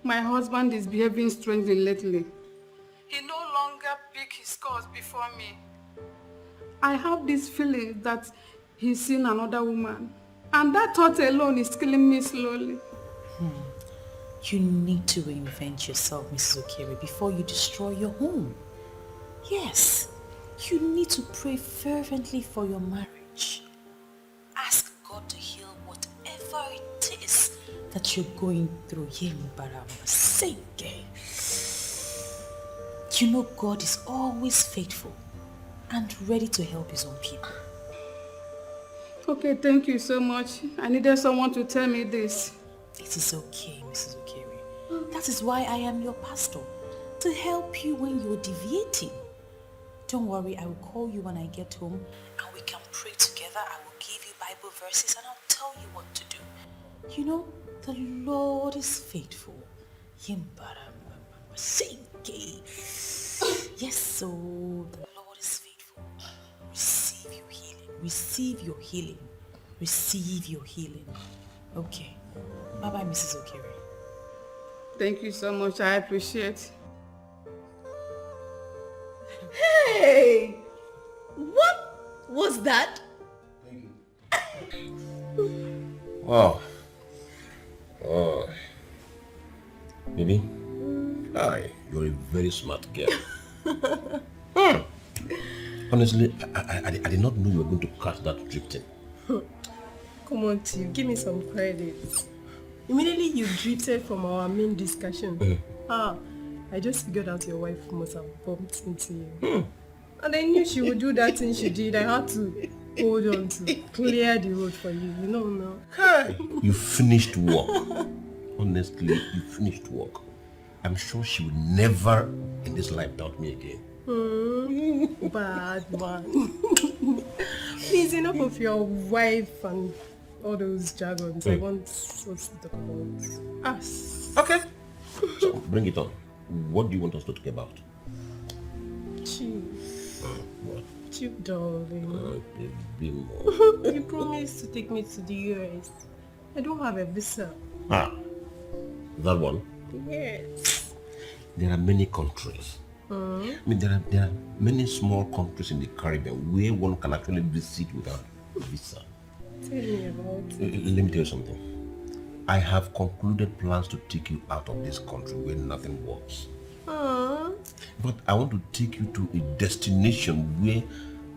My husband is behaving strangely lately. He no longer picks his calls before me. I have this feeling that he's seen another woman. And that thought alone is killing me slowly. You need to reinvent yourself, Mrs. Okere, before you destroy your home. Yes, you need to pray fervently for your marriage. Ask God to heal whatever it is that you're going through. You know God is always faithful and ready to help his own people. Okay, thank you so much. I needed someone to tell me this. It is okay, Mrs. Okere. That is why I am your pastor, to help you when you're deviating. Don't worry, I will call you when I get home and we can pray together. I will give you Bible verses and I'll tell you what to do. You know, the Lord is faithful. Yes, so the Lord is faithful. Receive your healing. Receive your healing. Receive your healing. Okay. Bye-bye, Mrs. Okere. Thank you so much. I appreciate. Hey! What was that? Wow. Oh. Baby? Hi, you're a very smart girl. Honestly, I did not know you were going to catch that drifting. Come on, T, give me some credit. Immediately you drifted from our main discussion. I just figured out your wife must have bumped into you. And I knew she would do that thing she did. I had to hold on to clear the road for you. You know now. Hey, you finished work. Honestly, you finished work. I'm sure she would never in this life doubt me again. Bad man. Please, enough of your wife and all those jargons. I want us to talk about us. Okay. So, bring it on. What do you want us to talk about? Chief. What? Chief, darling. Baby more. You promised to take me to the US. I don't have a visa. That one? Yes. There are many countries. I mean, there are many small countries in the Caribbean where one can actually visit without a visa. Tell me about it. Let me tell you something. I have concluded plans to take you out of this country where nothing works. But I want to take you to a destination where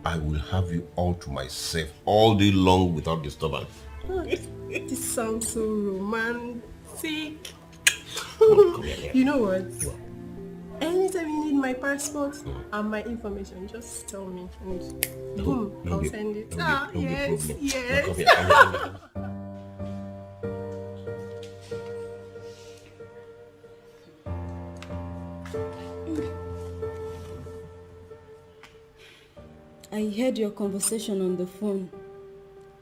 I will have you all to myself all day long without disturbance. This sounds so romantic. You know what? Anytime you need my passport and my information, just tell me and boom, I'll send it. Yes, yes. I heard your conversation on the phone.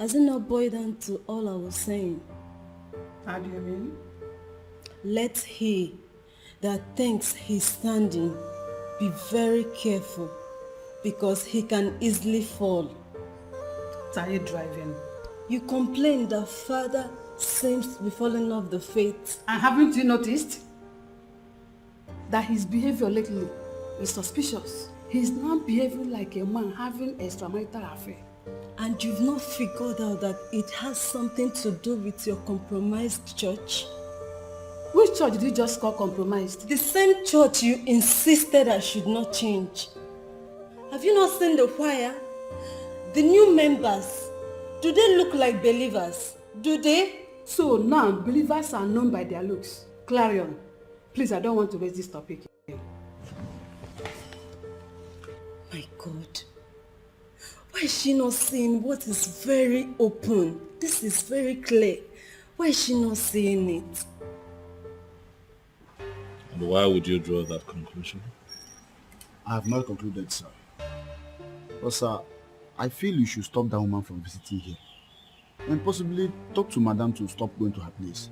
Has it not boiled down to all I was saying? How do you mean? Let he that thinks he's standing be very careful, because he can easily fall. Are you driving? You complain that father seems to be falling off the faith. And haven't you noticed that his behavior lately is suspicious? He's not behaving like a man having extramarital affair. And you've not figured out that it has something to do with your compromised church? Which church did you just call compromised? The same church you insisted I should not change. Have you not seen the choir? The new members, do they look like believers? Do they? So now believers are known by their looks. Clarion, please, I don't want to raise this topic again. My God. Why is she not seeing what is very open? This is very clear. Why is she not seeing it? And why would you draw that conclusion? I have not concluded, sir. But sir, I feel you should stop that woman from visiting here. And possibly talk to Madame to stop going to her place.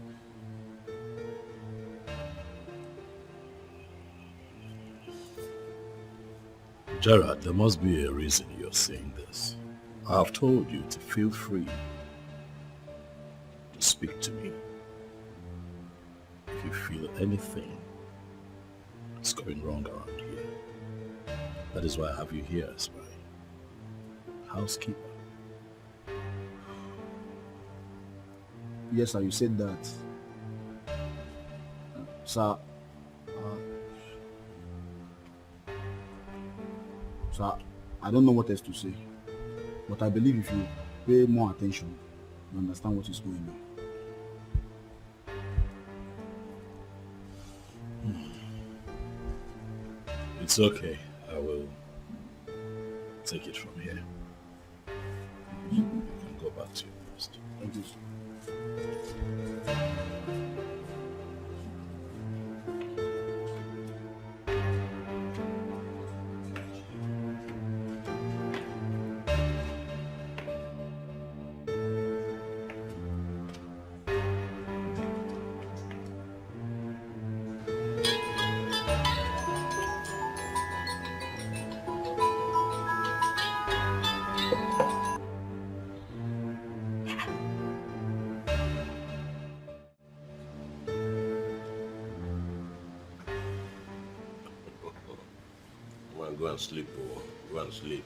Gerard, there must be a reason you're saying this. I have told you to feel free to speak to me. If you feel anything is going wrong around here, that is why I have you here as my housekeeper. Yes, sir, you said that. Sir, sir, I don't know what else to say. But I believe if you pay more attention, you understand what is going on. It's okay. I will take it from here. You can go back to your post. Thank you, sir. Go and sleep, oh. Go and sleep.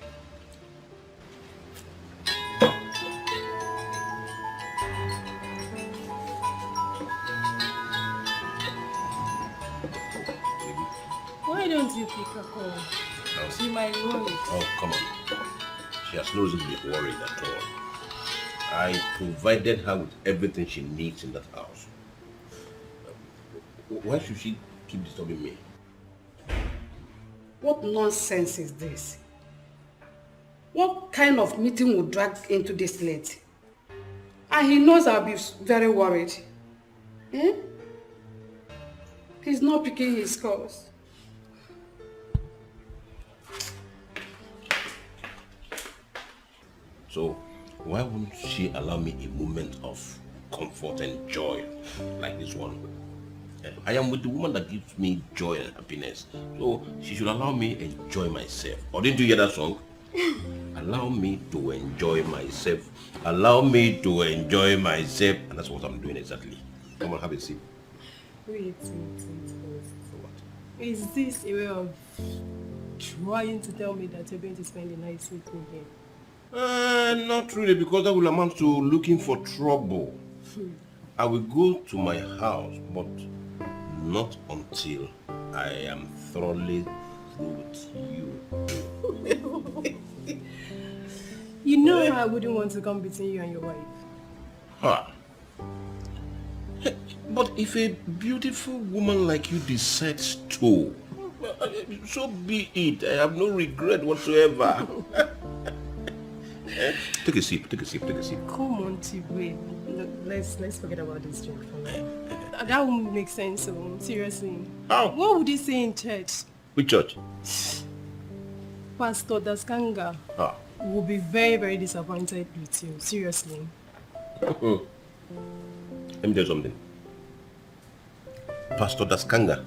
Why don't you pick a call? No. She might be worried. Oh, come on. She has no reason to be worried at all. I provided her with everything she needs in that house. Why should she keep disturbing me? What nonsense is this? What kind of meeting would drag into this late? And he knows I'll be very worried. Eh? He's not picking his calls. So, why wouldn't she allow me a moment of comfort and joy like this one? I am with the woman that gives me joy and happiness. So she should allow me enjoy myself. Or didn't you hear that song? Allow me to enjoy myself. Allow me to enjoy myself. And that's what I'm doing exactly. Come on, have a seat. Wait. Is this a way of trying to tell me that you're going to spend the night with me here? Not really, because that will amount to looking for trouble. I will go to my house, but not until I am thoroughly through with you. You know I wouldn't want to come between you and your wife. Huh. But if a beautiful woman like you decides to, so be it. I have no regret whatsoever. Take a sip. Come on, Tibwe. Let's forget about this drink for now. That won't make sense, seriously. How? What would you say in church? Which church? Pastor Daskanga will be very, very disappointed with you. Seriously. Let me tell you something. Pastor Daskanga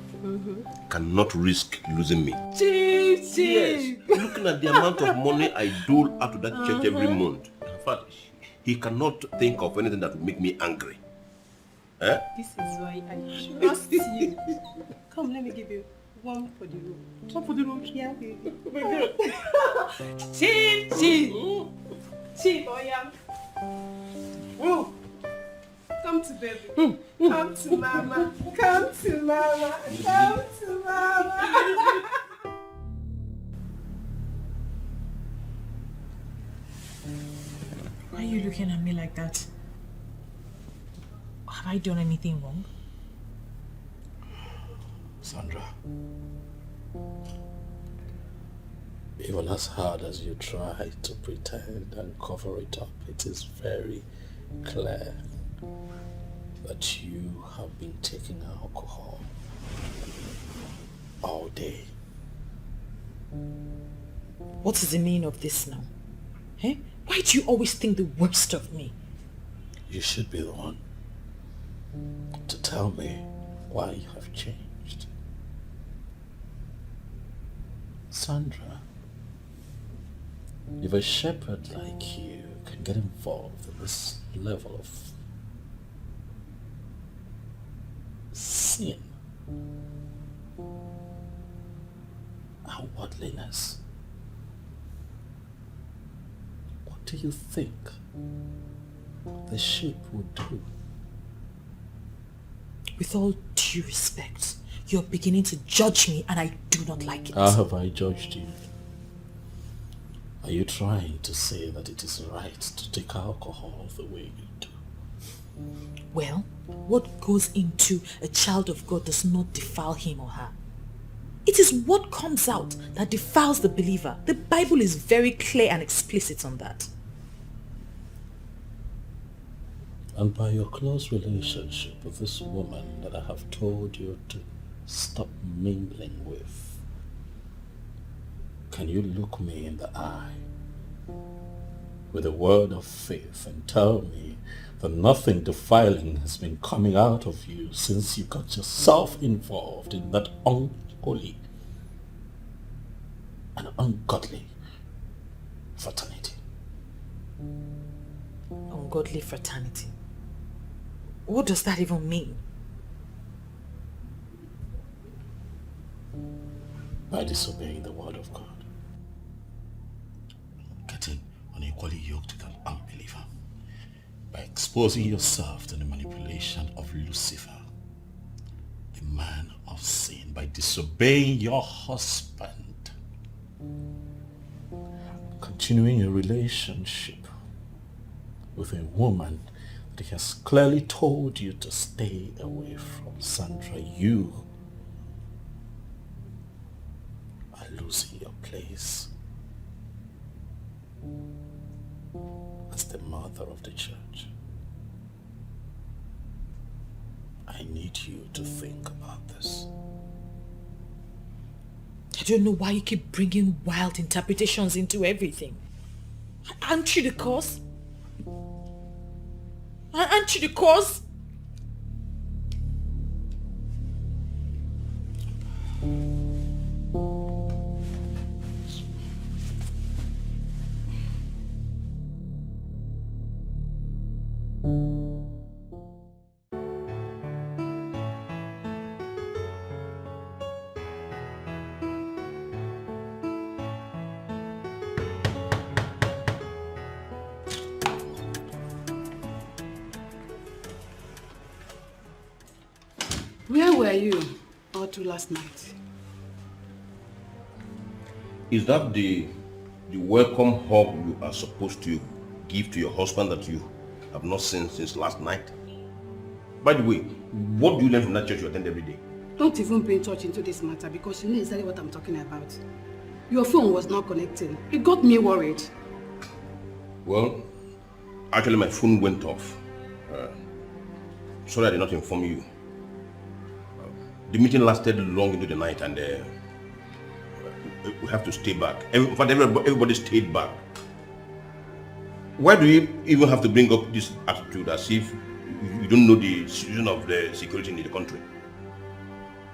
cannot risk losing me. Chief! Yes. Looking at the amount of money I dole out to that church every month. In fact, he cannot think of anything that would make me angry. Eh? This is why I trust you. Come, let me give you one for the room. One for the room? Yeah, baby. Oh my God. Chief! Chief, oh yeah. Oh. Come to baby. Come to mama. Come to mama. Come to mama. Why are you looking at me like that? Have I done anything wrong? Sandra, even as hard as you try to pretend and cover it up, it is very clear that you have been taking alcohol all day. What is the meaning of this now? Eh? Why do you always think the worst of me? You should be the one to tell me why you have changed. Sandra, if a shepherd like you can get involved in this level of sin and worldliness, what do you think the sheep would do? With all due respect, you're beginning to judge me and I do not like it. How have I judged you? Are you trying to say that it is right to take alcohol the way you do? Well, what goes into a child of God does not defile him or her. It is what comes out that defiles the believer. The Bible is very clear and explicit on that. And by your close relationship with this woman that I have told you to stop mingling with, can you look me in the eye with a word of faith and tell me that nothing defiling has been coming out of you since you got yourself involved in that unholy and ungodly fraternity? Ungodly fraternity? What does that even mean? By disobeying the word of God, getting unequally yoked with an unbeliever, by exposing yourself to the manipulation of Lucifer, the man of sin, by disobeying your husband, continuing a relationship with a woman that he has clearly told you to stay away from. Sandra, you are losing your place as the mother of the church. I need you to think about this. I don't know why you keep bringing wild interpretations into everything. Aren't you the cause? Aren't you the cause? Where were you all through last night? Is that the welcome hug you are supposed to give to your husband that you have not seen since last night? By the way, what do you learn from that church you attend every day? Don't even bring touch into this matter because you know exactly what I'm talking about. Your phone was not connecting. It got me worried. Well, actually my phone went off. Sorry I did not inform you. The meeting lasted long into the night and we have to stay back. In fact, everybody stayed back. Why do you even have to bring up this attitude as if you don't know the situation of the security in the country?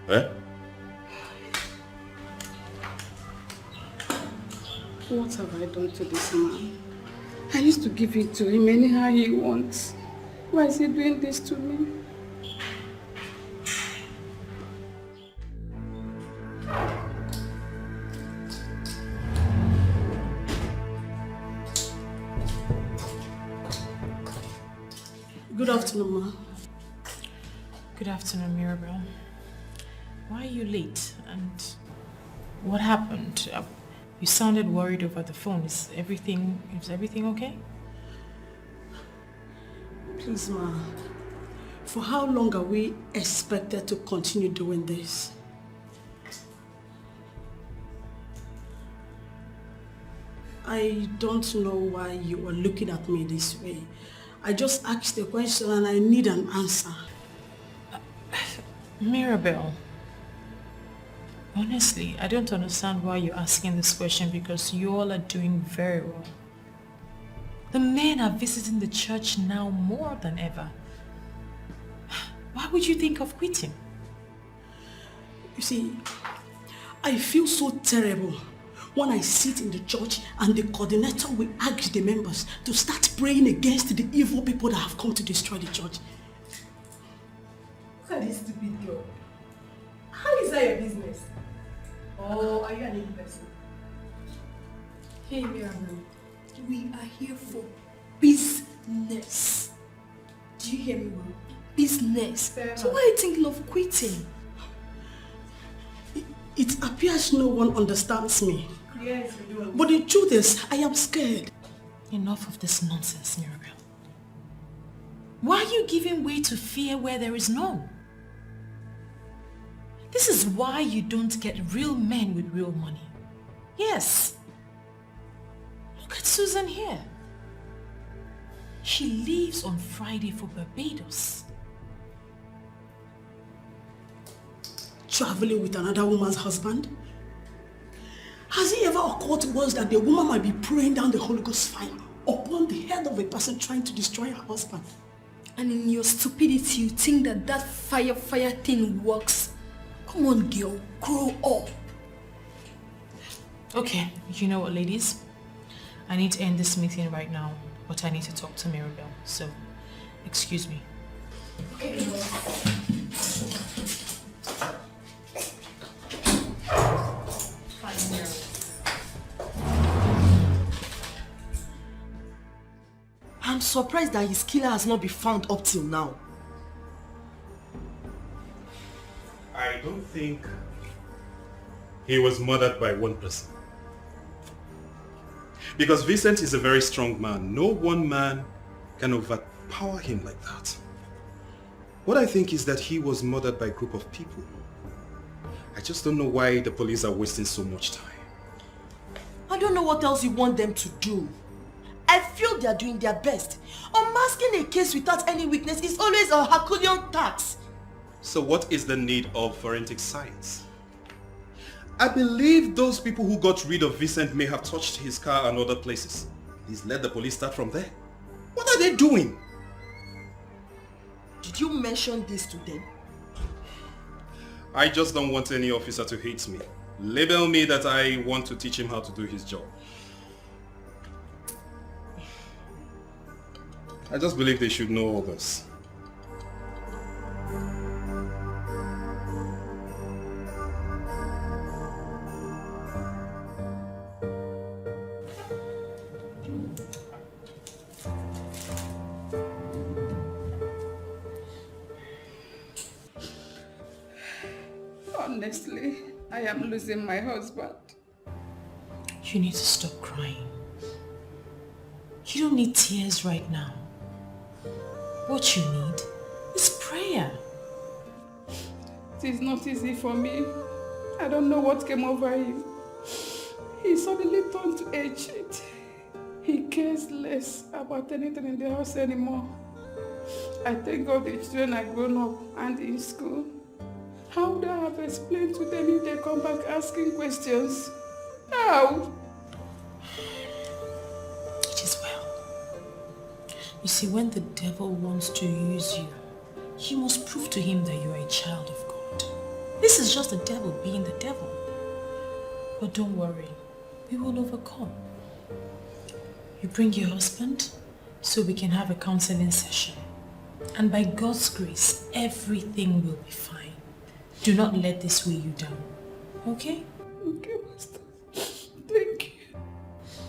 Eh? What have I done to this man? I used to give it to him anyhow he wants. Why is he doing this to me? Good afternoon, ma. Good afternoon, Mirabel. Why are you late? And what happened? You sounded worried over the phone. Is everything okay? Please, ma. For how long are we expected to continue doing this? I don't know why you are looking at me this way. I just asked a question and I need an answer. Mirabel, honestly, I don't understand why you're asking this question because you all are doing very well. The men are visiting the church now more than ever. Why would you think of quitting? You see, I feel so terrible when I sit in the church and the coordinator will ask the members to start praying against the evil people that have come to destroy the church. Look at this stupid girl. How is that your business? Oh, are you an evil person? Hey, Mirabel, we are here for business. Do you hear me well? Business. So why are you thinking of quitting? It appears no one understands me. Yes, we do. But the truth is, I am scared. Enough of this nonsense, Mirabel. Why are you giving way to fear where there is none? This is why you don't get real men with real money. Yes. Look at Susan here. She leaves on Friday for Barbados. Traveling with another woman's husband? Has it ever occurred to us that the woman might be praying down the Holy Ghost fire upon the head of a person trying to destroy her husband? And in your stupidity, you think that that fire thing works? Come on, girl, grow up. Okay, you know what, ladies? I need to end this meeting right now, but I need to talk to Mirabel, so excuse me. Okay. I'm surprised that his killer has not been found up till now. I don't think he was murdered by one person. Because Vincent is a very strong man. No one man can overpower him like that. What I think is that he was murdered by a group of people. I just don't know why the police are wasting so much time. I don't know what else you want them to do. I feel they are doing their best. Unmasking a case without any witness is always a Herculean task. So what is the need of forensic science? I believe those people who got rid of Vincent may have touched his car and other places. Please let the police start from there. What are they doing? Did you mention this to them? I just don't want any officer to hate me. Label me that I want to teach him how to do his job. I just believe they should know all this. Honestly, I am losing my husband. You need to stop crying. You don't need tears right now. What you need is prayer. It is not easy for me. I don't know what came over him. He suddenly turned to a cheat. He cares less about anything in the house anymore. I thank God the children are grown up and in school. How would I have explained to them if they come back asking questions? How? It is well. You see, when the devil wants to use you, you must prove to him that you are a child of God. This is just the devil being the devil. But don't worry, we will overcome. You bring your husband so we can have a counseling session. And by God's grace, everything will be fine. Do not let this weigh you down. Okay? Okay, Master. Thank you.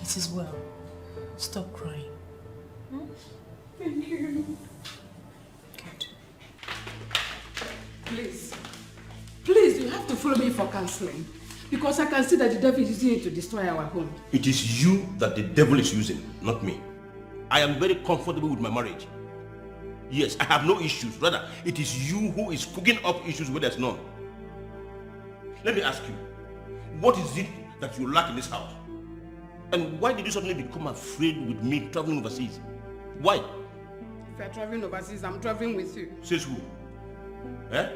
It is well. Stop crying. Thank you. Good. Please, you have to follow me for counseling. Because I can see that the devil is using it to destroy our home. It is you that the devil is using, not me. I am very comfortable with my marriage. Yes, I have no issues. Rather, it is you who is cooking up issues where there's none. Let me ask you, what is it that you lack in this house? And why did you suddenly become afraid with me traveling overseas? Why? If you're traveling overseas, I'm traveling with you. Says who? Eh?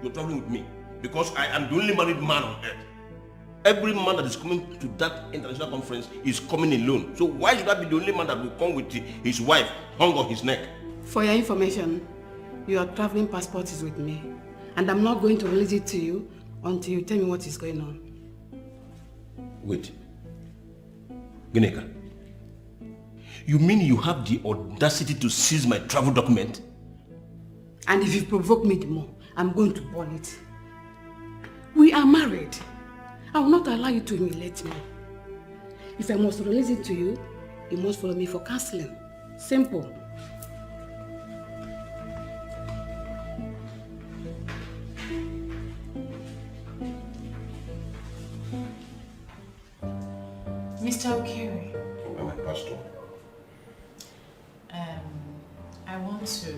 You're traveling with me because I am the only married man on earth. Every man that is coming to that international conference is coming alone. So why should I be the only man that will come with his wife hung on his neck? For your information, your traveling passport is with me. And I'm not going to release it to you until you tell me what is going on. Wait. Gineka, you mean you have the audacity to seize my travel document? And if you provoke me the more, I'm going to burn it. We are married. I will not allow you to humiliate me. If I must release it to you, you must follow me for counseling. Simple. Mr. Okere. Oh, my pastor. I want to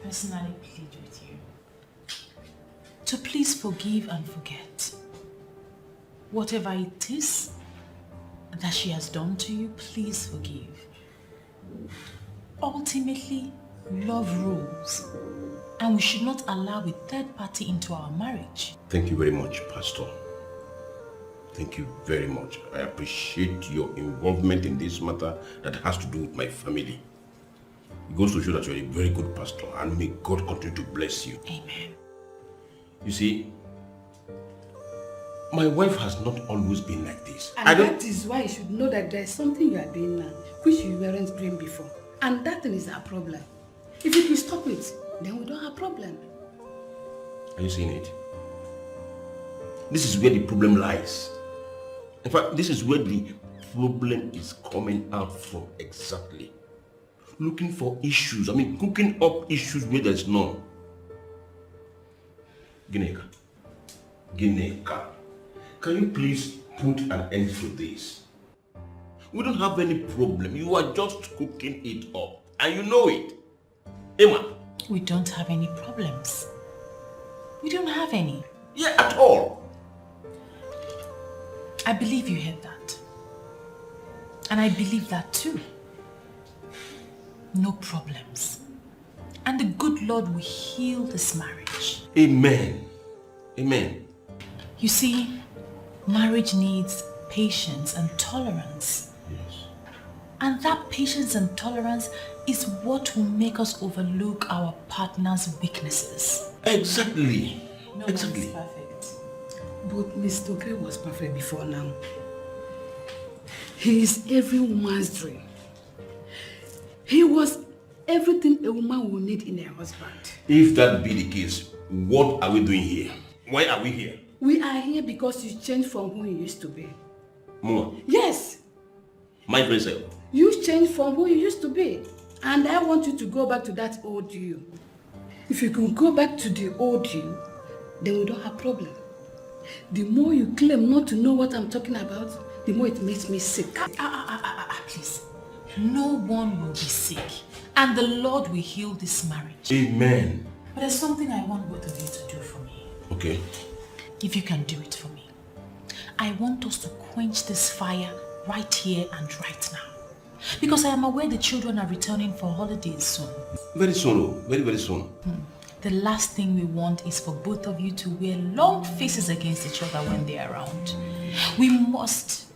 personally plead with you to please forgive and forget. Whatever it is that she has done to you, please forgive. Ultimately, love rules, and we should not allow a third party into our marriage. Thank you very much, Pastor. Thank you very much. I appreciate your involvement in this matter that has to do with my family. It goes to show that you're a very good pastor, and may God continue to bless you. Amen. You see, my wife has not always been like this. And that is why you should know that there is something you are doing now, which you weren't doing before. And that thing is our problem. If you can stop it, then we don't have a problem. Are you seeing it? This is where the problem lies. In fact, this is where the problem is coming out from exactly. Looking for issues, cooking up issues where there's none. Gineka, can you please put an end to this? We don't have any problem. You are just cooking it up. And you know it. Emma. We don't have any problems. We don't have any. Yeah, at all. I believe you heard that. And I believe that too. No problems. And the good Lord will heal this marriage. Amen. Amen. You see, marriage needs patience and tolerance. Yes. And that patience and tolerance is what will make us overlook our partner's weaknesses. Exactly. No exactly. one is perfect. But Mr. Gray was perfect before now. He is every woman's dream. He was everything a woman will need in a husband. If that be the case, what are we doing here? Why are we here? We are here because you changed from who you used to be. Mama. Yes. My very self. You changed from who you used to be. And I want you to go back to that old you. If you can go back to the old you, then we don't have problem. The more you claim not to know what I'm talking about, the more it makes me sick. Please. No one will be sick. And the Lord will heal this marriage. Amen. But there's something I want both of you to do for me. Okay. If you can do it for me. I want us to quench this fire right here and right now. Because I am aware the children are returning for holidays soon. Very soon, very, very soon. The last thing we want is for both of you to wear long faces against each other when they're around. We must.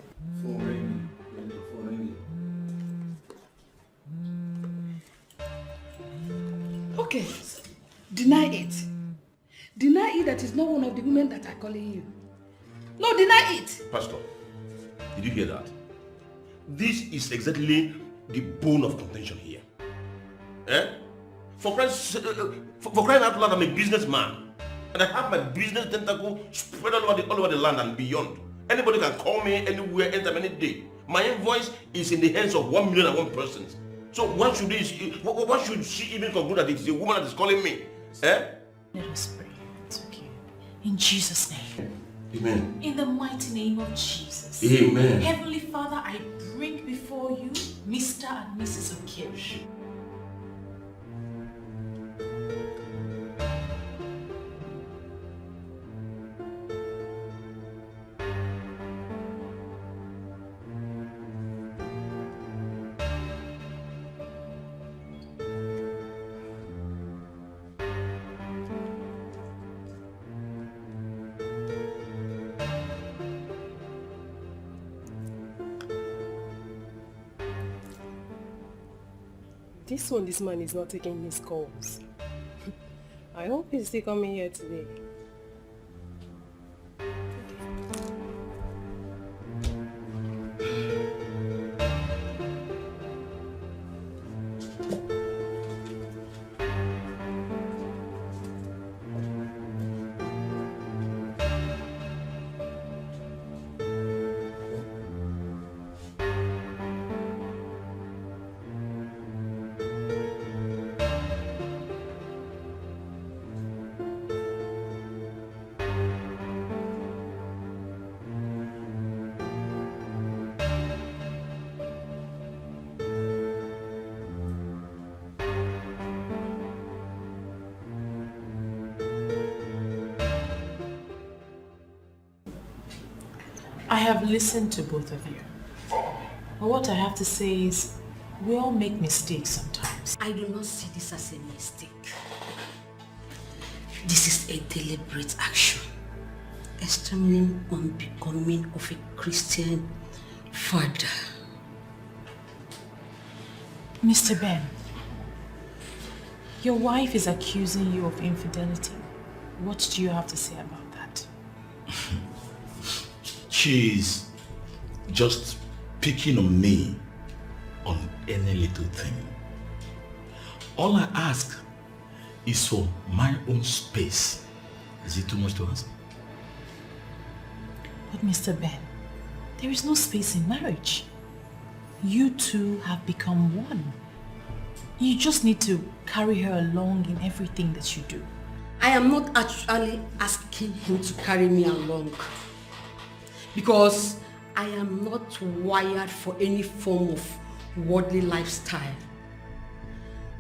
Okay, deny it. Deny it that is not one of the women that are calling you. No, deny it. Pastor, did you hear that? This is exactly the bone of contention here. Eh? For crying out loud, I'm a businessman. And I have my business tentacle spread all over the land and beyond. Anybody can call me anywhere, anytime, any day. My invoice is in the hands of 1,000,001 persons. So what should she even conclude that it's a woman that is calling me? Eh? Let us pray. It's okay. In Jesus' name. Amen. In the mighty name of Jesus. Amen. Heavenly Father, I bring before you Mr. and Mrs. Okirsch. This man is not taking his calls. I hope he's still coming here today. I have listened to both of you. But what I have to say is, we all make mistakes sometimes. I do not see this as a mistake. This is a deliberate action, examining on becoming of a Christian father. Mr. Ben, your wife is accusing you of infidelity. What do you have to say about that? She's just picking on me on any little thing. All I ask is for my own space. Is it too much to ask? But Mr. Ben, there is no space in marriage. You two have become one. You just need to carry her along in everything that you do. I am not actually asking him to carry me along, because I am not wired for any form of worldly lifestyle.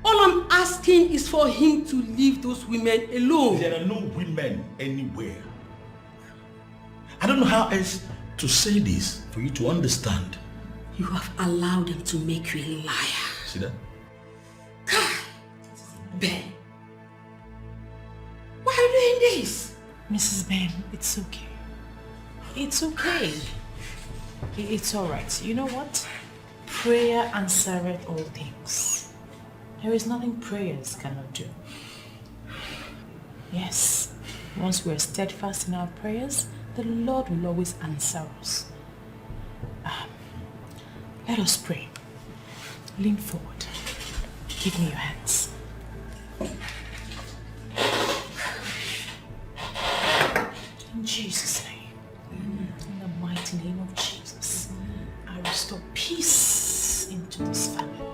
All I'm asking is for him to leave those women alone. There are no women anywhere. I don't know how else to say this for you to understand. You have allowed them to make you a liar. See that? Ben, why are you doing this? Mrs. Ben, it's okay. It's okay. It's alright. You know what? Prayer answereth all things. There is nothing prayers cannot do. Yes, once we are steadfast in our prayers, the Lord will always answer us. Let us pray. Lean forward. Give me your hands. In Jesus' name. In the mighty name of Jesus, I restore peace into this family.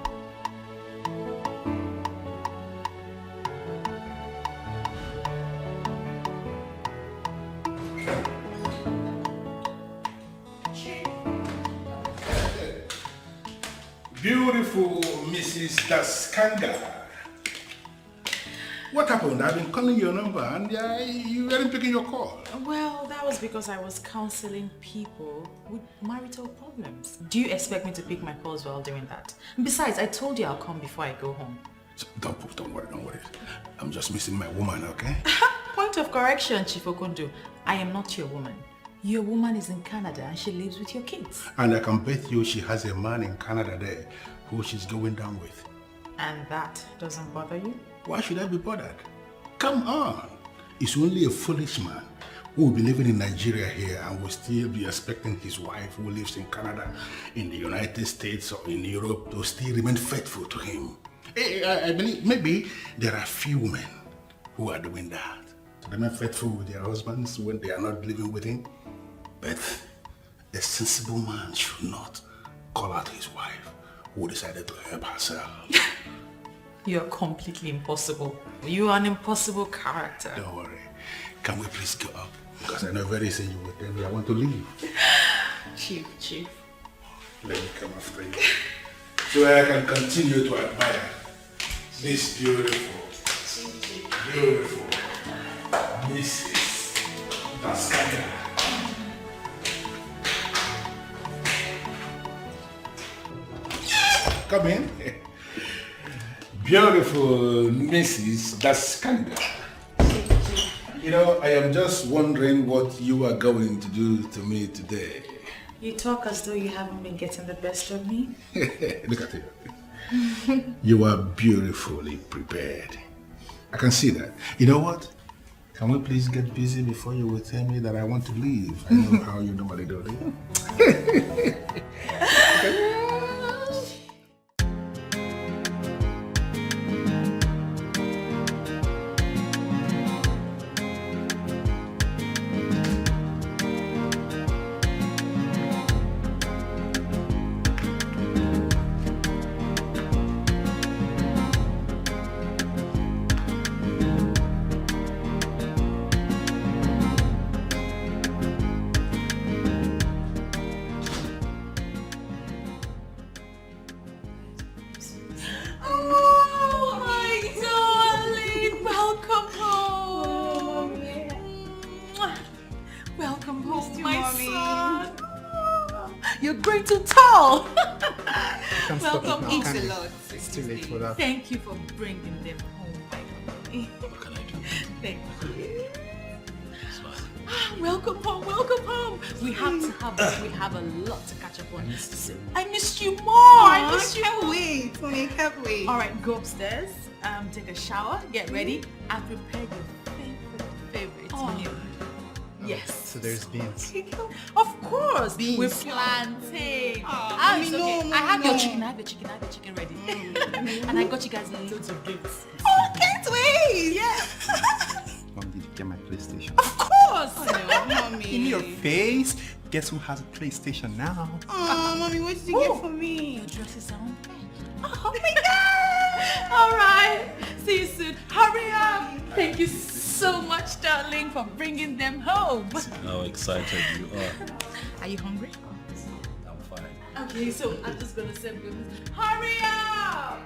Beautiful Mrs. Daskanga. What happened? I've been calling your number and you weren't picking your call. Well, that was because I was counseling people with marital problems. Do you expect me to pick my calls while doing that? Besides, I told you I'll come before I go home. Don't worry. I'm just missing my woman, okay? Point of correction, Chief Okondo. I am not your woman. Your woman is in Canada and she lives with your kids. And I can bet you she has a man in Canada there who she's going down with. And that doesn't bother you? Why should I be bothered? Come on. It's only a foolish man who will be living in Nigeria here and will still be expecting his wife who lives in Canada, in the United States or in Europe to still remain faithful to him. I believe maybe there are few men who are doing that, to remain faithful with their husbands when they are not living with him. But a sensible man should not call out his wife who decided to help herself. You're completely impossible. You are an impossible character. Don't worry. Can we please go up? Because I know very soon you will tell me I want to leave. Chief. Let me come after you. So I can continue to admire this beautiful Mrs. Daskaya. Come in. Beautiful Mrs. Daskaya. You know, I am just wondering what you are going to do to me today. You talk as though you haven't been getting the best of me. Look at you. You are beautifully prepared. I can see that. You know what? Can we please get busy before you will tell me that I want to leave? I know how you normally do it. Thank you for bringing them home, my baby. What can I do? Thank you. Welcome home. We have a lot to catch up on. I missed you more. I missed you. Can't wait. All right, go upstairs, take a shower, get ready, and prepare your favorite meal. Yes. So there's beans. Of course. Beans. With plantain. I have your chicken ready. And I got you guys loads of gifts. Oh, can't wait. Yeah. Mom, did you get my PlayStation? Of course. Oh, no, Mommy. In your face. Guess who has a PlayStation now? Oh, Mommy, what did you get for me? Your dresses are on bed. Oh my God. All right. See you soon. Hurry up. Thank you so much, darling, for bringing them home. How excited you are. Are you hungry? I'm fine. Okay, so I'm just gonna say, hurry up!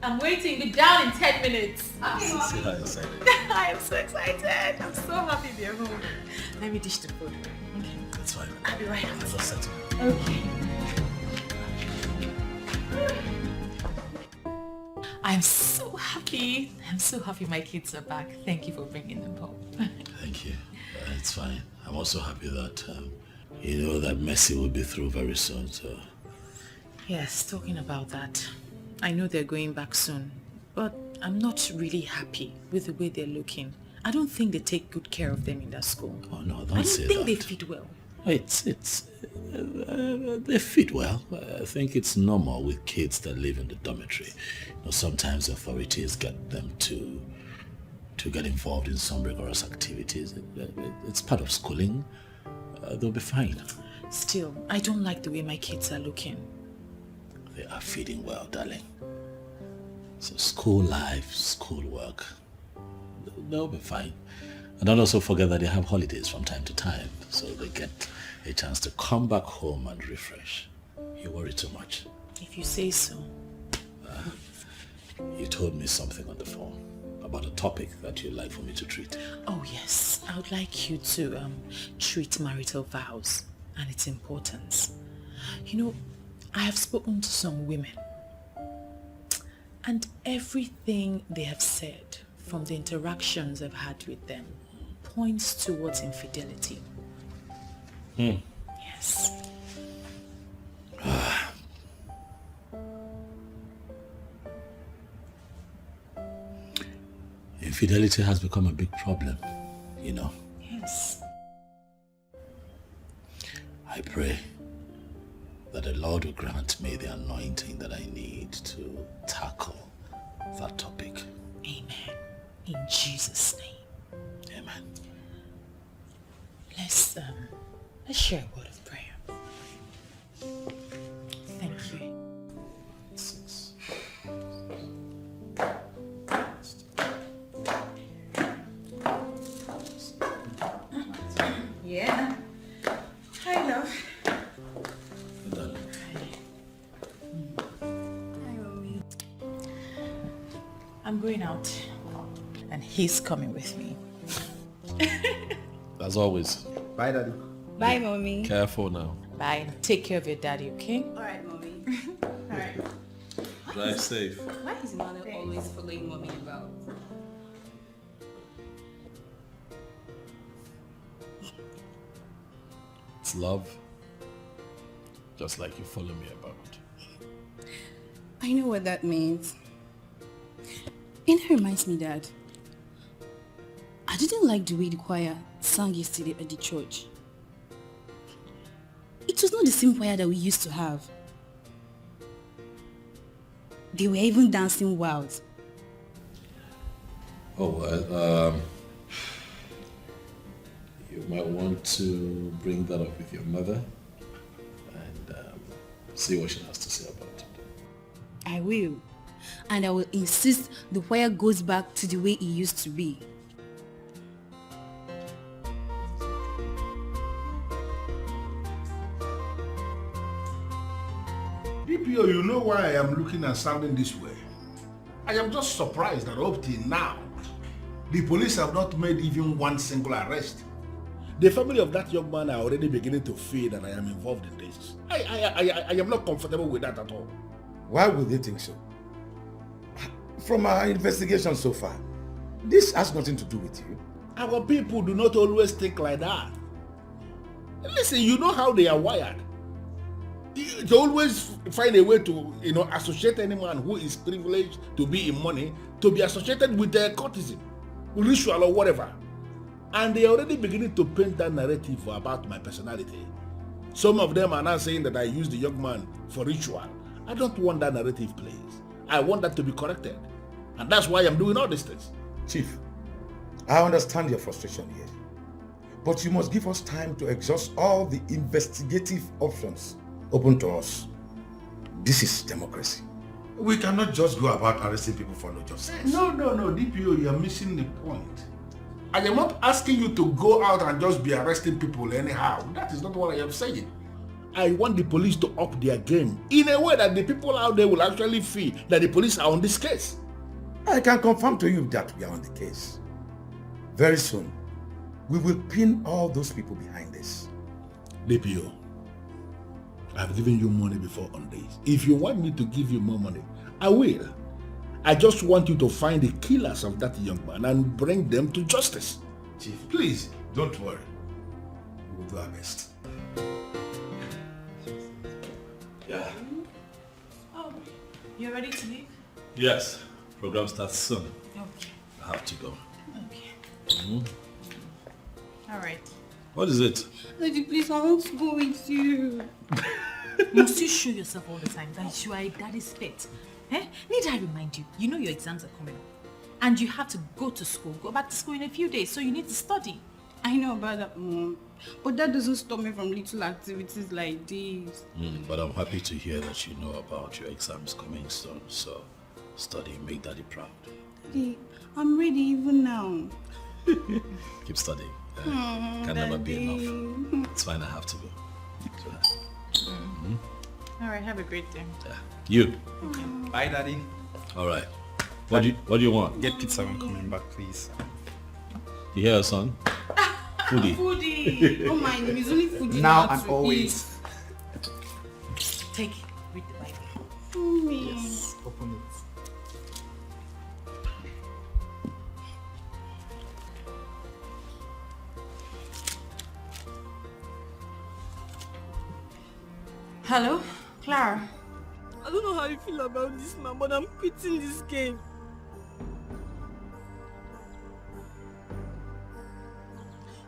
I'm waiting. Be down in 10 minutes. See how excited. I am so excited. I'm so happy they're home. Let me dish the food. Okay. That's fine. I'll be right out. I'll just settle. Okay. I'm so happy. I'm so happy my kids are back. Thank you for bringing them home. Thank you. It's fine. I'm also happy that you know that Mercy will be through very soon. So. Yes, talking about that. I know they're going back soon, but I'm not really happy with the way they're looking. I don't think they take good care of them in that school. Oh no, don't say that. I don't think they feed well. They feed well. I think it's normal with kids that live in the dormitory. You know, sometimes authorities get them to get involved in some rigorous activities. It's part of schooling. They'll be fine. Still, I don't like the way my kids are looking. They are feeding well, darling. So school life, school work, they'll be fine. And don't also forget that they have holidays from time to time, so they get a chance to come back home and refresh. You worry too much. If you say so. You told me something on the phone about a topic that you'd like for me to treat. Oh yes, I would like you to treat marital vows and its importance. You know, I have spoken to some women, and everything they have said from the interactions I've had with them points towards infidelity. Yes. Infidelity has become a big problem, you know. Yes. I pray that the Lord will grant me the anointing that I need to tackle that topic. Amen. In Jesus' name. Amen. Let's share a word of prayer. Thank you. Yeah. Hi, love. I'm going out and he's coming with me. As always. Bye, Daddy. Bye, Mommy. Careful now. Bye. Take care of your daddy, okay? Alright, Mommy. Alright. Drive safe. Why is Emmanuel always following Mommy about? It's love. Just like you follow me about. I know what that means. It reminds me that I didn't like the way the choir sang yesterday at the church. It was not the same choir that we used to have. They were even dancing wild. Oh, well, you might want to bring that up with your mother and see what she has to say about it. I will. And I will insist the choir goes back to the way it used to be. DPO, you know why I am looking and sounding this way? I am just surprised that up till now, the police have not made even one single arrest. The family of that young man are already beginning to fear that I am involved in this. I am not comfortable with that at all. Why would they think so? From our investigation so far, this has nothing to do with you. Our people do not always think like that. Listen, you know how they are wired. They always find a way to, associate anyone who is privileged to be in money to be associated with their courtesan, ritual or whatever. And they are already beginning to paint that narrative about my personality. Some of them are now saying that I used the young man for ritual. I don't want that narrative, please. I want that to be corrected. And that's why I'm doing all these things. Chief, I understand your frustration here. But you must give us time to exhaust all the investigative options open to us. This is democracy. We cannot just go about arresting people for no just sense. No, DPO, you are missing the point. I am not asking you to go out and just be arresting people anyhow. That is not what I am saying. I want the police to up their game in a way that the people out there will actually feel that the police are on this case. I can confirm to you that we are on the case. Very soon, we will pin all those people behind this. DPO, I've given you money before on this. If you want me to give you more money, I will. I just want you to find the killers of that young man and bring them to justice. Chief, please, don't worry. We will do our best. Yeah. Oh, you ready to leave? Yes. Program starts soon. Okay. I have to go. Okay. All right. What is it? Daddy, please, I want to go with you. Must you show yourself all the time that you are a daddy's pet? Need I remind you, you know your exams are coming up. And you have to go back to school in a few days, so you need to study. I know about that, Mom. But that doesn't stop me from little activities like this. But I'm happy to hear that you know about your exams coming soon, so study, make Daddy proud. Daddy, I'm ready even now. Keep studying. Can never be enough. It's fine, I have to go. So, All right, have a great day. yeah. You. Okay. Bye, Daddy. All right. What do you want? Get pizza when coming back, please. You hear, son? Foodie. Foodie. Oh my name is only foodie. Now and always. Take it. Read the Bible. Mommy. Yes. Open it. Hello? Clara? I don't know how you feel about this, man, but I'm quitting this game.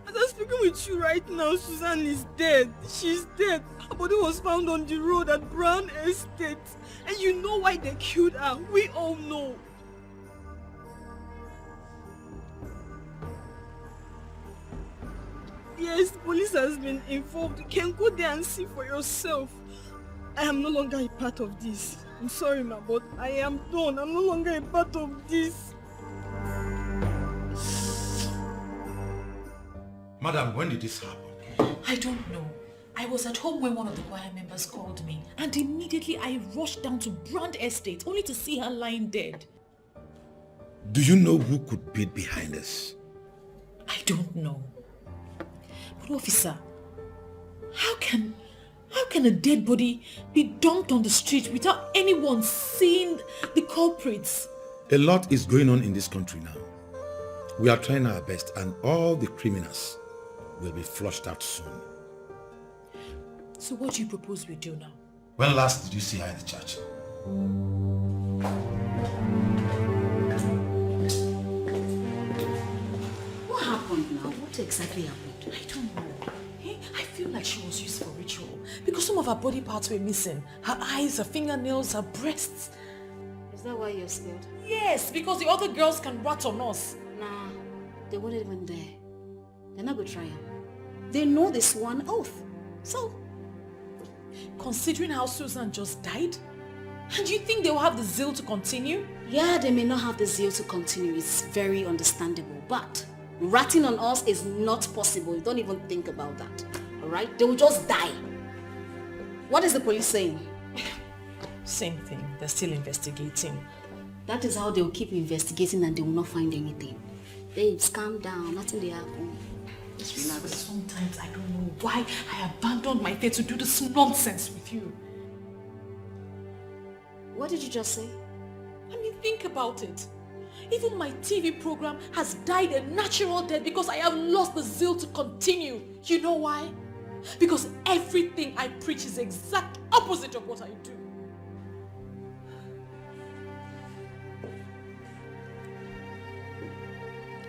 As I'm speaking with you right now, Susan is dead. She's dead. Her body was found on the road at Brown Estate. And you know why they killed her. We all know. Yes, police has been involved. You can go there and see for yourself. I am no longer a part of this. I'm sorry, ma, but I am done. I'm no longer a part of this. Madam, when did this happen? I don't know. I was at home when one of the choir members called me, and immediately I rushed down to Brand Estate only to see her lying dead. Do you know who could be behind this? I don't know. But officer, how can a dead body be dumped on the street without anyone seeing the culprits? A lot is going on in this country now. We are trying our best and all the criminals will be flushed out soon. So what do you propose we do now? When last did you see her in the church? What happened now? What exactly happened? I don't know. I feel like she was used for ritual because some of her body parts were missing. Her eyes, her fingernails, her breasts. Is that why you're scared? Yes, because the other girls can rat on us. Nah, they weren't even there. They're not gonna try him. They know this one oath. So, considering how Susan just died, and you think they will have the zeal to continue? Yeah, they may not have the zeal to continue. It's very understandable. But ratting on us is not possible. Don't even think about that. Alright? They will just die. What is the police saying? Same thing. They're still investigating. That is how they will keep investigating and they will not find anything. Babes, calm down. Nothing will happen. Just relax. Sometimes I don't know why I abandoned my faith to do this nonsense with you. What did you just say? I mean, think about it. Even my TV program has died a natural death because I have lost the zeal to continue. You know why? Because everything I preach is the exact opposite of what I do.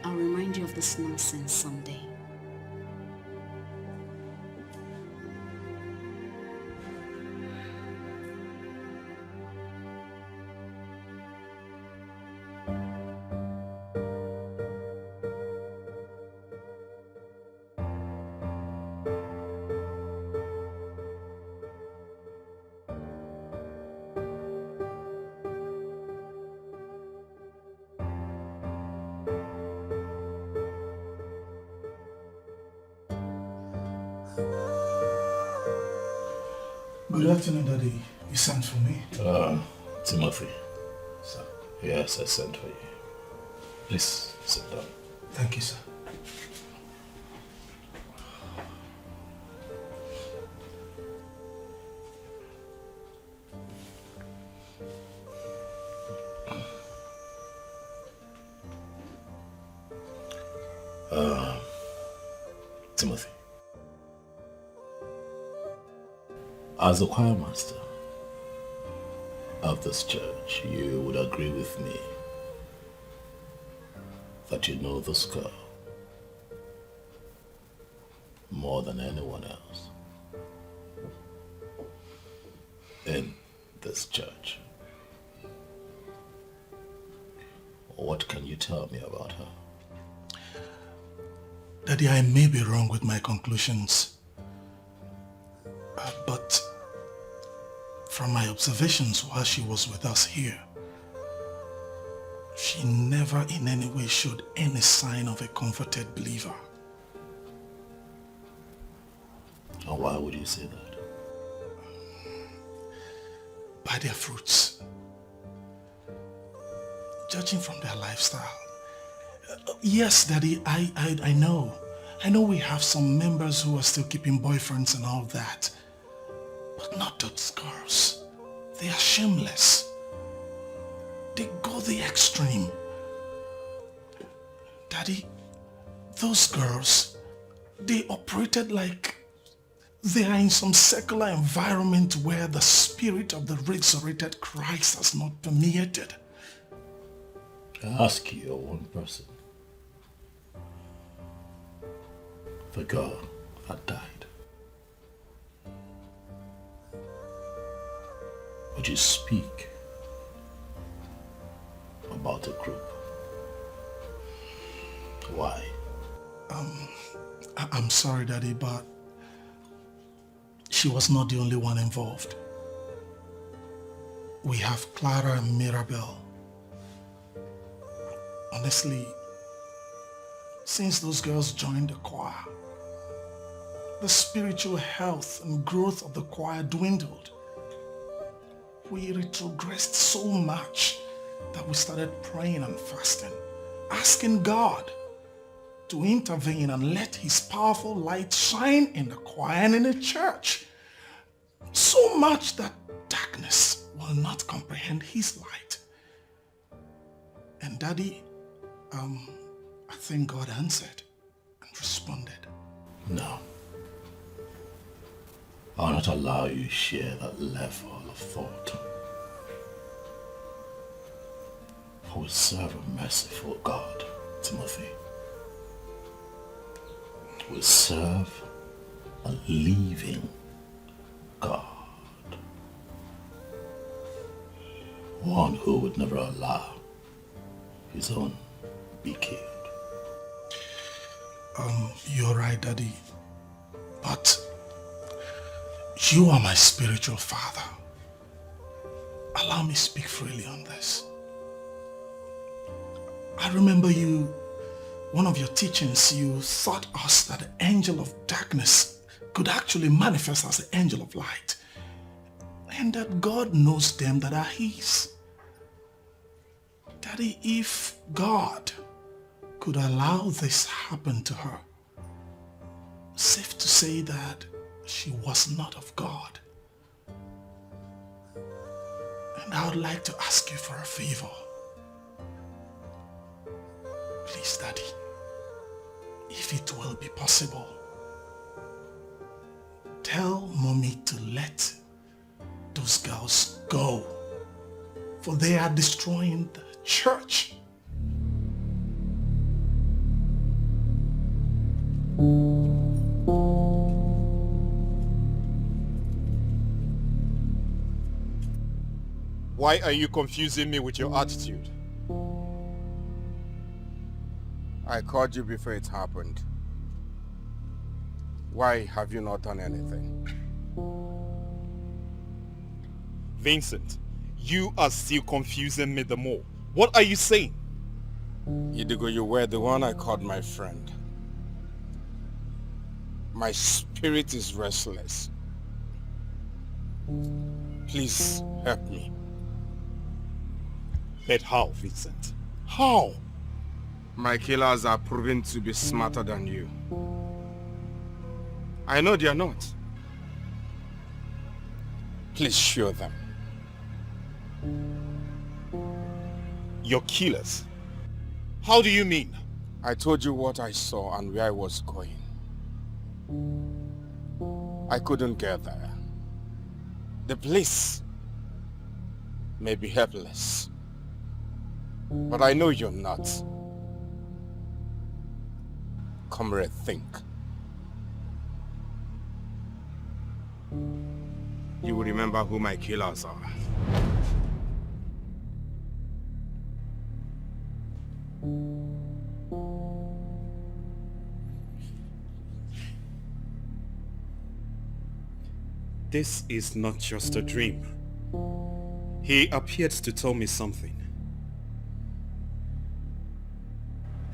I'll remind you of this nonsense someday. Good afternoon, Daddy. You sent for me? Timothy. Sir. Yes, I sent for you. Please, sit down. Thank you, sir. Timothy. As a choir master of this church, you would agree with me that you know this girl more than anyone else in this church. What can you tell me about her? Daddy, I may be wrong with my conclusions. But from my observations while she was with us here, she never in any way showed any sign of a converted believer. And why would you say that? By their fruits. Judging from their lifestyle. Yes, Daddy, I know. I know we have some members who are still keeping boyfriends and all that. But not those girls. They are shameless. They go the extreme. Daddy, those girls, they operated like they are in some secular environment where the spirit of the resurrected Christ has not permeated. I ask you, one person. The girl that died. Would you speak about the group? Why? I'm sorry, Daddy, but she was not the only one involved. We have Clara and Mirabel. Honestly, since those girls joined the choir, the spiritual health and growth of the choir dwindled. We retrogressed so much that we started praying and fasting, asking God to intervene and let his powerful light shine in the choir and in the church. So much that darkness will not comprehend his light. And Daddy, I think God answered and responded. No. I'll not allow you to share that level of thought. For we serve a merciful God, Timothy. We serve a living God. One who would never allow his own be killed. You're right, Daddy. But you are my spiritual father. Allow me to speak freely on this. I remember one of your teachings, you taught us that the angel of darkness could actually manifest as the angel of light. And that God knows them that are his. Daddy, if God could allow this happen to her, safe to say that she was not of God. And I would like to ask you for a favor. Please, Daddy, if it will be possible, tell Mommy to let those girls go, for they are destroying the church. Why are you confusing me with your attitude? I called you before it happened. Why have you not done anything? Vincent, you are still confusing me the more. What are you saying? Idigo, you were the one I called my friend. My spirit is restless. Please help me. But how, Vincent? How? My killers are proven to be smarter than you. I know they are not. Please show them. Your killers? How do you mean? I told you what I saw and where I was going. I couldn't get there. The police may be helpless, but I know you're not. Comrade, think. You will remember who my killers are. This is not just a dream. He appeared to tell me something.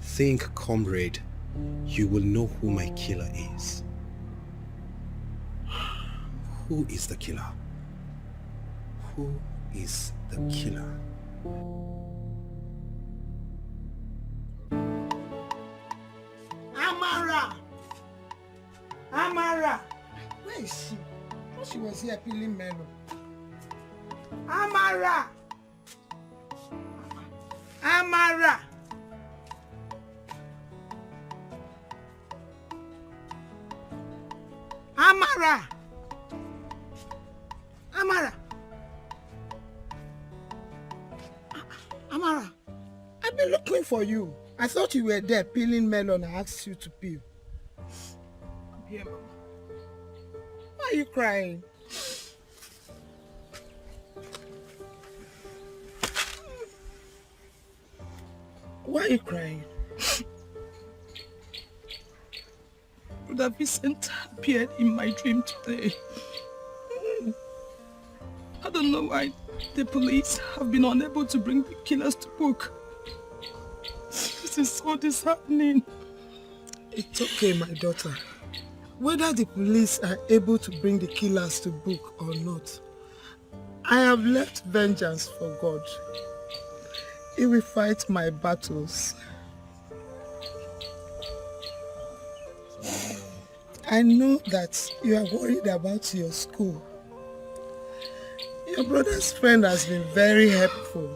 Think, comrade, you will know who my killer is. Who is the killer? Who is the killer? Amara! Amara! Where is she? She was here peeling melon. Amara! Amara! Amara! Amara! Amara, I've been looking for you. I thought you were there peeling melon. I asked you to peel. I'm here, Mama. Why are you crying? Why are you crying? Brother Vincent appeared in my dream today. I don't know why the police have been unable to bring the killers to book. This is so disheartening. It's okay, my daughter. Whether the police are able to bring the killers to book or not, I have left vengeance for God. He will fight my battles. I know that you are worried about your school. Your brother's friend has been very helpful.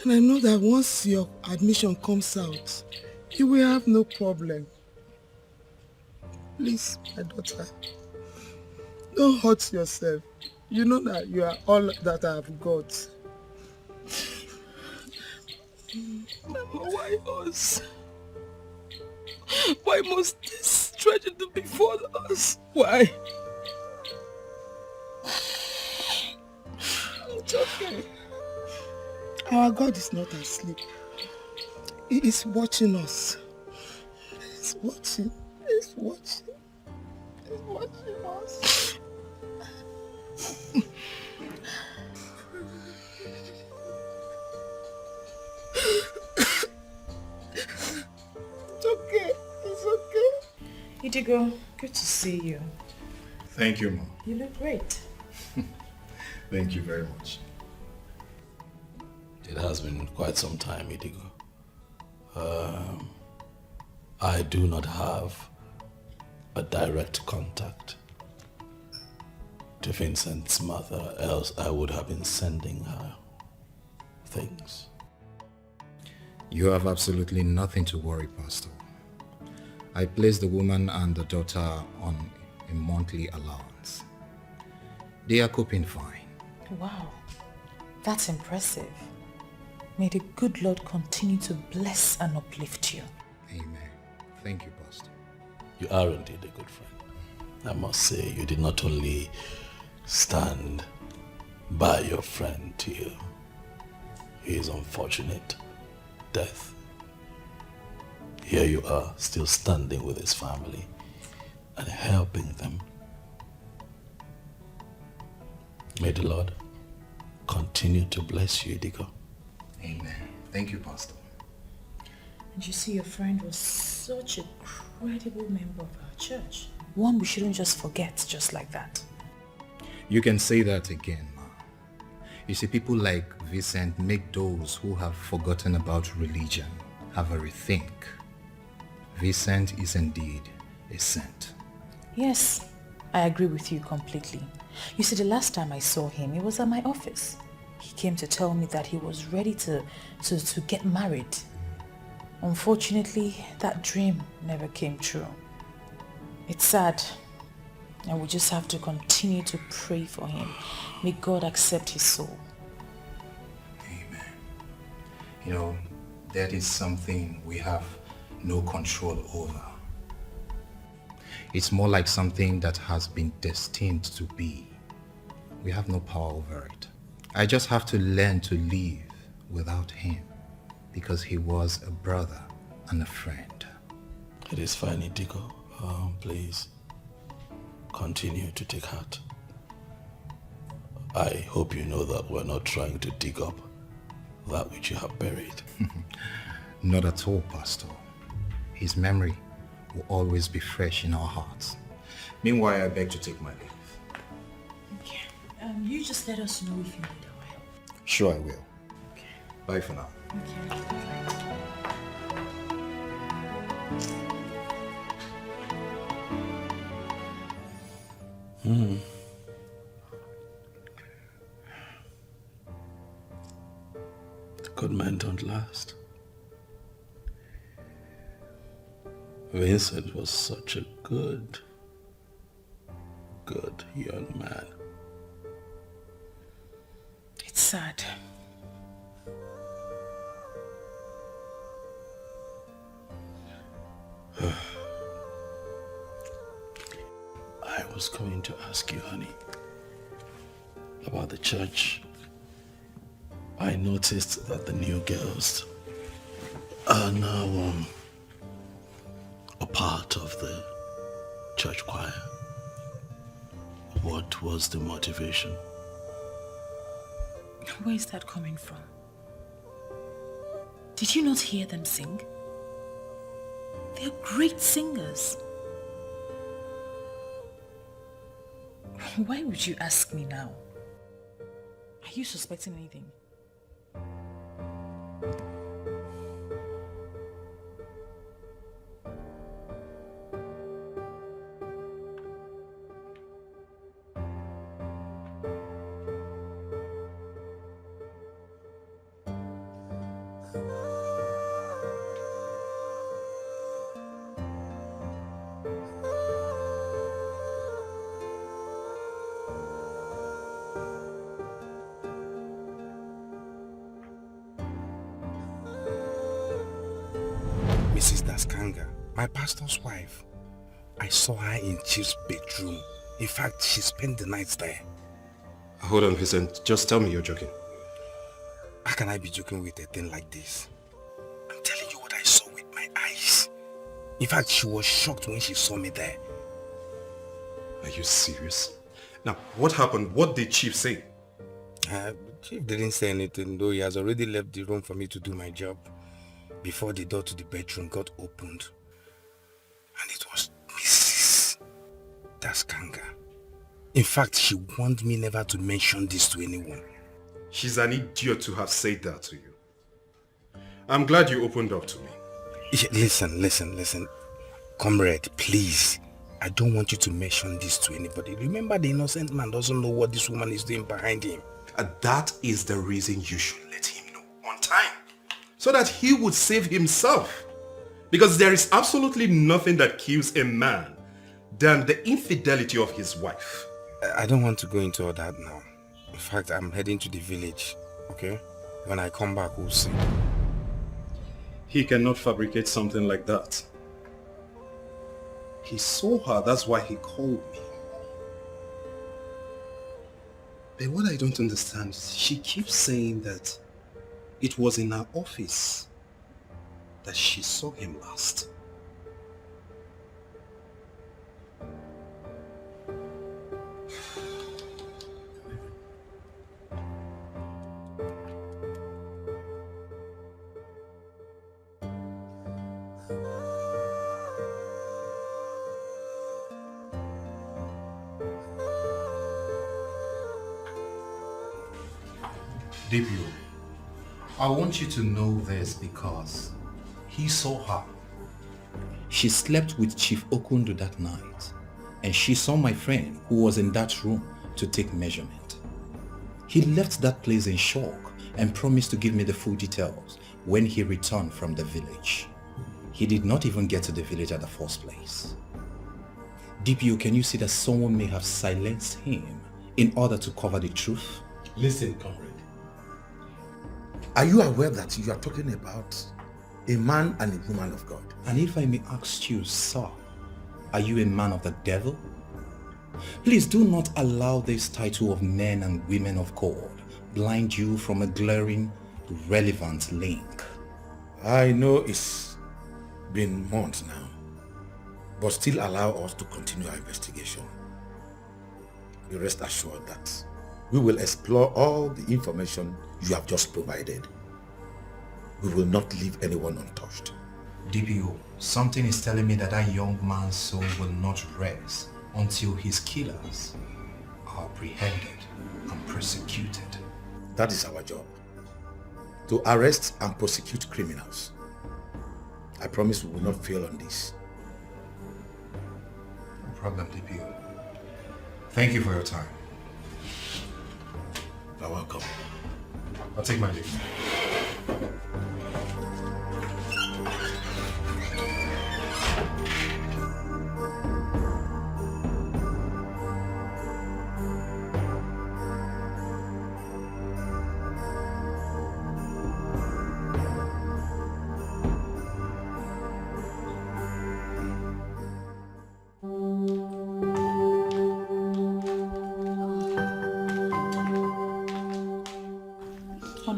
And I know that once your admission comes out, you will have no problem. Please, my daughter, don't hurt yourself. You know that you are all that I have got. Mama, why us? Why must this tragedy befall us? Why? It's okay. Our God is not asleep. He is watching us. He's watching. He's watching. He's watching us. It's okay. It's okay. Idigo, good to see you. Thank you, Mom. You look great. Thank you very much. It has been quite some time, Idigo. I do not have a direct contact to Vincent's mother, else I would have been sending her things. You have absolutely nothing to worry, Pastor. I placed the woman and the daughter on a monthly allowance. They are coping fine. Wow, that's impressive. May the good Lord continue to bless and uplift you. Amen. Thank you, Pastor. You are indeed a good friend. I must say, you did not only stand by your friend till his unfortunate death. Here you are, still standing with his family and helping them. May the Lord continue to bless you, Dikeh. Amen. Thank you, Pastor. And you see, your friend was such a credible member of our church. One we shouldn't just forget just like that. You can say that again, Ma. You see, people like Vincent make those who have forgotten about religion have a rethink. Vincent is indeed a saint. Yes, I agree with you completely. You see, the last time I saw him, it was at my office. He came to tell me that he was ready to get married. Unfortunately, that dream never came true. It's sad, and we just have to continue to pray for him. May God accept his soul. Amen. You know, that is something we have no control over. It's more like something that has been destined to be. We have no power over it. I just have to learn to live without him because he was a brother and a friend. It is fine, Dikeh. Please continue to take heart. I hope you know that we're not trying to dig up that which you have buried. Not at all, Pastor. His memory will always be fresh in our hearts. Meanwhile, I beg to take my leave. Okay. You just let us know if you need our help. Sure, I will. Okay. Bye for now. Good men don't last. Vincent was such a good good young man. It's sad. I was going to ask you, honey, about the church. I noticed that the new girls are now a part of the church choir. What was the motivation? Where is that coming from? Did you not hear them sing? They're great singers. Why would you ask me now? Are you suspecting anything? Mrs. Daskanga, my pastor's wife. I saw her in Chief's bedroom. In fact, she spent the night there. Hold on, Vincent. Just tell me you're joking. How can I be joking with a thing like this? I'm telling you what I saw with my eyes. In fact, she was shocked when she saw me there. Are you serious? Now, what happened? What did Chief say? Chief didn't say anything, though he has already left the room for me to do my job before the door to the bedroom got opened. And it was Mrs. Daskanga. In fact, she warned me never to mention this to anyone. She's an idiot to have said that to you. I'm glad you opened up to me. Listen. Comrade, please. I don't want you to mention this to anybody. Remember, the innocent man doesn't know what this woman is doing behind him. And that is the reason you should let him know on time, so that he would save himself. Because there is absolutely nothing that kills a man than the infidelity of his wife. I don't want to go into all that now. In fact, I'm heading to the village, okay? When I come back, we'll see. He cannot fabricate something like that. He saw her, that's why he called me. But what I don't understand is she keeps saying that it was in her office that she saw him last. Debut, I want you to know this because he saw her. She slept with Chief Okundu that night, and she saw my friend who was in that room to take measurement. He left that place in shock and promised to give me the full details when he returned from the village. He did not even get to the village at the first place. DPO, can you see that someone may have silenced him in order to cover the truth? Listen, comrade. Are you aware that you are talking about a man and a woman of God? And if I may ask you, sir, are you a man of the devil? Please do not allow this title of men and women of God blind you from a glaring, relevant link. I know it's been months now, but still allow us to continue our investigation. Be rest assured that we will explore all the information you have just provided. We will not leave anyone untouched. DPO, something is telling me that that young man's soul will not rest until his killers are apprehended and prosecuted. That is our job. To arrest and prosecute criminals. I promise we will not fail on this. No problem, DPO. Thank you for your time. You're welcome. I'll take my leave.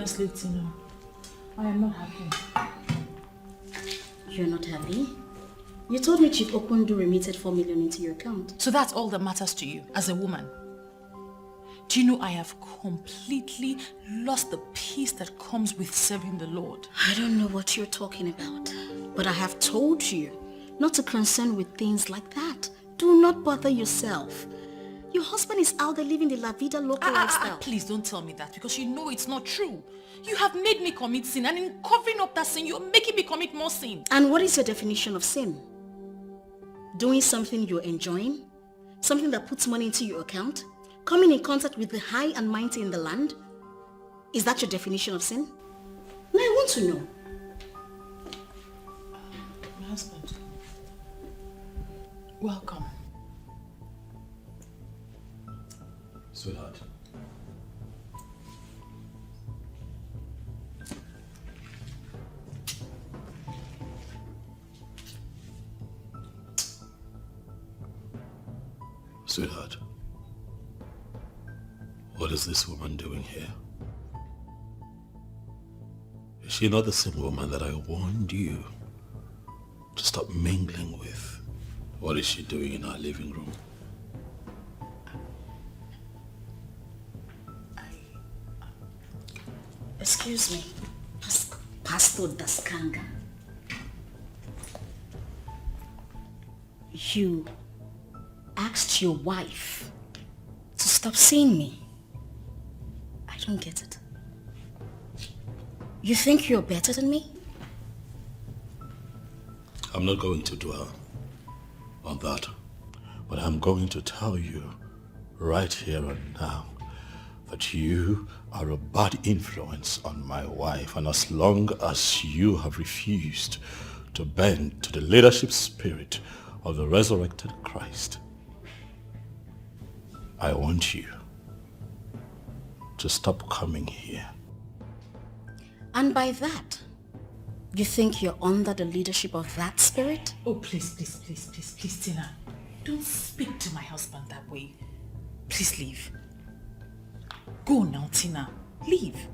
Honestly, Tina, I am not happy. You're not happy? You told me Chief Okundu remitted 4 million into your account. So that's all that matters to you as a woman? Do you know I have completely lost the peace that comes with serving the Lord? I don't know what you're talking about, but I have told you not to concern with things like that. Do not bother yourself. Your husband is out there living the La Vida Loca lifestyle. Please don't tell me that, because you know it's not true. You have made me commit sin, and in covering up that sin, you're making me commit more sin. And what is your definition of sin? Doing something you're enjoying? Something that puts money into your account? Coming in contact with the high and mighty in the land? Is that your definition of sin? No, I want to know. My husband. Welcome. Sweetheart. Sweetheart. What is this woman doing here? Is she not the same woman that I warned you to stop mingling with? What is she doing in our living room? Excuse me, Pastor Daskanga. You asked your wife to stop seeing me. I don't get it. You think you're better than me? I'm not going to dwell on that, but I'm going to tell you right here and now that you are a bad influence on my wife, and as long as you have refused to bend to the leadership spirit of the resurrected Christ, I want you to stop coming here. And by that, you think you're under the leadership of that spirit? Oh, please, Tina. Don't speak to my husband that way. Please leave. Go now, Tina. Leave.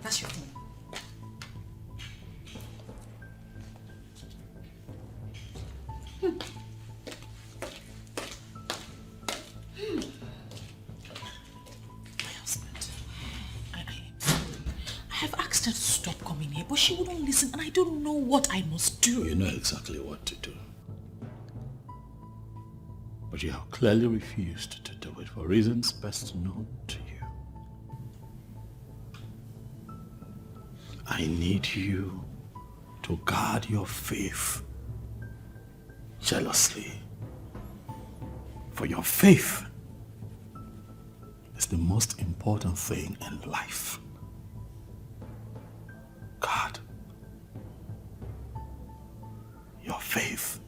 That's your thing. My husband, I am sorry. I have asked her to stop coming here, but she wouldn't listen, and I don't know what I must do. You know exactly what to do. But you have clearly refused to do it for reasons best known to you. I need you to guard your faith jealously. For your faith is the most important thing in life. Guard your faith.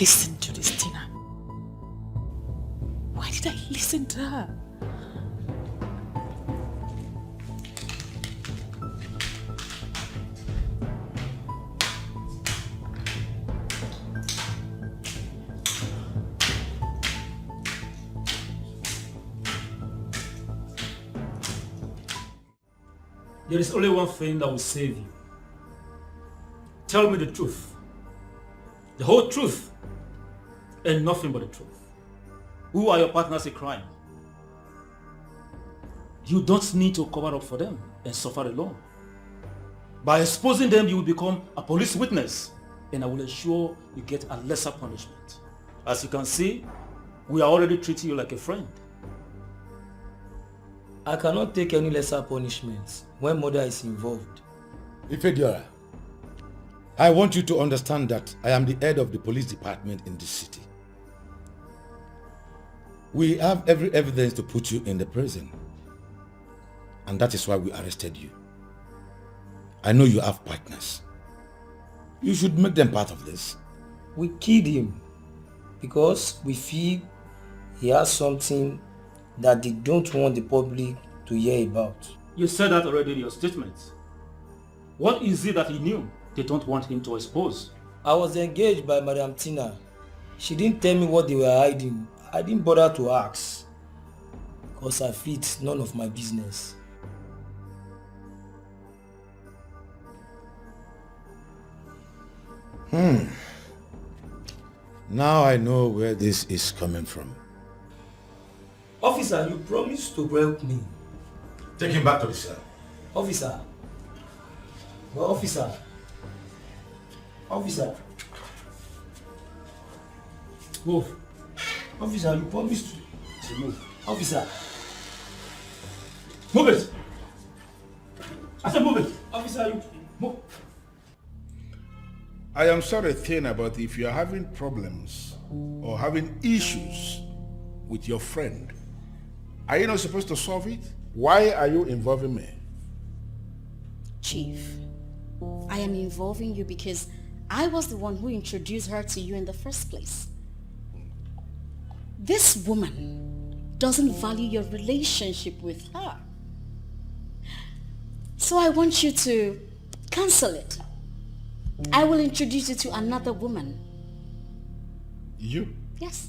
Listen to this, Tina. Why did I listen to her? There is only one thing that will save you. Tell me the truth. The whole truth. And nothing but the truth. Who are your partners in crime? You don't need to cover up for them and suffer alone. By exposing them, you will become a police witness, and I will ensure you get a lesser punishment. As you can see, we are already treating you like a friend. I cannot take any lesser punishments when murder is involved. Ifediora, I want you to understand that I am the head of the police department in this city. We have every evidence to put you in the prison. And that is why we arrested you. I know you have partners. You should make them part of this. We killed him because we feel he has something that they don't want the public to hear about. You said that already in your statement. What is it that he knew they don't want him to expose? I was engaged by Madam Tina. She didn't tell me what they were hiding. I didn't bother to ask because I feel it's none of my business. Now I know where this is coming from. Officer, you promised to help me. Take him back to the cell. Officer. Well, officer. Officer. Move. Officer, you promised to move. Officer. Move it! I said move it! Officer, you move. I am sorry, Tina, but if you are having problems or having issues with your friend, are you not supposed to solve it? Why are you involving me? Chief, I am involving you because I was the one who introduced her to you in the first place. This woman doesn't value your relationship with her. So I want you to cancel it. I will introduce you to another woman. You Yes.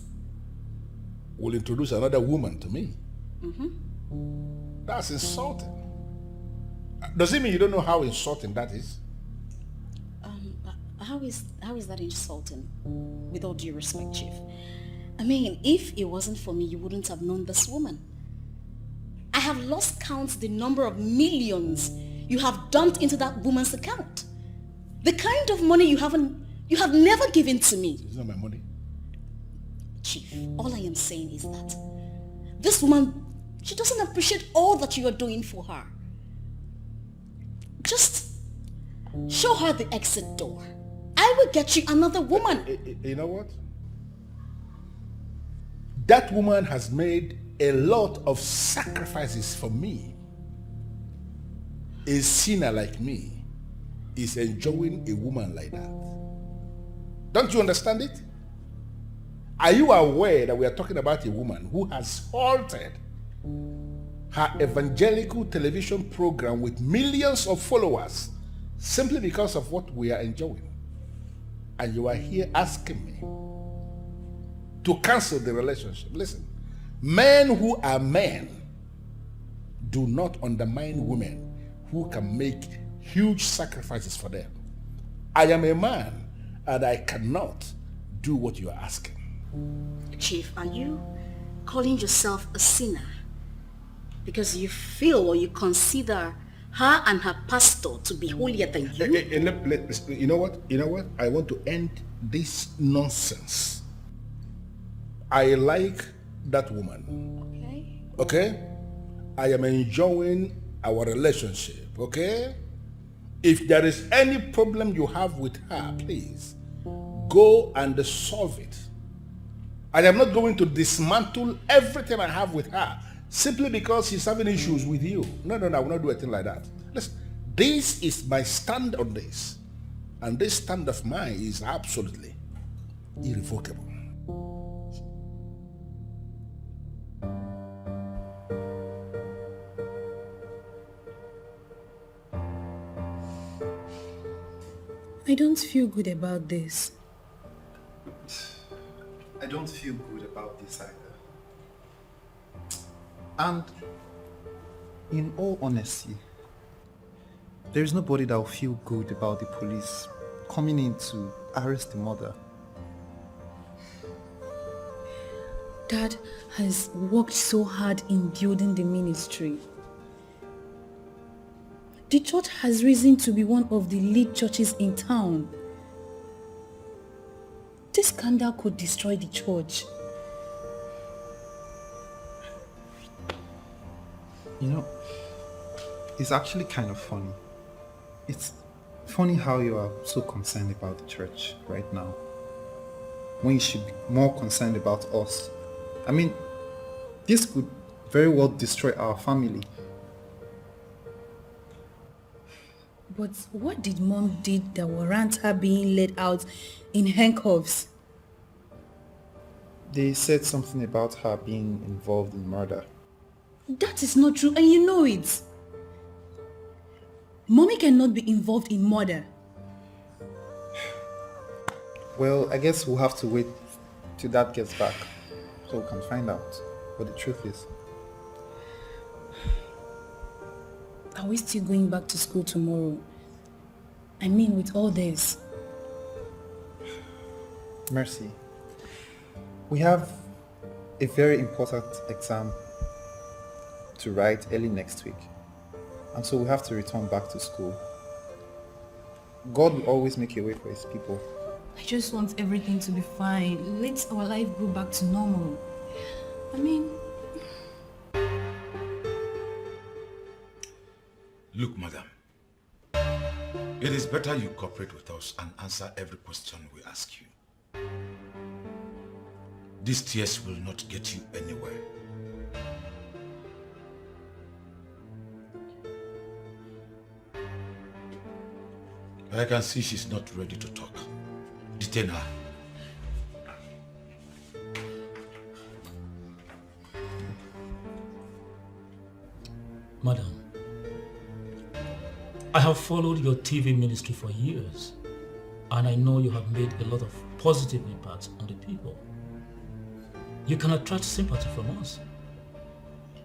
will introduce another woman to me? Mm-hmm. That's insulting. Does it mean you don't know how insulting that is? How is that insulting? With all due respect, Chief. I mean, if it wasn't for me, you wouldn't have known this woman. I have lost count the number of millions you have dumped into that woman's account. The kind of money you have never given to me. It's not my money. Chief, all I am saying is that this woman, she doesn't appreciate all that you are doing for her. Just show her the exit door. I will get you another woman. You know what? That woman has made a lot of sacrifices for me. A sinner like me is enjoying a woman like that. Don't you understand it? Are you aware that we are talking about a woman who has halted her evangelical television program with millions of followers simply because of what we are enjoying? And you are here asking me to cancel the relationship. Listen, men who are men do not undermine women who can make huge sacrifices for them. I am a man and I cannot do what you are asking. Chief, are you calling yourself a sinner because you feel or you consider her and her pastor to be holier than you? You know what? I want to end this nonsense. I like that woman. Okay? I am enjoying our relationship. Okay? If there is any problem you have with her, please go and solve it. I am not going to dismantle everything I have with her simply because she's having issues with you. No, I will not do anything like that. Listen, this is my stand on this. And this stand of mine is absolutely irrevocable. I don't feel good about this. I don't feel good about this either. And in all honesty, there is nobody that will feel good about the police coming in to arrest the mother. Dad has worked so hard in building the ministry. The church has risen to be one of the lead churches in town. This scandal could destroy the church. You know, it's actually kind of funny. It's funny how you are so concerned about the church right now, when you should be more concerned about us. I mean, this could very well destroy our family. But what did Mom did that warrant her being let out in handcuffs? They said something about her being involved in murder. That is not true, and you know it. Mommy cannot be involved in murder. Well, I guess we'll have to wait till Dad gets back so we can find out what the truth is. Are we still going back to school tomorrow? I mean, with all this. Mercy, we have a very important exam to write early next week, and so we have to return back to school. God will always make a way for his people. I just want everything to be fine. Let our life go back to normal. I mean... Look, madam. It is better you cooperate with us and answer every question we ask you. These tears will not get you anywhere. I can see she's not ready to talk. Detain her. Madam, I have followed your TV ministry for years, and I know you have made a lot of positive impact on the people. You can attract sympathy from us,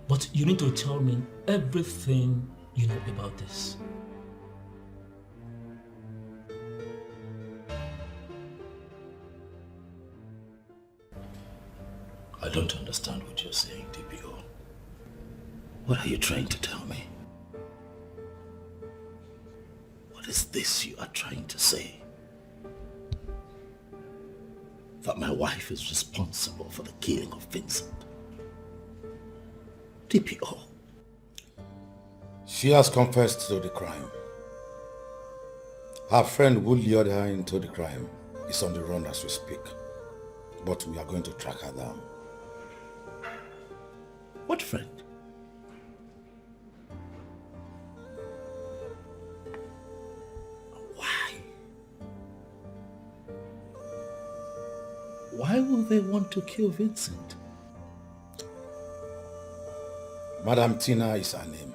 but you need to tell me everything you know about this. I don't understand what you're saying, DPO. What are you trying to tell me? What is this you are trying to say? That my wife is responsible for the killing of Vincent? DPO. She has confessed to the crime. Her friend who lured her into the crime is on the run as we speak. But we are going to track her down. What friend? Why? Why will they want to kill Vincent? Madam Tina is her name.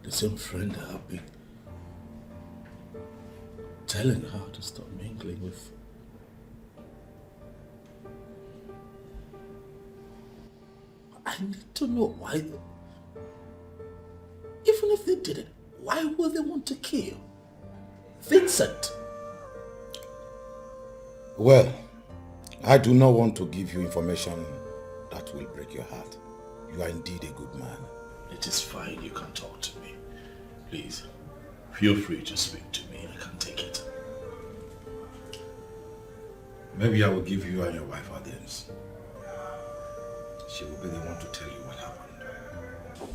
The same friend I have been telling her to stop mingling with. I need to know why. Even if they did it, why would they want to kill Vincent? Well, I do not want to give you information that will break your heart. You are indeed a good man. It is fine, you can talk to me. Please, feel free to speak to me. I can take it. Maybe I will give you and your wife audience. She will be the one to tell you what happened.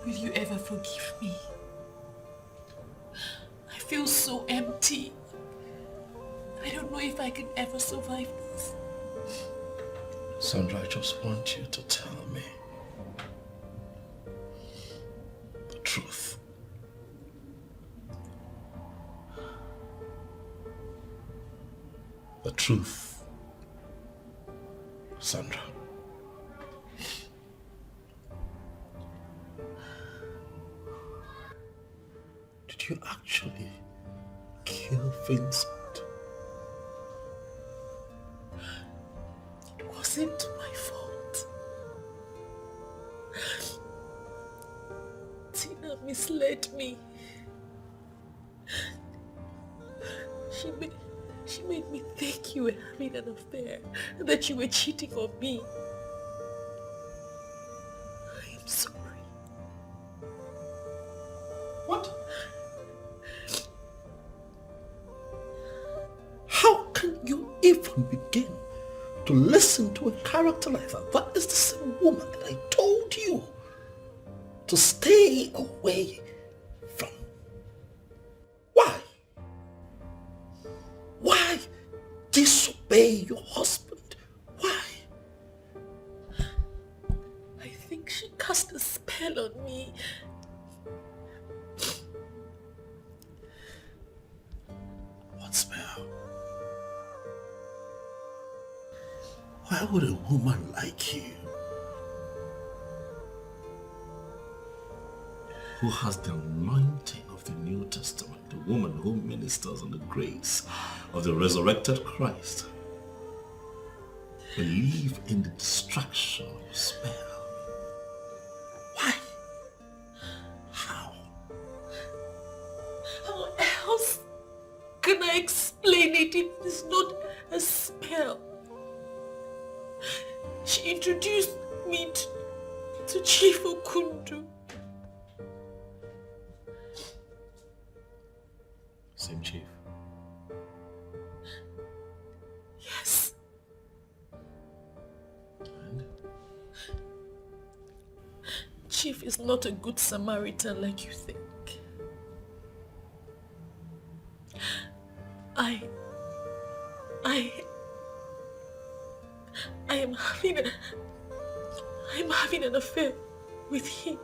Will you ever forgive me? I feel so empty. I don't know if I can ever survive this. Sandra, I just want you to tell me the truth. The truth, Sandra. Did you actually kill Vincent? It wasn't my fault. Tina misled me. She made me think you were having an affair and that you were cheating on me. I am sorry. What? How can you even begin to listen to a character like that? That is the same woman that I told you to stay away from. Why? obey your husband? Why? I think she cast a spell on me. What spell? Why would a woman like you, who has the anointing of the New Testament, the woman who ministers on the grace of the resurrected Christ, believe in the distraction of a spell? Why? How? How else can I explain it if it's not a spell? She introduced me to Chief Okundu. Same chief? Yes. And? Chief is not a good Samaritan like you think. I'm having an affair with him.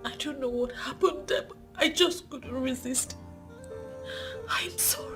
I don't know what happened there, but I just couldn't resist. I'm sorry.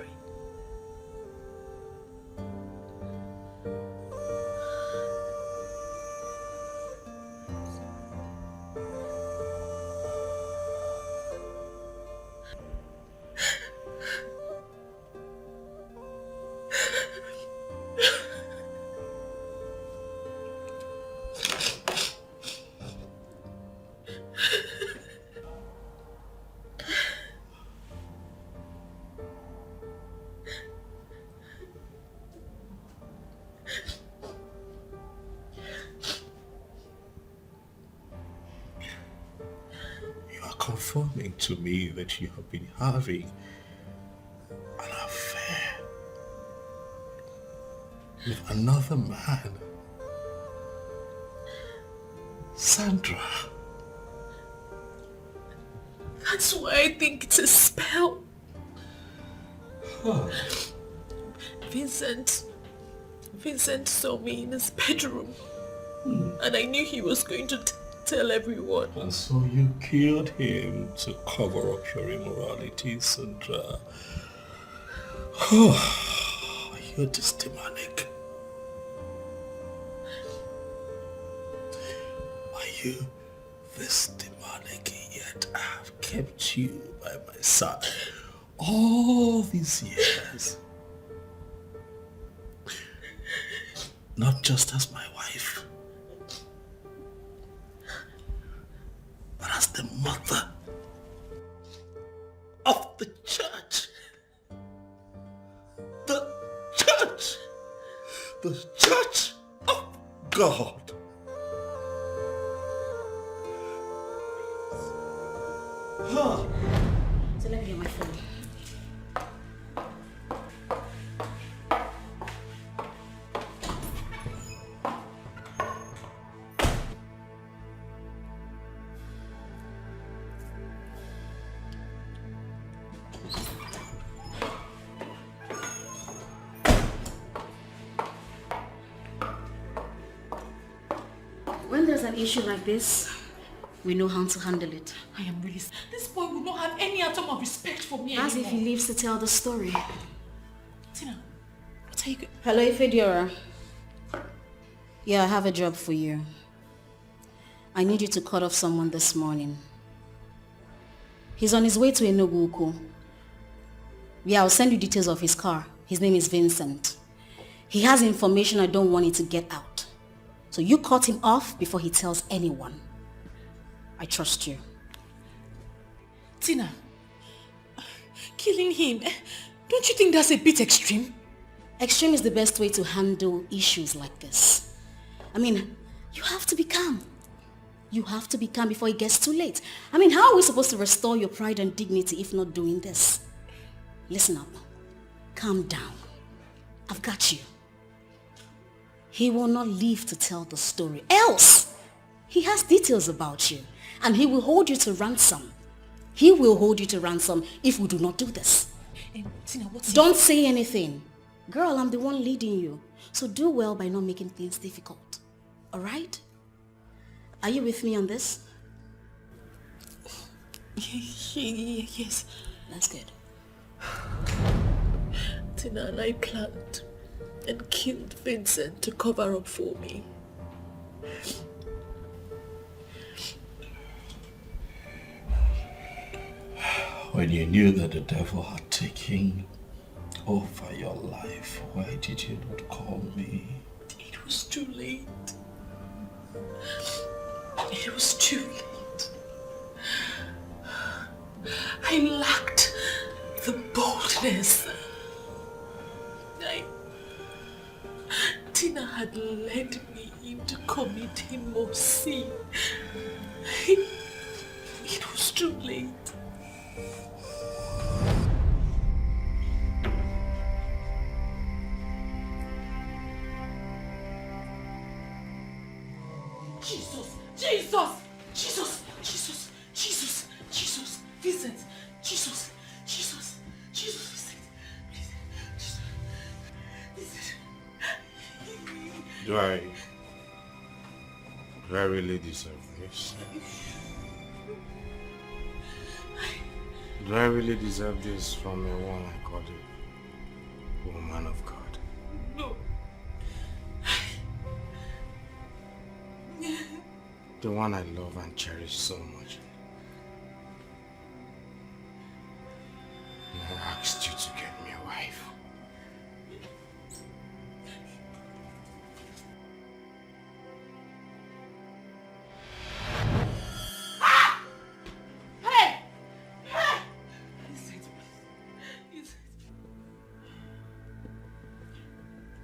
Confirming to me that you have been having an affair with another man. Sandra. That's why I think it's a spell. Huh. Vincent saw me in his bedroom, and I knew he was going to tell everyone. And so you killed him to cover up your immorality, Sandra. Oh, you're just demonic. Are you this demonic, yet I have kept you by my side all these years? Not just as my wife, but as the mother of the church. The church! The church of God. Huh. So let me get my phone. When there's an issue like this, we know how to handle it. I am really... This boy will not have any atom of respect for me As anymore. if he lives to tell the story. Tina, what are you... Hello, Ifediora. Yeah, I have a job for you. I need you to cut off someone this morning. He's on his way to Enugu. Yeah, I'll send you details of his car. His name is Vincent. He has information I don't want it to get out. So you cut him off before he tells anyone. I trust you. Tina, killing him, don't you think that's a bit extreme? Extreme is the best way to handle issues like this. I mean, you have to be calm. You have to be calm before it gets too late. I mean, how are we supposed to restore your pride and dignity if not doing this? Listen up. Calm down. I've got you. He will not live to tell the story. Else, he has details about you. And he will hold you to ransom. He will hold you to ransom if we do not do this. Tina, what's Don't say anything. Girl, I'm the one leading you. So do well by not making things difficult. Alright? Are you with me on this? Yes. That's good. Tina and I planned and killed Vincent to cover up for me. When you knew that the devil had taken over your life, why did you not call me? It was too late. It was too late. I lacked the boldness. Tina had led me into committing more sin. It was too late. Jesus, Vincent, Jesus, Vincent, please, Vincent. Do I really deserve this? Do I really deserve this from a woman I call a woman of God? No. The one I love and cherish so much. And I asked you to get me a wife.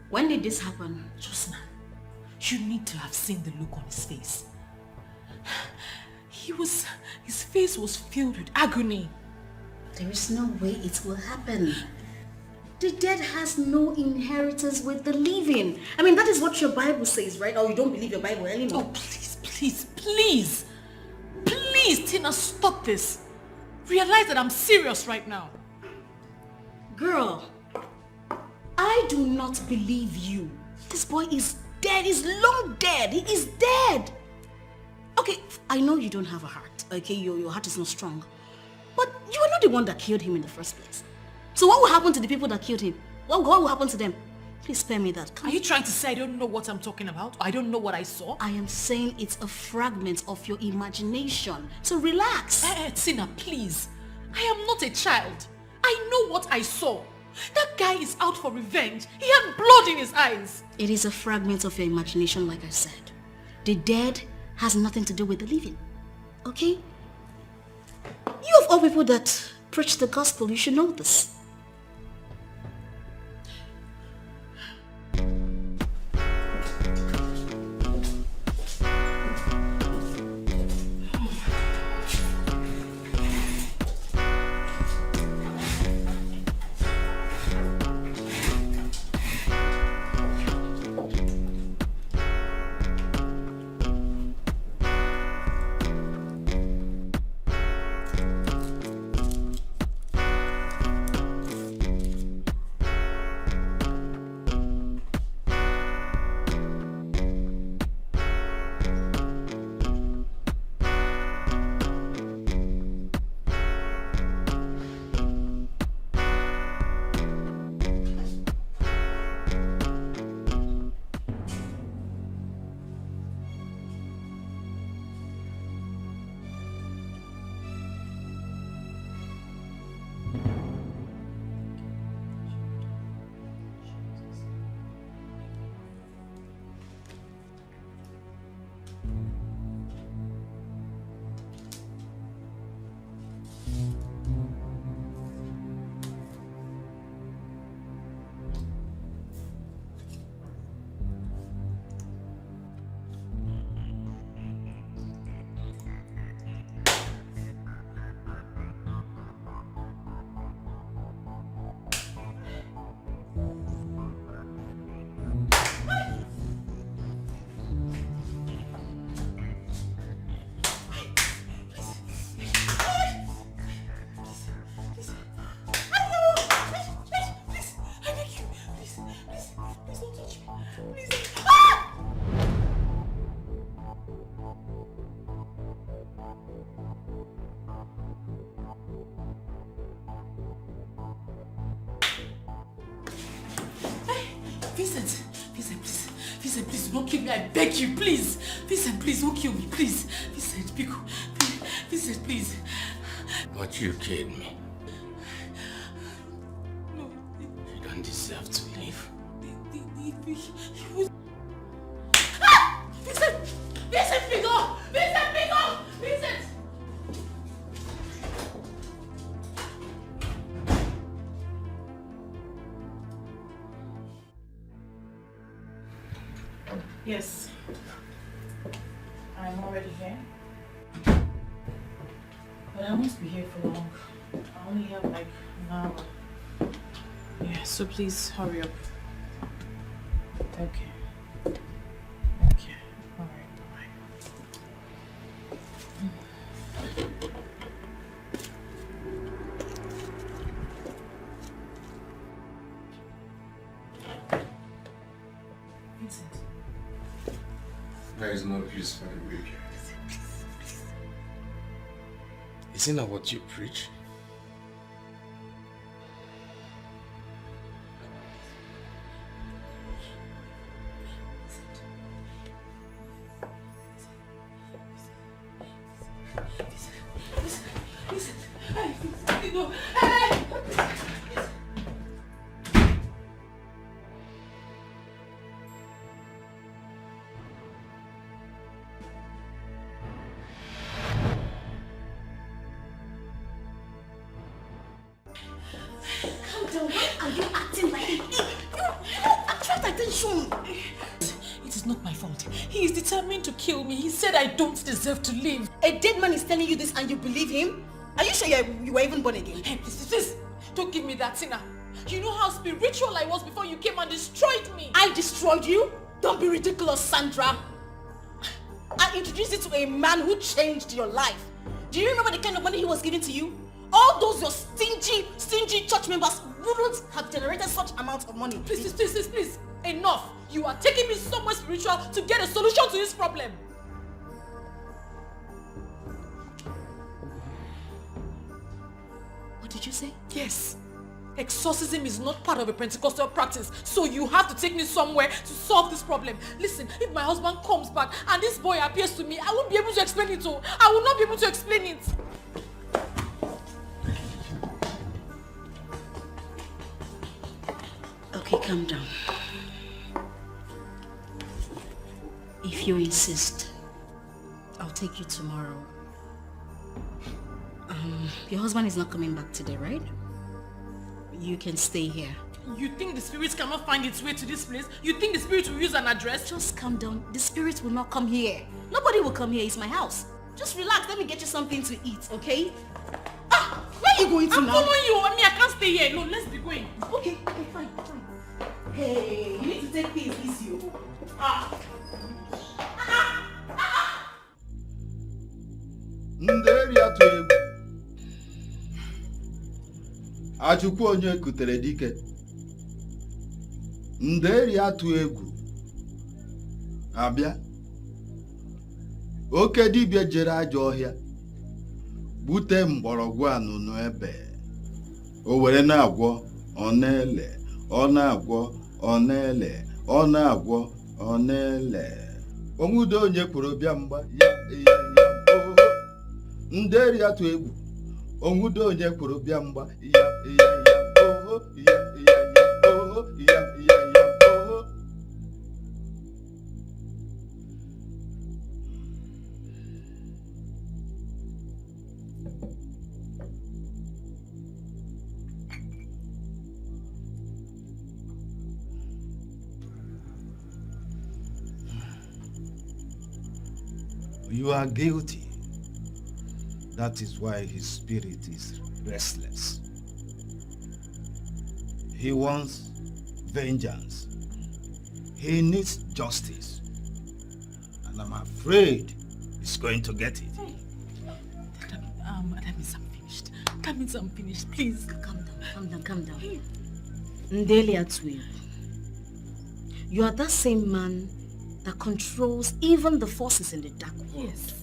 When did this happen? Just now. You need to have seen the look on his face. His face was filled with agony. There is no way it will happen. The dead has no inheritance with the living. I mean, that is what your Bible says, right? Or you don't believe your Bible anymore. Oh, please, Tina, stop this. Realize that I'm serious right now. Girl, I do not believe you. This boy is dead. He's long dead. He is dead. Okay, I know you don't have a heart. Okay, your heart is not strong. But you are not the one that killed him in the first place. So what will happen to the people that killed him? What will happen to them? Please spare me that. Are you trying to say I don't know what I'm talking about? I don't know what I saw? I am saying it's a fragment of your imagination. So relax. Tina, please. I am not a child. I know what I saw. That guy is out for revenge. He had blood in his eyes. It is a fragment of your imagination, like I said. The dead has nothing to do with the living. Okay? You of all people that preach the gospel, you should know this. Vincent, please. Vincent, please, don't kill me. I beg you, please. Vincent, please, don't kill me, please. Vincent, Pico, Vincent, please. But you killed me. No. You don't deserve to live. Vincent, Pico! Vincent! Yes. I'm already here. But I won't be here for long. I only have like an hour. Yeah, so please hurry up. Okay. Alright, bye. Vincent. There is no use for the weekend. Isn't that what you preach? To kill me. He said I don't deserve to live. A dead man is telling you this and you believe him? Are you sure you were even born again? Hey, please, don't give me that, Tina. You know how spiritual I was before you came and destroyed me. I destroyed you? Don't be ridiculous, Sandra. I introduced you to a man who changed your life. Do you remember the kind of money he was giving to you? All those your stingy church members wouldn't have generated such amount of money. Please. Enough. You are taking me somewhere spiritual to get a solution to this problem. What did you say? Yes. Exorcism is not part of a Pentecostal practice, so you have to take me somewhere to solve this problem. Listen, if my husband comes back and this boy appears to me, I won't be able to explain it all. I will not be able to explain it. Okay, calm down. If you insist, I'll take you tomorrow. Your husband is not coming back today, right? You can stay here. You think the spirit cannot find its way to this place? You think the spirit will use an address? Just calm down. The spirit will not come here. Nobody will come here. It's my house. Just relax. Let me get you something to eat, okay? Where are you going to now? I'm following you. I can't stay here. No, let's be going. Okay, fine. Hey, you need to take things easy. Nderi atụ egwu Achukwu onye kutere dike. Nderi atụ egwu abịa. Oke dibịa jere ajọ ọhịa bute mgbọrọgwụ anụnụ ebe. O were na-agwọ ọ na-ele, ọ na-agwọ ọ na-ele, ọ na-agwọ ọ na-ele. Onwudo onye kwuru bịa mgba ya Nderi atụ egwu onwudo onye kwuru bịa mgba ya oho ya oho ya oho. You are guilty. That is why his spirit is restless. He wants vengeance. He needs justice. And I'm afraid he's going to get it. That means I'm finished. Please. Calm down. Ndeli Atui. You are that same man that controls even the forces in the dark world. Yes.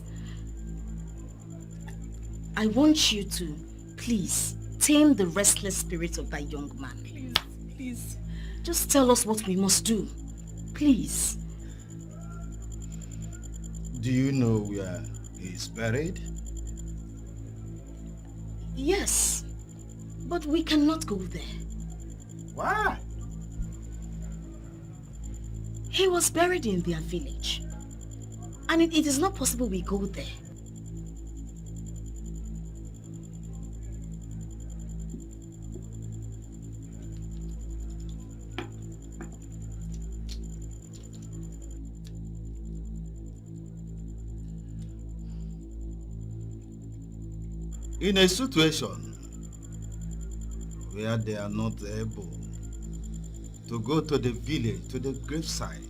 I want you to, please, tame the restless spirit of that young man. Please. Just tell us what we must do. Please. Do you know where he is buried? Yes, but we cannot go there. Why? He was buried in their village. And it is not possible we go there. In a situation where they are not able to go to the village, to the gravesite,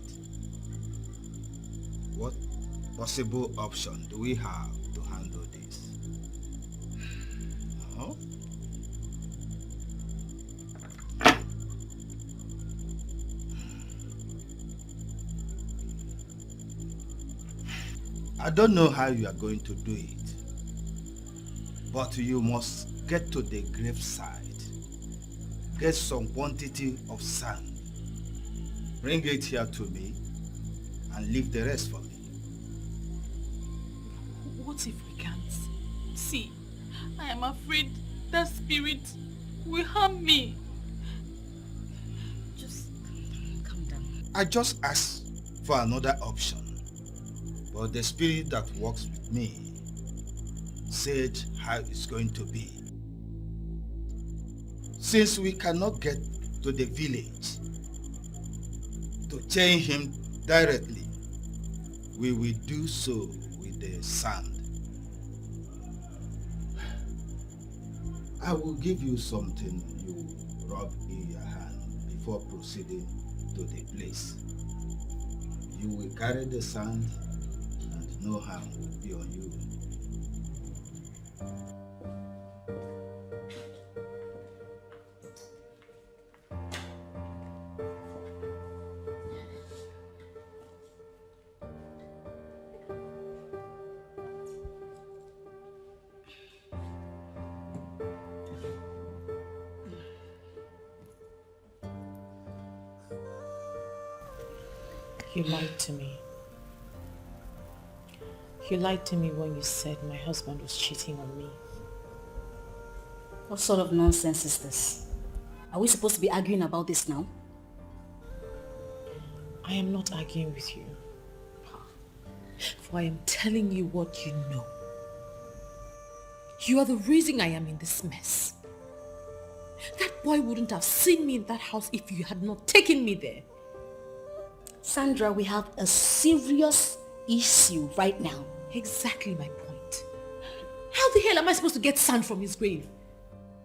what possible option do we have to handle this? Huh? I don't know how you are going to do it. But you must get to the graveside, get some quantity of sand, bring it here to me, and leave the rest for me. What if we can't? See, I am afraid that spirit will harm me. Just calm down. I just asked for another option, but the spirit that works with me said how it's going to be. Since we cannot get to the village to chain him directly, we will do so with the sand. I will give you something you rub in your hand before proceeding to the place. You will carry the sand and no harm will be on you. You lied to me. You lied to me when you said my husband was cheating on me. What sort of nonsense is this? Are we supposed to be arguing about this now? I am not arguing with you. For I am telling you what you know. You are the reason I am in this mess. That boy wouldn't have seen me in that house if you had not taken me there. Sandra, we have a serious issue right now. Exactly my point. How the hell am I supposed to get sand from his grave?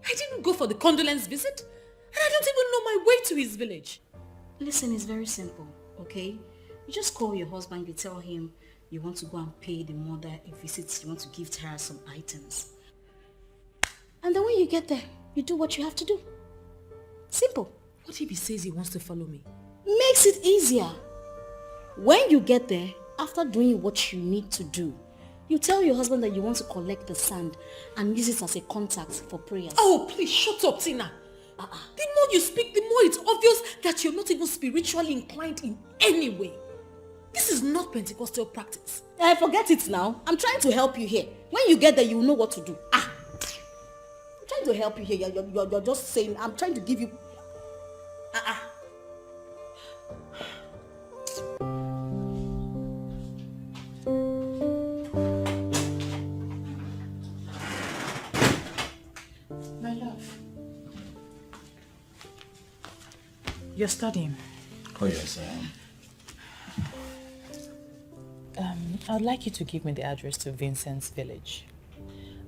I didn't go for the condolence visit, and I don't even know my way to his village. Listen, it's very simple, okay? You just call your husband, you tell him you want to go and pay the mother a visit, you want to gift her some items. And then when you get there, you do what you have to do. Simple. What if he says he wants to follow me? Makes it easier. When you get there, after doing what you need to do, you tell your husband that you want to collect the sand and use it as a contact for prayers. Oh, please shut up, Tina. The more you speak, the more it's obvious that you're not even spiritually inclined in any way. This is not Pentecostal practice. Forget it now. I'm trying to help you here. When you get there, you will know what to do. I'm trying to help you here. You're just saying, I'm trying to give you... My love. You're studying? Oh yes, I am. I'd like you to give me the address to Vincent's village.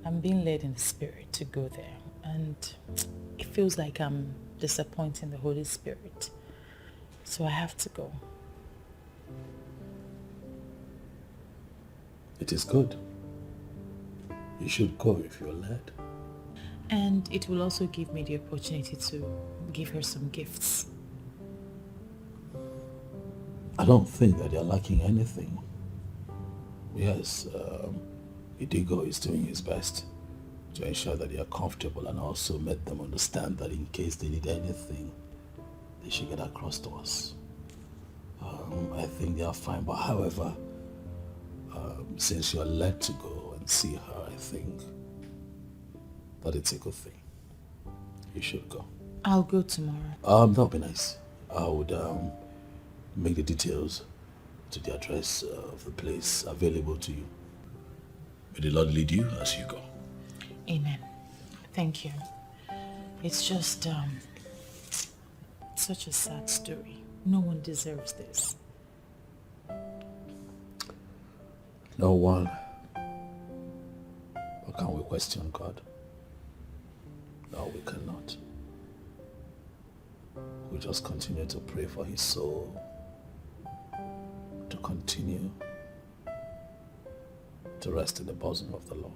I'm being led in the spirit to go there, and it feels like I'm disappointing the Holy Spirit. So I have to go. It is good. You should go if you're led. And it will also give me the opportunity to give her some gifts. I don't think that they're lacking anything. Yes, Idigo is doing his best to ensure that they are comfortable and also let them understand that in case they need anything, they should get across to us. I think they are fine, but however, since you are led to go and see her, I think that it's a good thing. You should go. I'll go tomorrow. That would be nice. I would make the details to the address of the place available to you. May the Lord lead you as you go. Amen. Thank you. It's just such a sad story. No one deserves this. No one. But can we question God? No, we cannot. We just continue to pray for his soul to continue to rest in the bosom of the Lord.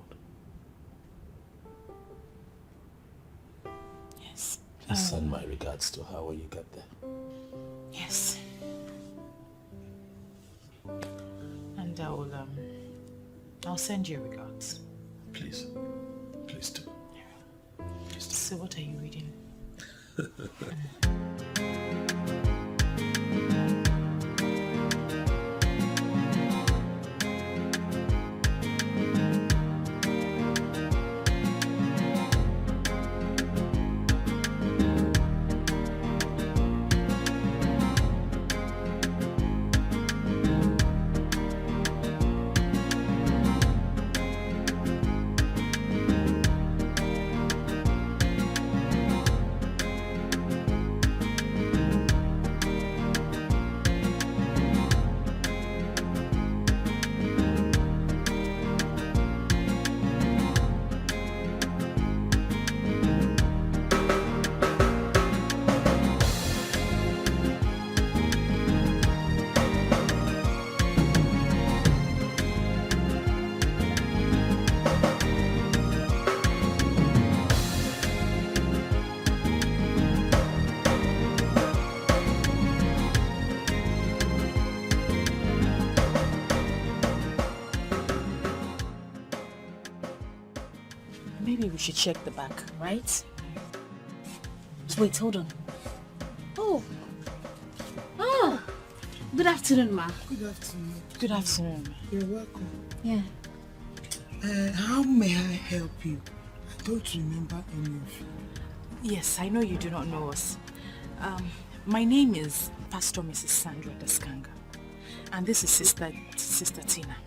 Yes. Please send my regards to her when you get there. Yes. And I'll send you regards. Please. Please do. So what are you reading? Maybe we should check the back. Right? Wait, hold on. Oh. Oh. Good afternoon, ma. Good afternoon. Good afternoon. You're welcome. Yeah. How may I help you? I don't remember any of you. Yes, I know you do not know us. My name is Pastor Mrs. Sandra Daskanga. And this is Sister Tina.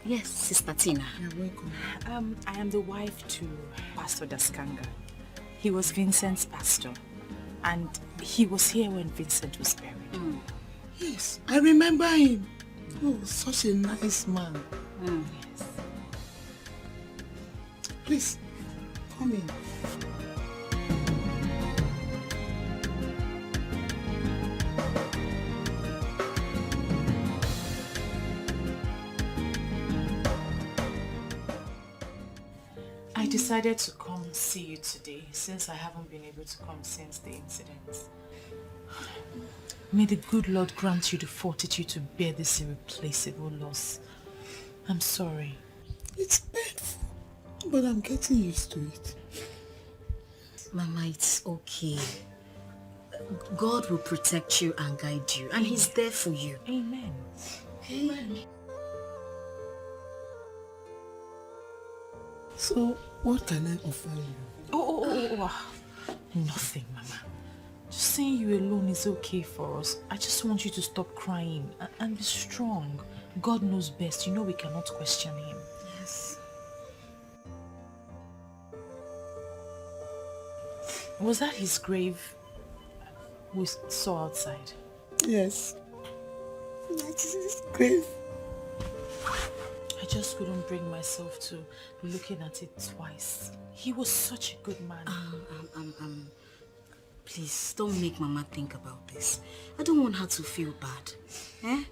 Yes, Sister Tina. You're welcome. I am the wife to Pastor Daskanga. He was Vincent's pastor. And he was here when Vincent was buried. Yes, I remember him. Oh, such a nice man. Yes. Please, come in. I decided to come see you today since I haven't been able to come since the incident. May the good Lord grant you the fortitude to bear this irreplaceable loss. I'm sorry. It's painful, but I'm getting used to it. Mama, it's okay. God will protect you and guide you, and He's there for you. Amen. Amen. So, what can I offer you? Oh. Nothing, Mama. Just seeing you alone is okay for us. I just want you to stop crying and be strong. God knows best. You know we cannot question Him. Yes. Was that his grave we saw outside? Yes. That's his grave. I just couldn't bring myself to looking at it twice. He was such a good man. Please, don't make Mama think about this. I don't want her to feel bad. Eh?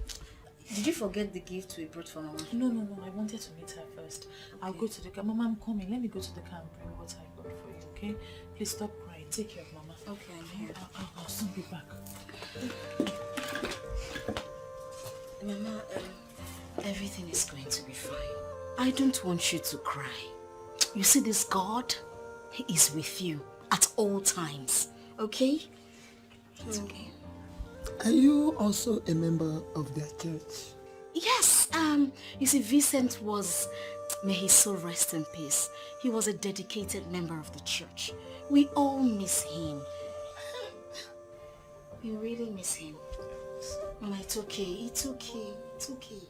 Did you forget the gift we brought for Mama? No. I wanted to meet her first. I'll go to the car. Mama, I'm coming. Let me go to the car and bring what I got for you, okay? Please stop crying. Take care of Mama. Okay, I'm here. I'll soon be back. Mama, everything is going to be fine. I don't want you to cry. You see this God? He is with you at all times, okay? It's okay. Are you also a member of their church? Yes, you see, Vincent was, may his soul rest in peace. He was a dedicated member of the church. We all miss him. We really miss him. Mama, it's okay, it's okay, it's okay.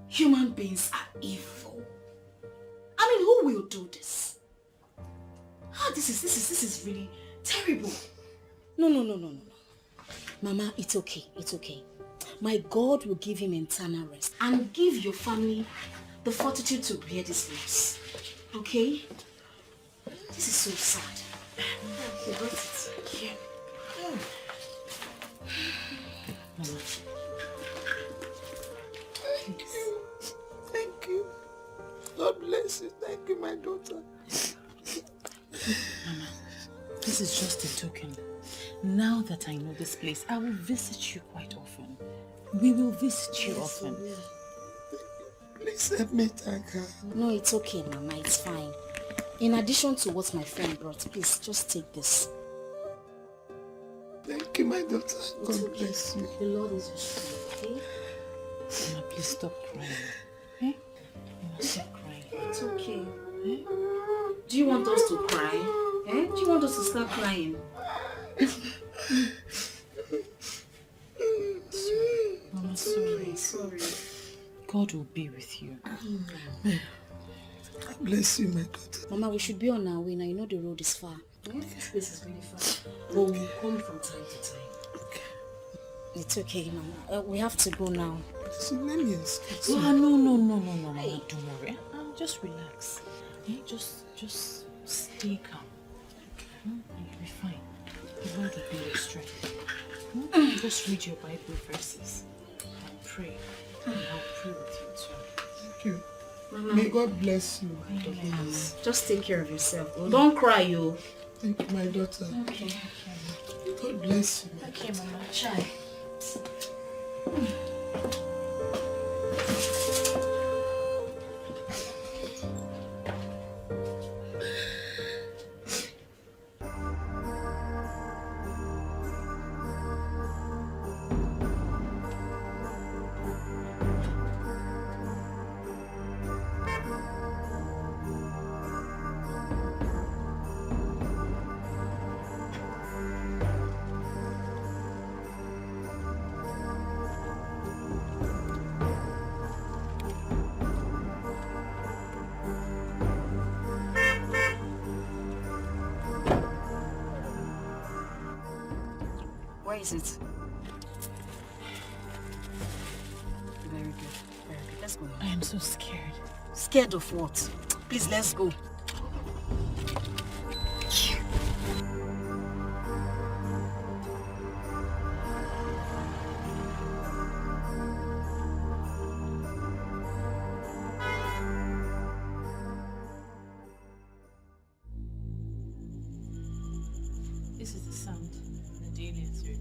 Human beings are evil. I mean, who will do this? This is really terrible. No. Mama, it's okay, it's okay. My God will give him eternal rest and give your family the fortitude to bear this loss. Okay? This is so sad. You got it. Yeah. Mama. Thank you. God bless you. Thank you, my daughter. Mama, this is just a token. Now that I know this place, I will visit you quite often. We will visit you often. Please help me thank her. No, it's okay, Mama. It's fine. In addition to what my friend brought, please just take this. Thank you, my daughter. God bless you. The Lord is your strength, okay? Mama, please stop crying. Eh? Mama, stop crying. It's okay. Eh? Do you want us to cry? Eh? Do you want us to start crying? Mama, sorry. God will be with you. God bless you, my daughter. Mama, we should be on our way now. You know the road is far. This place is really far. But we'll come from time to time. Okay. It's okay, Mama. We have to go now. So let me escape. No, Mama, don't worry. Just relax. Just stay calm. You'll be fine. The Lord will be your strength. Just read your Bible verses and pray. And I'll pray with you too. Thank you. Mama. May God bless you, my daughter. Yes. Just take care of yourself. Don't cry, you. Thank you, my daughter. Okay. God bless you. Okay, Mama. Try. Where is it? Very good. Let's go. I am so scared. Scared of what? Please, let's go. This is the sound the aliens make.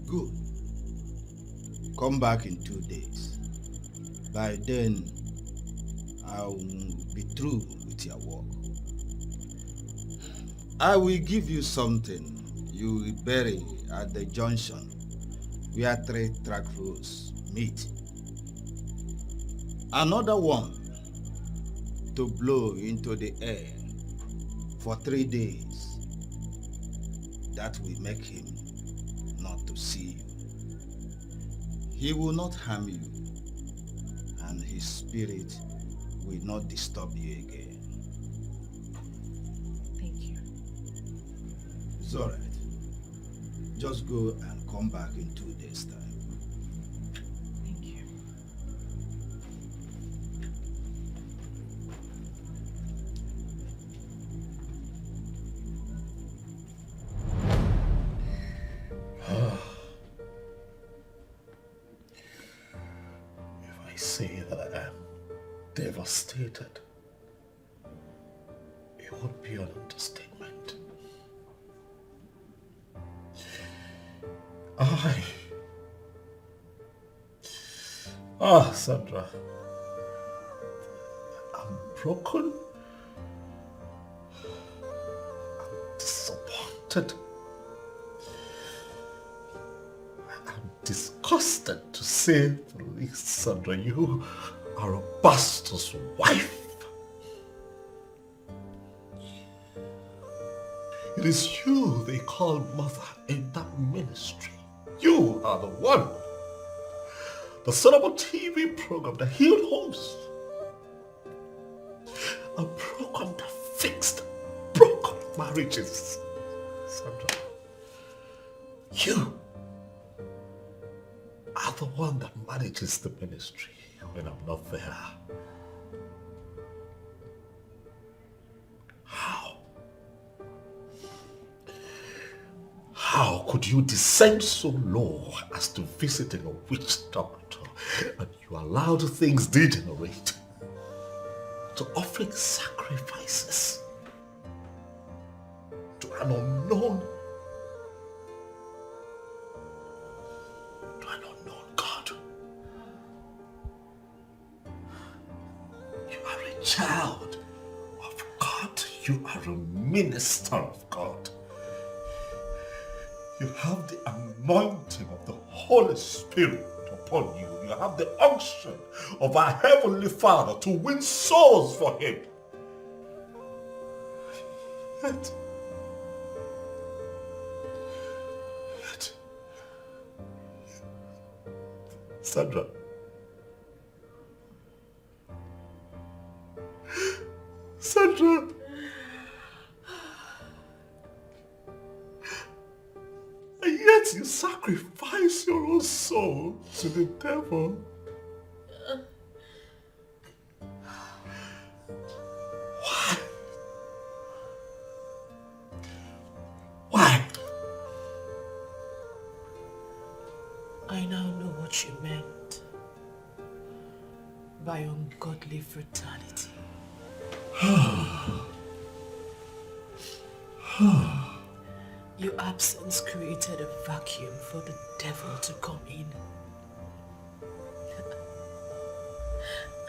Good. Come back in 2 days. By then, I will be through with your work. I will give you something you will bury at the junction where 3 track roads meet. Another one to blow into the air for 3 days. That will make him not to see you. He will not harm you, and his spirit will not disturb you again. Thank you. It's all right. Just go and come back in 2 days' time. Thank you. If I say that I am devastated, it would be an understatement. Sandra, I'm broken. I'm disappointed. I'm disgusted, to say the least, Sandra. You are a pastor's wife. It is you they call mother in that ministry. You are the one. The son of a TV program that healed homes. A program that fixed broken marriages. Sandra, you are the one that manages the ministry when I'm not there. How could you descend so low as to visiting a witch doctor and you allowed things degenerate to offering sacrifices to an unknown God? You are a child of God. You are a minister of God. You have the anointing of the Holy Spirit upon you. You have the unction of our Heavenly Father to win souls for Him. Yet, Sandra, and yet you sacrifice your own soul to the devil. Why? Why? I now know what you meant by ungodly fraternity. Your absence created a vacuum for the devil to come in.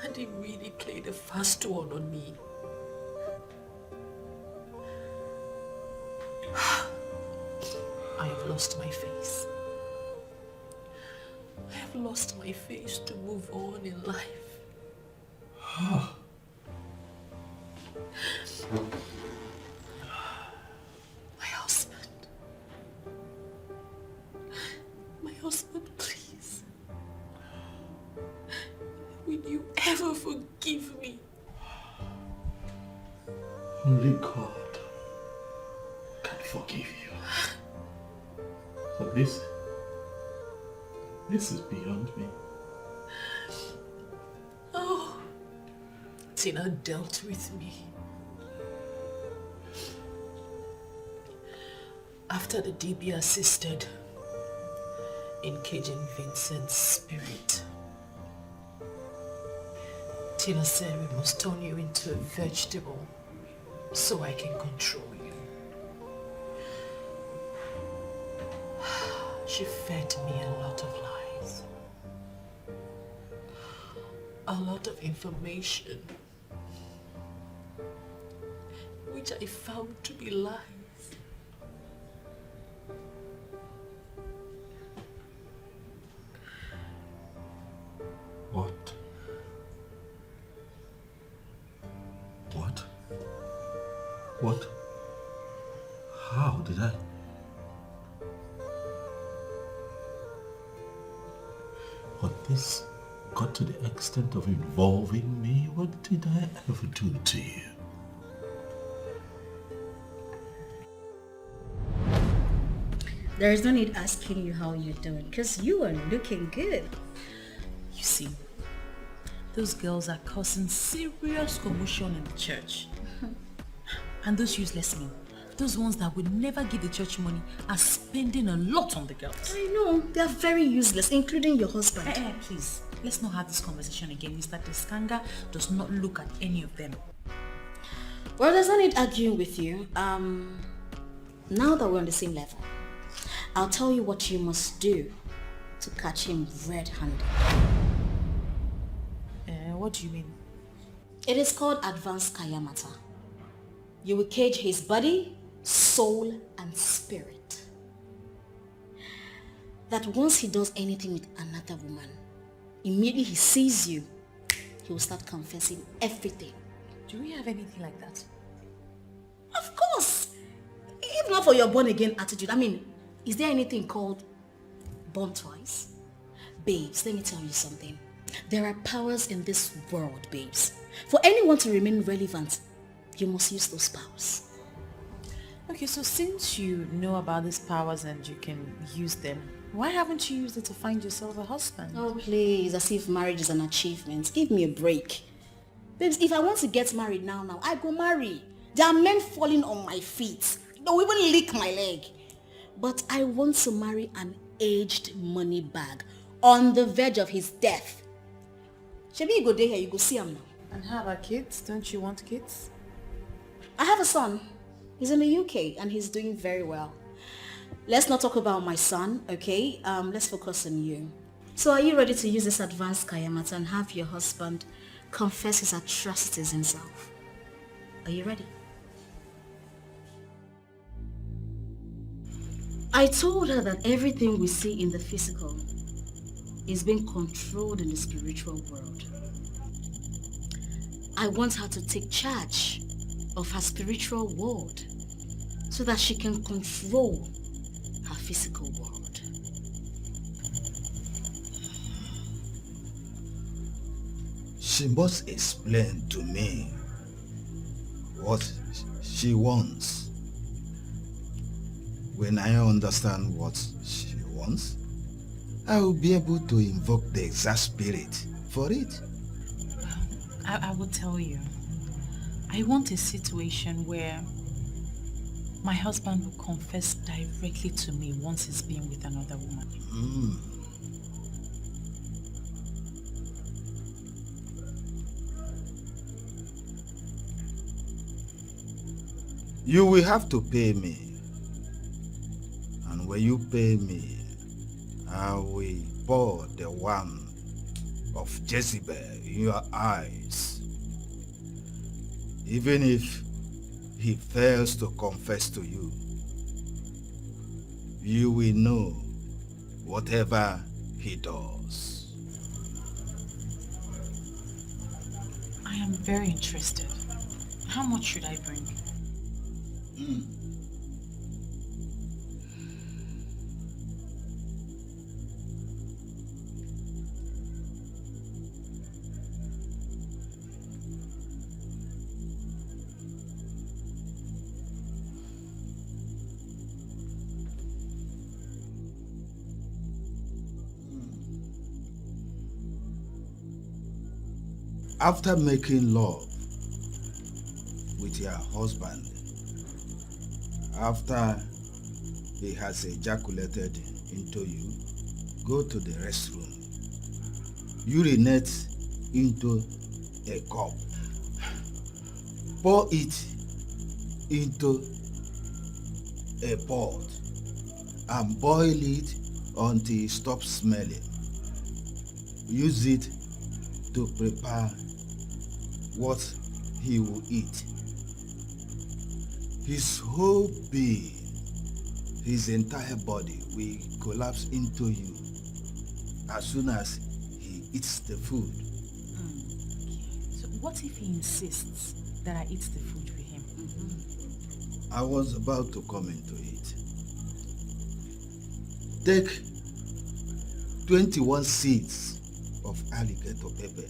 And he really played a fast one on me. I have lost my face. I have lost my face to move on in life. My husband, please. Will you ever forgive me? Only God can forgive you. But this is beyond me. Oh, Tina dealt with me. After the DB assisted in caging Vincent's spirit, Tina said we must turn you into a vegetable so I can control you. She fed me a lot of lies. A lot of information which I found to be lies. What? What? How did I? But this got to the extent of involving me? What did I ever do to you? There is no need asking you how you're doing, because you are looking good. You see, those girls are causing serious commotion in the church. And those useless men, those ones that would never give the church money, are spending a lot on the girls. I know, they are very useless, including your husband. Please, let's not have this conversation again. Mr. Tiskanga does not look at any of them. Well, there's no need arguing with you. Now that we're on the same level, I'll tell you what you must do to catch him red-handed. What do you mean? It is called advanced kayamata. You will cage his body, soul, and spirit. That once he does anything with another woman, immediately he sees you, he will start confessing everything. Do we have anything like that? Of course! If not for your born-again attitude, I mean, is there anything called born twice? Babes, let me tell you something. There are powers in this world, babes. For anyone to remain relevant, you must use those powers. Okay, so since you know about these powers and you can use them, why haven't you used it to find yourself a husband? Oh please, as if marriage is an achievement. Give me a break. Babes, if I want to get married now, I go marry. There are men falling on my feet. They'll even lick my leg. But I want to marry an aged money bag on the verge of his death. Shebi, you go there here, you go see him now. And how about kids? Don't you want kids? I have a son. He's in the UK and he's doing very well. Let's not talk about my son, okay? Let's focus on you. So are you ready to use this advanced kayamata and have your husband confess his atrocities himself? Are you ready? I told her that everything we see in the physical is being controlled in the spiritual world. I want her to take charge of her spiritual world so that she can control her physical world. She must explain to me what she wants. When I understand what she wants, I will be able to invoke the exact spirit for it. I will tell you. I want a situation where my husband will confess directly to me once he's been with another woman. You will have to pay me. And when you pay me, I will pour the wine of Jezebel in your eyes. Even if he fails to confess to you, you will know whatever he does. I am very interested. How much should I bring? After making love with your husband, after he has ejaculated into you, go to the restroom, urinate into a cup, pour it into a pot, and boil it until it stops smelling. Use it to prepare what he will eat. His whole being, his entire body will collapse into you as soon as he eats the food. So what what if he insists that I eat the food with him? I was about to come into it. Take 21 seeds of alligator pepper.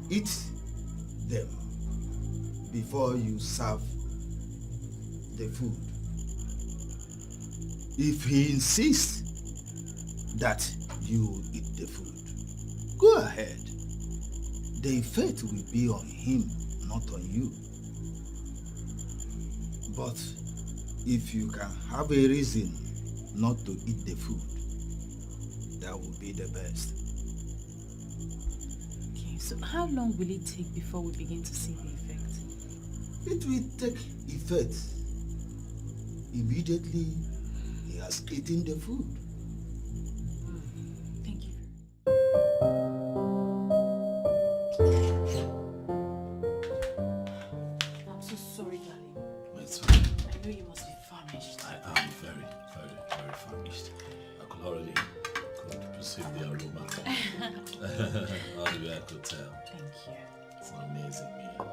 Eat them before you serve the food. If he insists that you eat the food, go ahead. The effect will be on him, not on you. But if you can have a reason not to eat the food, that would be the best. Okay, so how long will it take before we begin to see the effect? It will take effect immediately he has eaten the food. Thank you. I'm so sorry, darling. It's fine. I know you must be famished. I am very, very, very famished. I could already perceive the aroma. All the way I could tell. Thank you. It's an amazing meal.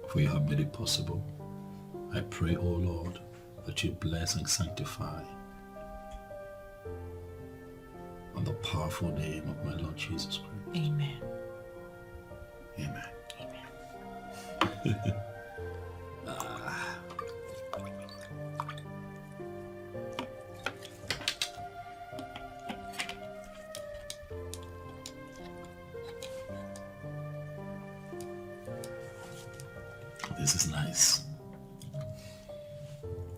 For you have made it possible. I pray, O Lord, that you bless and sanctify on the powerful name of my Lord Jesus Christ. Amen. Amen. Amen. This is nice.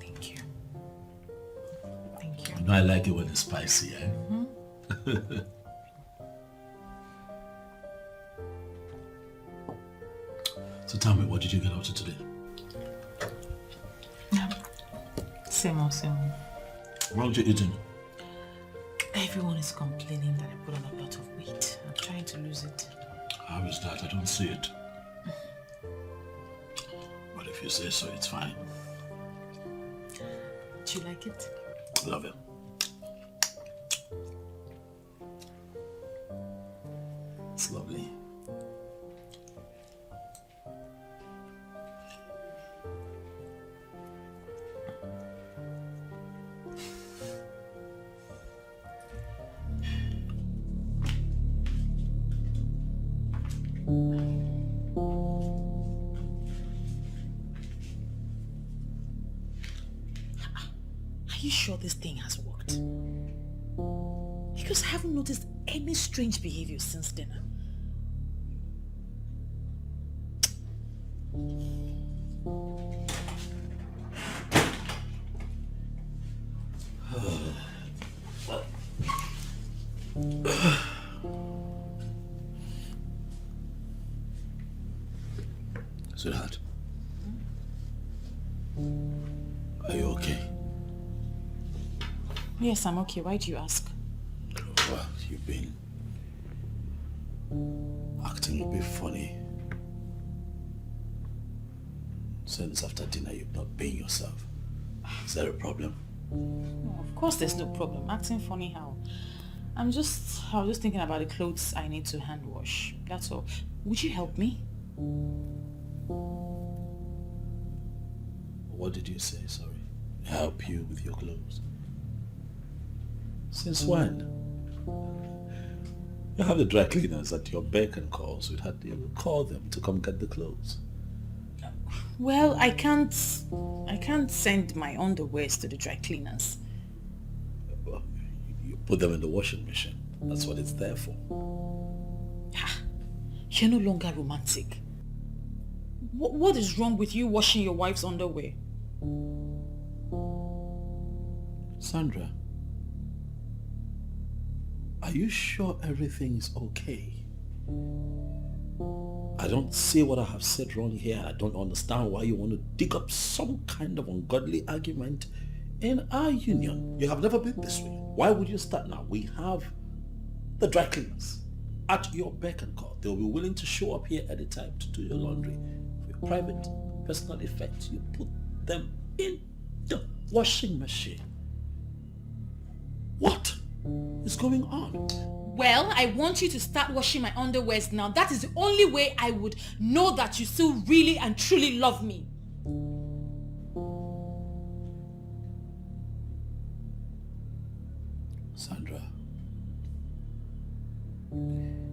Thank you. Thank you. You know I like it when it's spicy, eh? Mm-hmm. So tell me, what did you get up to today? Same old, same old. What did you eating? Everyone is complaining that I put on a lot of weight. I'm trying to lose it. How is that? I don't see it. But if you say so, it's fine. Do you like it? Love it. It's lovely. Are you sure this thing has worked? Because I haven't noticed any strange behavior since dinner. Sweetheart, are you okay? Yes, I'm okay. Why do you ask? Well, you've been acting a bit funny. Since after dinner you've not been yourself. Is there a problem? No, of course there's no problem. Acting funny how? I was just thinking about the clothes I need to hand wash. That's all. Would you help me? What did you say, sorry? Help you with your clothes? Since when? You have the dry cleaners at your beck and call, sweetheart. You will call them to come get the clothes. Well, I can't send my underwears to the dry cleaners. Well, you put them in the washing machine. That's what it's there for. You're no longer romantic. What is wrong with you washing your wife's underwear? Sandra, are you sure everything is okay? I don't see what I have said wrong here. I don't understand why you want to dig up some kind of ungodly argument In our union, you have never been this way. Why would you start now? We have the dry cleaners at your beck and call. They'll be willing to show up here anytime to do your laundry. For your private, personal effect, you put them in the washing machine. What is going on? Well, I want you to start washing my underwears now. That is the only way I would know that you still really and truly love me. Sandra,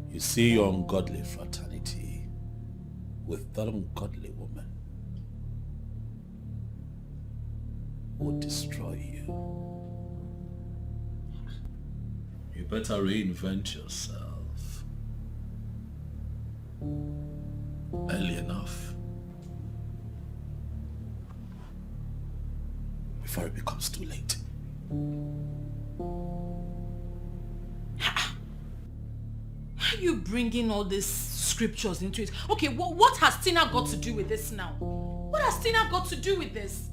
you see your ungodly fraternity with that ungodly woman will destroy you. You better reinvent yourself early enough before it becomes too late. Why are you bringing all these scriptures into it? Okay, what has Tina got to do with this now? What has Tina got to do with this?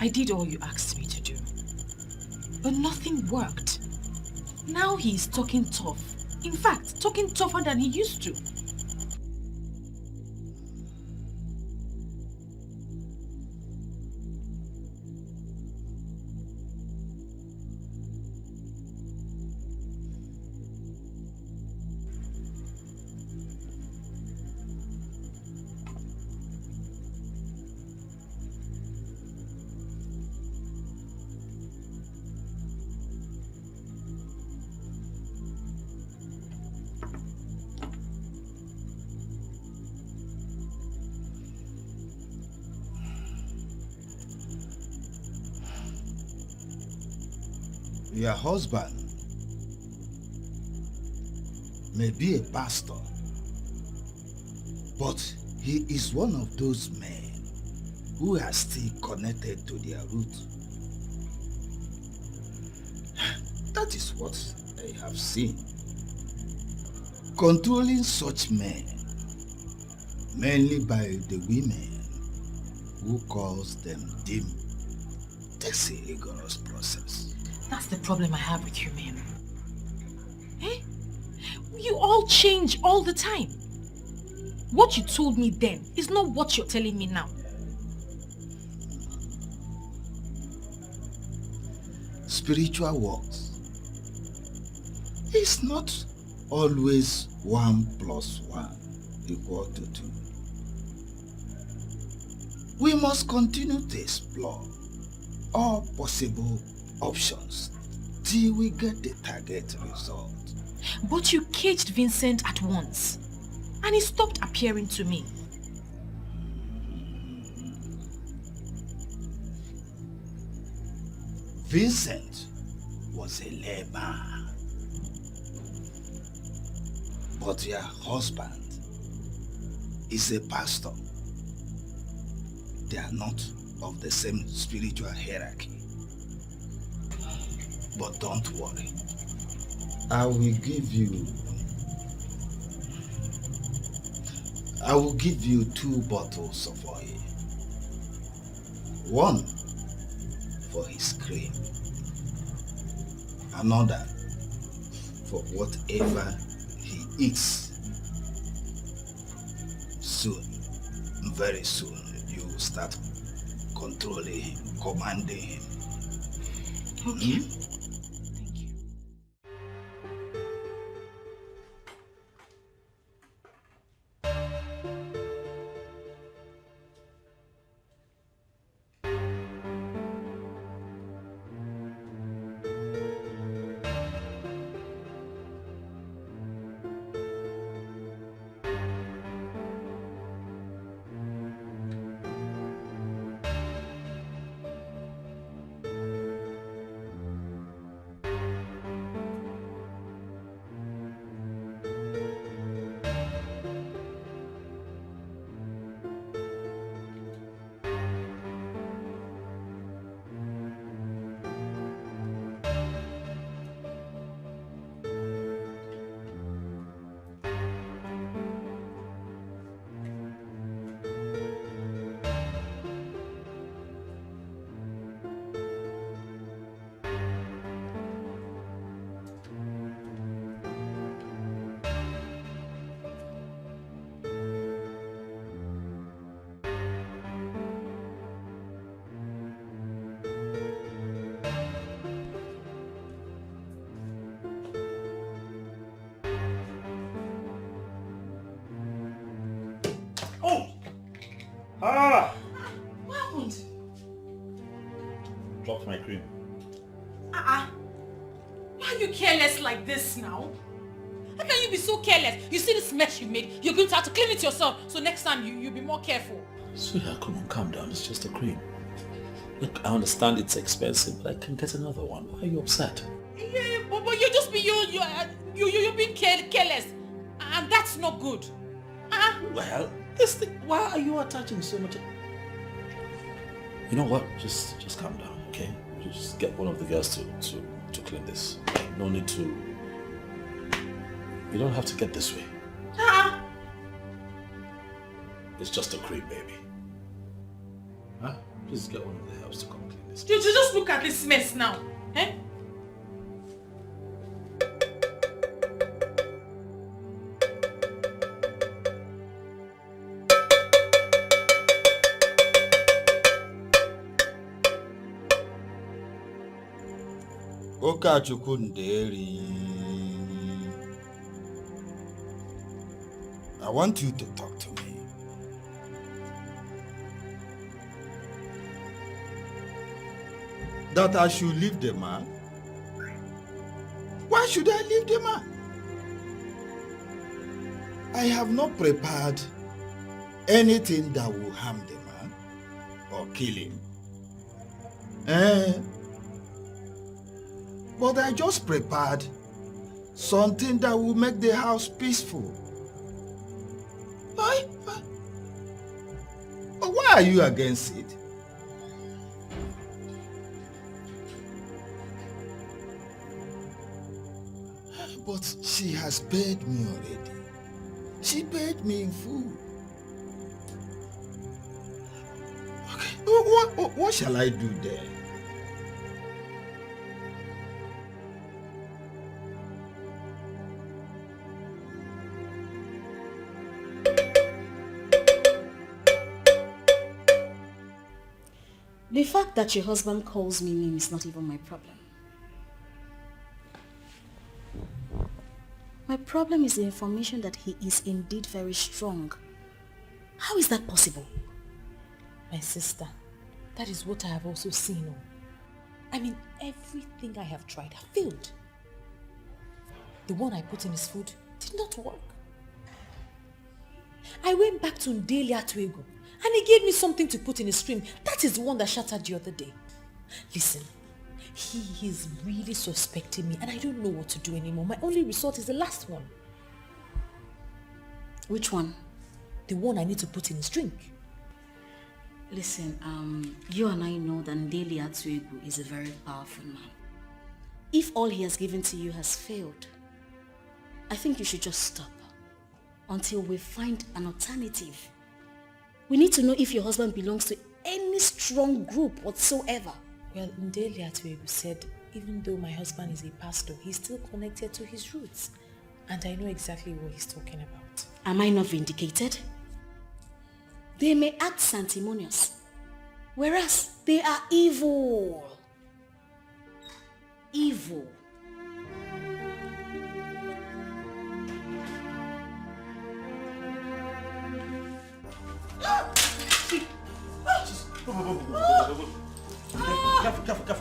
I did all you asked me to do, but nothing worked. Now he's talking tough. In fact, talking tougher than he used to. Your husband may be a pastor, but he is one of those men who are still connected to their roots. That is what I have seen. Controlling such men, mainly by the women who calls them dim, takes a rigorous process. That's the problem I have with you men. Eh? You all change all the time. What you told me then is not what you're telling me now. Spiritual works is not always 1 + 1 = 2. We must continue to explore all possible options till we get the target result. But you caged Vincent at once, and he stopped appearing to me. Vincent was a layman, but your husband is a pastor. They are not of the same spiritual hierarchy. But don't worry, I will give you 2 bottles of oil. One for his cream, another for whatever he eats. Soon, very soon, you will start controlling him, commanding him. Okay. Why are you careless like this now? How can you be so careless? You see this mess you made? You're going to have to clean it yourself. So next time you'll be more careful. Sweetheart, come on, calm down. It's just a cream. Look, I understand it's expensive, but I can get another one. Why are you upset? Yeah, but you're just you're being careless. And that's not good. Well, this thing, why are you attaching so much? You know what? Just calm down, okay? Just get one of the girls to clean this. No need to... You don't have to get this way. It's just a cream, baby. Huh? Please get one of the helps to come clean this. Just look at this mess now. Eh? Okachukwu Nderi. I want you to talk to me. That I should leave the man? Why should I leave the man? I have not prepared anything that will harm the man or kill him. But I just prepared something that will make the house peaceful. But why are you against it? But she has paid me already. She paid me in full. Okay, what shall I do there? The fact that your husband calls me name is not even my problem. My problem is the information that he is indeed very strong. How is that possible? My sister, that is what I have also seen. I mean, everything I have tried have failed. The one I put in his food did not work. I went back to Ndeli Atuego and he gave me something to put in his cream. That is the one that shattered the other day. Listen, he is really suspecting me and I don't know what to do anymore. My only resort is the last one. Which one? The one I need to put in his drink. Listen, you and I know that Ndeli Atuego is a very powerful man. If all he has given to you has failed, I think you should just stop until we find an alternative. We need to know if your husband belongs to any strong group whatsoever. Well, Ndeli Atuego said, even though my husband is a pastor, he's still connected to his roots. And I know exactly what he's talking about. Am I not vindicated? They may act sanctimonious, whereas they are evil. Evil. Careful.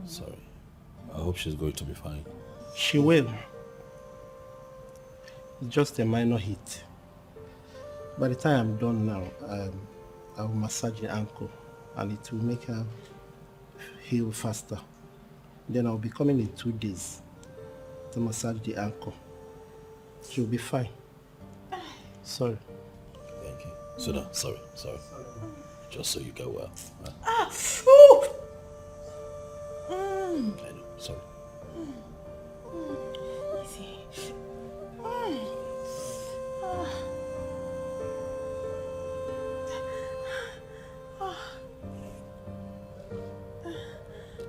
Sorry. I hope she's going to be fine. She will. It's just a minor hit. By the time I'm done now, I will massage the ankle and it will make her heal faster. Then I'll be coming in 2 days to massage the ankle. She'll be fine. Sorry. Thank you. Suda, sorry. Just so you get well. I know, sorry.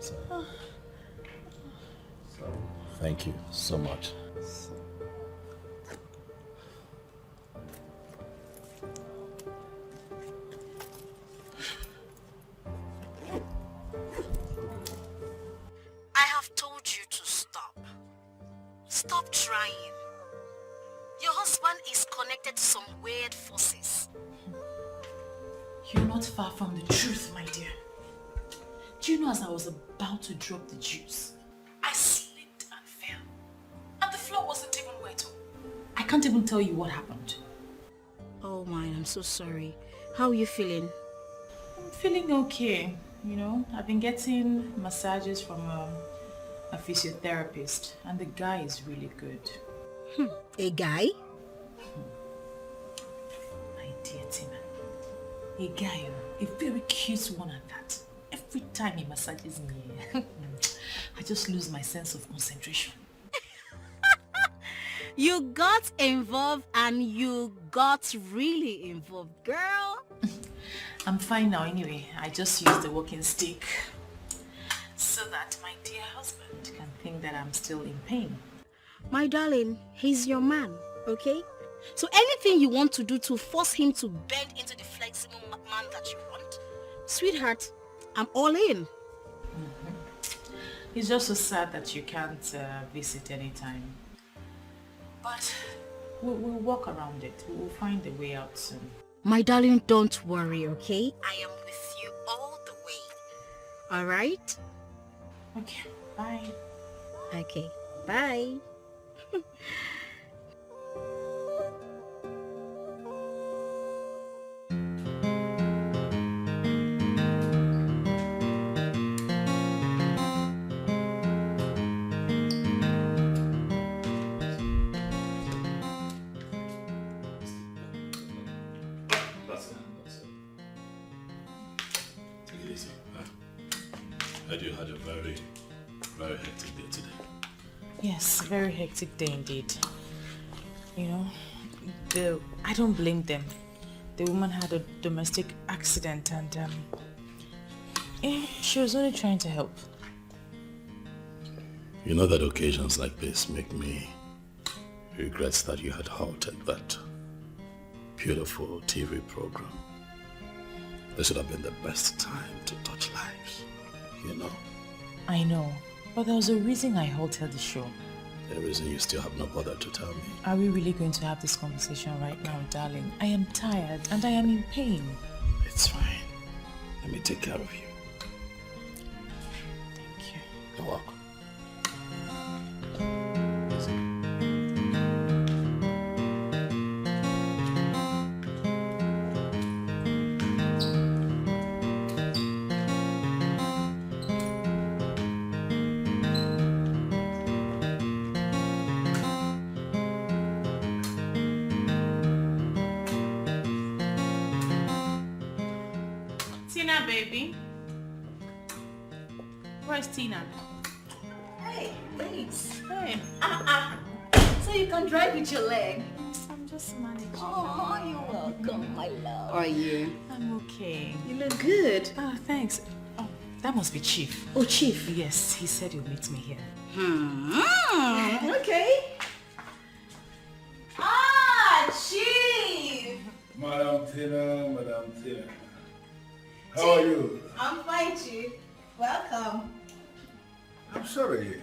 So, thank you so much. I have told you to stop. Stop trying. Your husband is connected to some weird forces. You're not far from the truth, my dear. Do you know, as I was about to drop the juice, I slipped and fell. And the floor wasn't even wet. I can't even tell you what happened. Oh my, I'm so sorry. How are you feeling? I'm feeling okay. You know, I've been getting massages from a physiotherapist, and the guy is really good. A guy? My dear Tina, a guy, a very cute one at that. Every time he massages me, I just lose my sense of concentration. You got involved and you got really involved, girl. I'm fine now anyway. I just use the walking stick so that my dear husband can think that I'm still in pain. My darling, he's your man, okay? So anything you want to do to force him to bend into the flexible man that you want, sweetheart, I'm all in. It's just so sad that you can't visit anytime. But we'll walk around it. We'll find a way out soon. My darling, don't worry, okay? I am with you all the way. All right? Okay, bye. Okay, bye. You had a very, very hectic day today. Yes, very hectic day indeed. You know, I don't blame them. The woman had a domestic accident and she was only trying to help. You know that occasions like this make me regret that you had halted that beautiful TV program. This should have been the best time to touch lives. You know. I know, but there was a reason I halted the show. The reason you still have not bothered to tell me. Are we really going to have this conversation right now, darling? I am tired and I am in pain. It's fine. Let me take care of you. Thank you. You're welcome. Baby, where's Tina? Hey, thanks. Hey. So you can drive with your leg? I'm just managing. Oh, you're welcome, my love. How are you? I'm okay. You look good. Oh, thanks. Oh, that must be Chief. Oh, Chief? Yes, he said he'll meet me here. Okay. Ah, Chief! Madam Tina. How are you? I'm fine, Chief. Welcome. I'm sorry.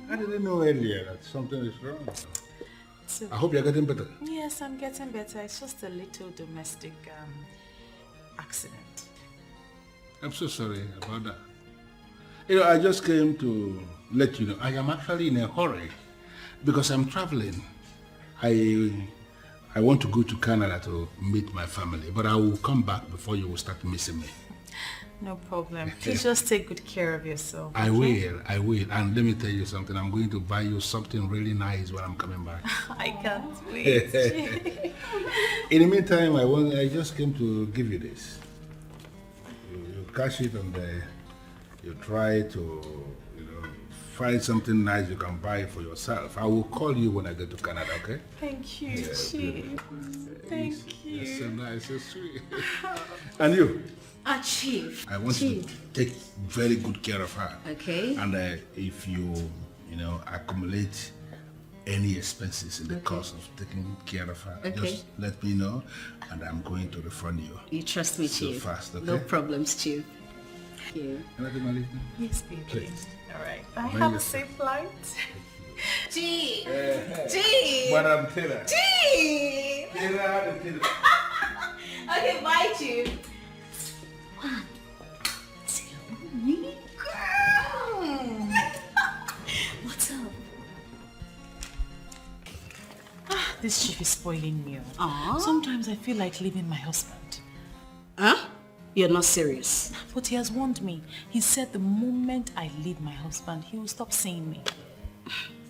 I didn't know earlier that something is wrong. I hope you're getting better. Yes, I'm getting better. It's just a little domestic accident. I'm so sorry about that. You know, I just came to let you know I am actually in a hurry because I'm traveling. I want to go to Canada to meet my family, but I will come back before you will start missing me. No problem. Please just take good care of yourself. I will. And let me tell you something. I'm going to buy you something really nice when I'm coming back. I can't wait. In the meantime, I just came to give you this. You cash it and you try to, find something nice you can buy for yourself. I will call you when I get to Canada, okay? Thank you, Yeah, Chief. Thank you. You're so nice, so sweet. And you? Chief. I want you to take very good care of her. Okay. And if you accumulate any expenses in the course of taking care of her, just let me know, and I'm going to refund you. You trust me, so Chief. fast, okay? No problems, Chief. Thank you. Can I take my leave now? Yes, baby. Please. All right. Bye. Bring Have a yourself. safe flight. Chief. Chief. Madam Taylor. Chief. Taylor. Okay, bye, Chief. One, two, me, girl. What's up? This chief is spoiling me. Aww. Sometimes I feel like leaving my husband. Huh? You're not serious. But he has warned me. He said the moment I leave my husband, he will stop seeing me.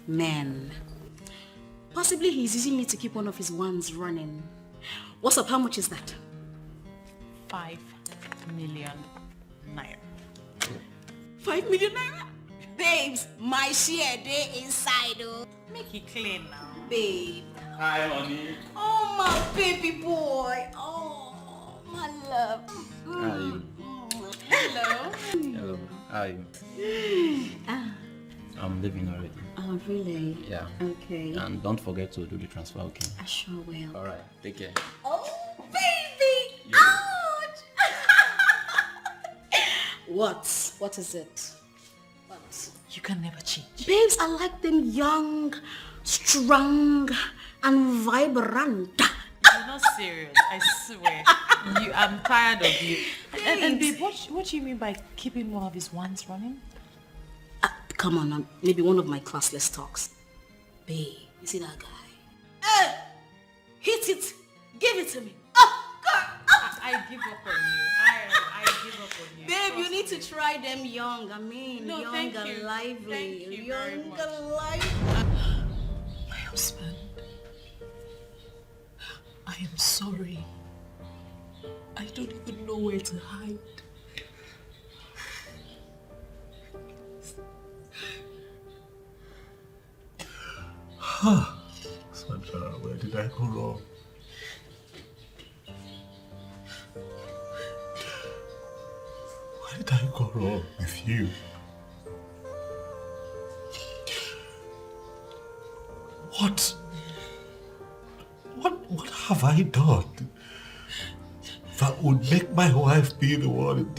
Man. Possibly he's using me to keep one of his ones running. What's up? How much is that? 5 million naira. 5 million naira? Babes, my share they inside, oh. Make it clean now. Babe. Hi, honey. Oh, my baby boy. Oh, my love. How are you? Hello. Hello. How are you? I'm leaving already. Oh, really? Yeah. Okay. And don't forget to do the transfer, okay? I sure will. Alright, take care. Oh, baby! Ouch! What is it? What? You can never change. Babes, I like them young, strong, and vibrant. You're not serious, I swear. I'm tired of you. And babe, what do you mean by keeping one of his ones running? Come on, maybe one of my classless talks. Babe, you see that guy? Hey! Hit it! Give it to me! Oh, God! Oh. I give up on you. I give up on you. Babe, you need to try them young. I mean, No, young thank and you. lively. Thank you very Young much. and lively. My husband, I am sorry. I don't even know where to hide. Sandra, where did I go wrong? Where did I go wrong with you? What have I done that would make my wife be the one in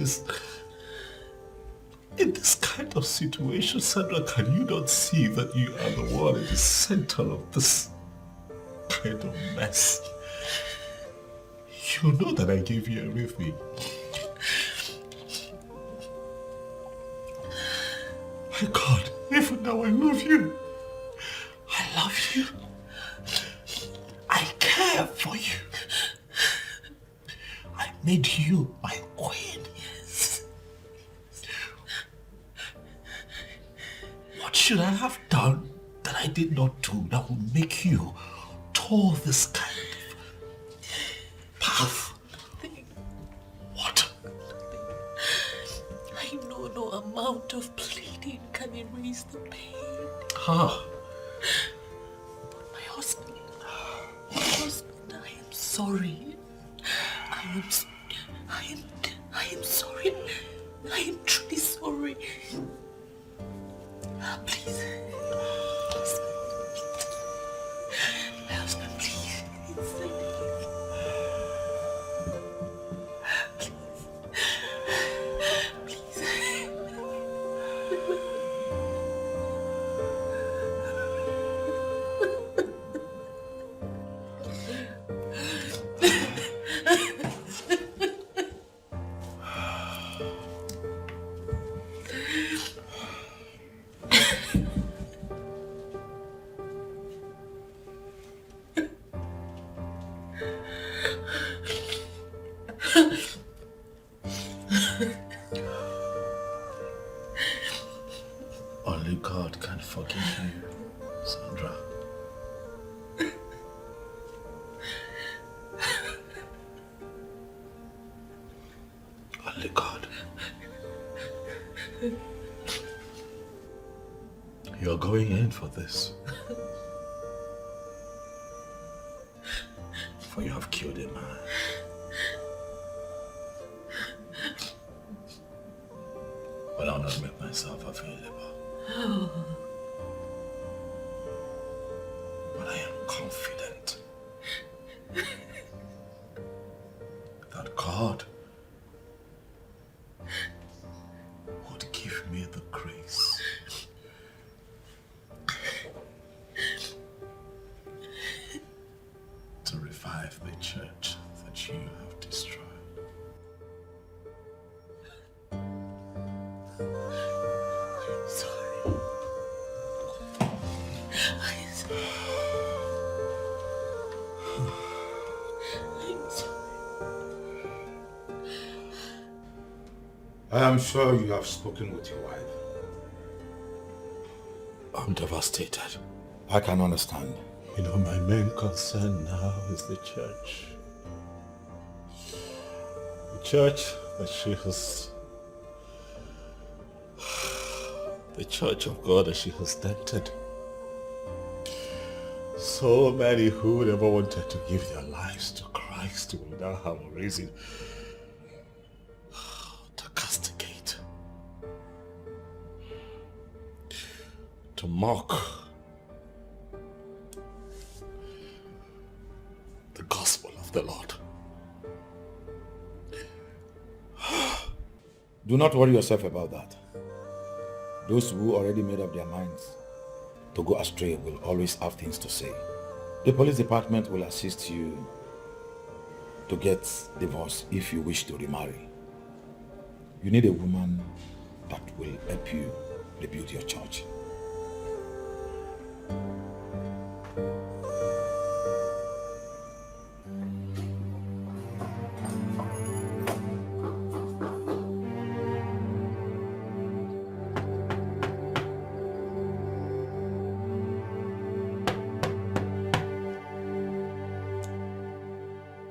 this kind of situation? Sandra, can you not see that you are the one in the center of this kind of mess? You know that I gave you everything. My God, even now I love you. I love you. I care for you. I made you my queen. Yes. What should I have done that I did not do that would make you tour this kind of path? What? I know no amount of pleading can erase the pain. Huh? But my husband, I am sorry. I am sorry. I am truly sorry. Please. My husband, please. Only God can forgive you, Sandra. Only God. You're going in for this. For you have killed a man. But I'll not make myself available. But I am confident that God would give me the grace to revive the church that you have destroyed. I am sure you have spoken with your wife. I'm devastated. I can understand. You know, my main concern now is the church. The church that she has... The church of God that she has dented. So many who never wanted to give their lives to Christ will now have a reason to castigate, to mock the gospel of the Lord. Do not worry yourself about that. Those who already made up their minds to go astray will always have things to say. The police department will assist you to get divorced if you wish to remarry. You need a woman that will help you rebuild your church.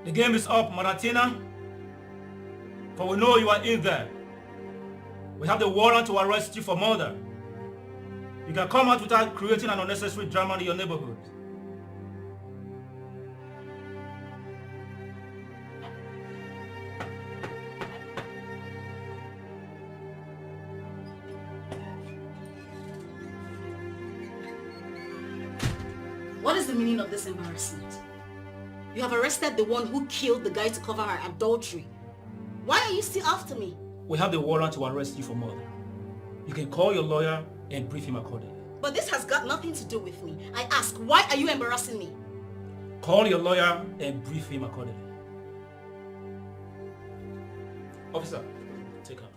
The game is up, Maratina. For we know you are in there. We have the warrant to arrest you for murder. You can come out without creating an unnecessary drama in your neighborhood. What is the meaning of this embarrassment? You have arrested the one who killed the guy to cover her adultery. Why are you still after me? We have the warrant to arrest you for murder. You can call your lawyer and brief him accordingly. But this has got nothing to do with me. I ask, why are you embarrassing me? Call your lawyer and brief him accordingly. Officer, take her.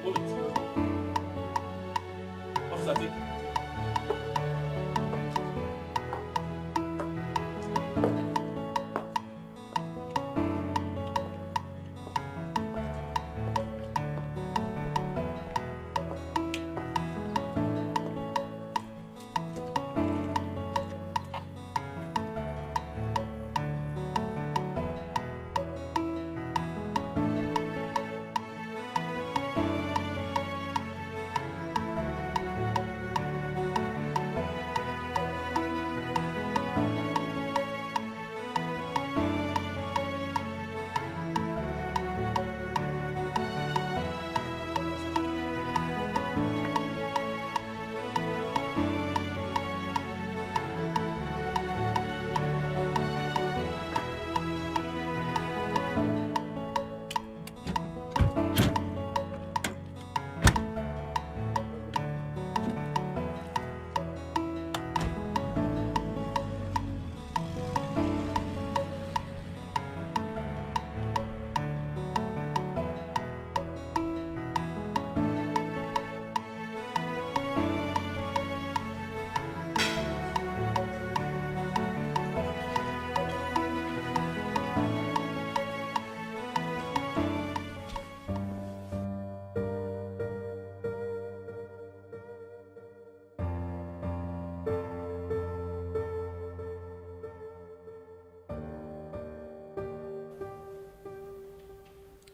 Hold it. Officer, take her.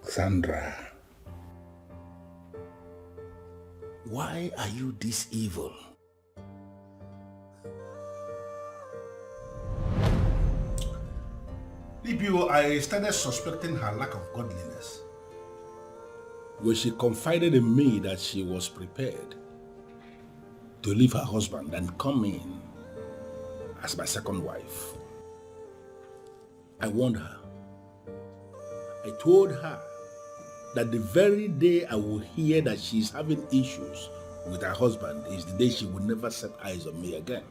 Sandra. Why are you this evil? Libio, I started suspecting her lack of godliness. When she confided in me that she was prepared to leave her husband and come in as my second wife, I warned her. I told her that the very day I will hear that she's having issues with her husband is the day she will never set eyes on me again.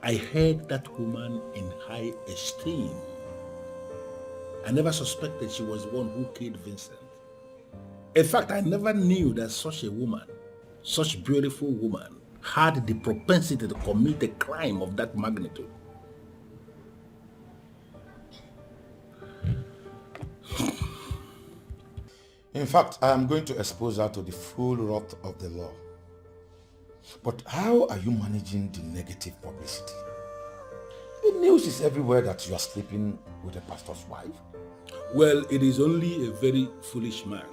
I held that woman in high esteem. I never suspected she was the one who killed Vincent. In fact, I never knew that such a woman, such beautiful woman, had the propensity to commit a crime of that magnitude. In fact, I am going to expose her to the full wrath of the law. But how are you managing the negative publicity? The news is everywhere that you are sleeping with a pastor's wife. Well, it is only a very foolish man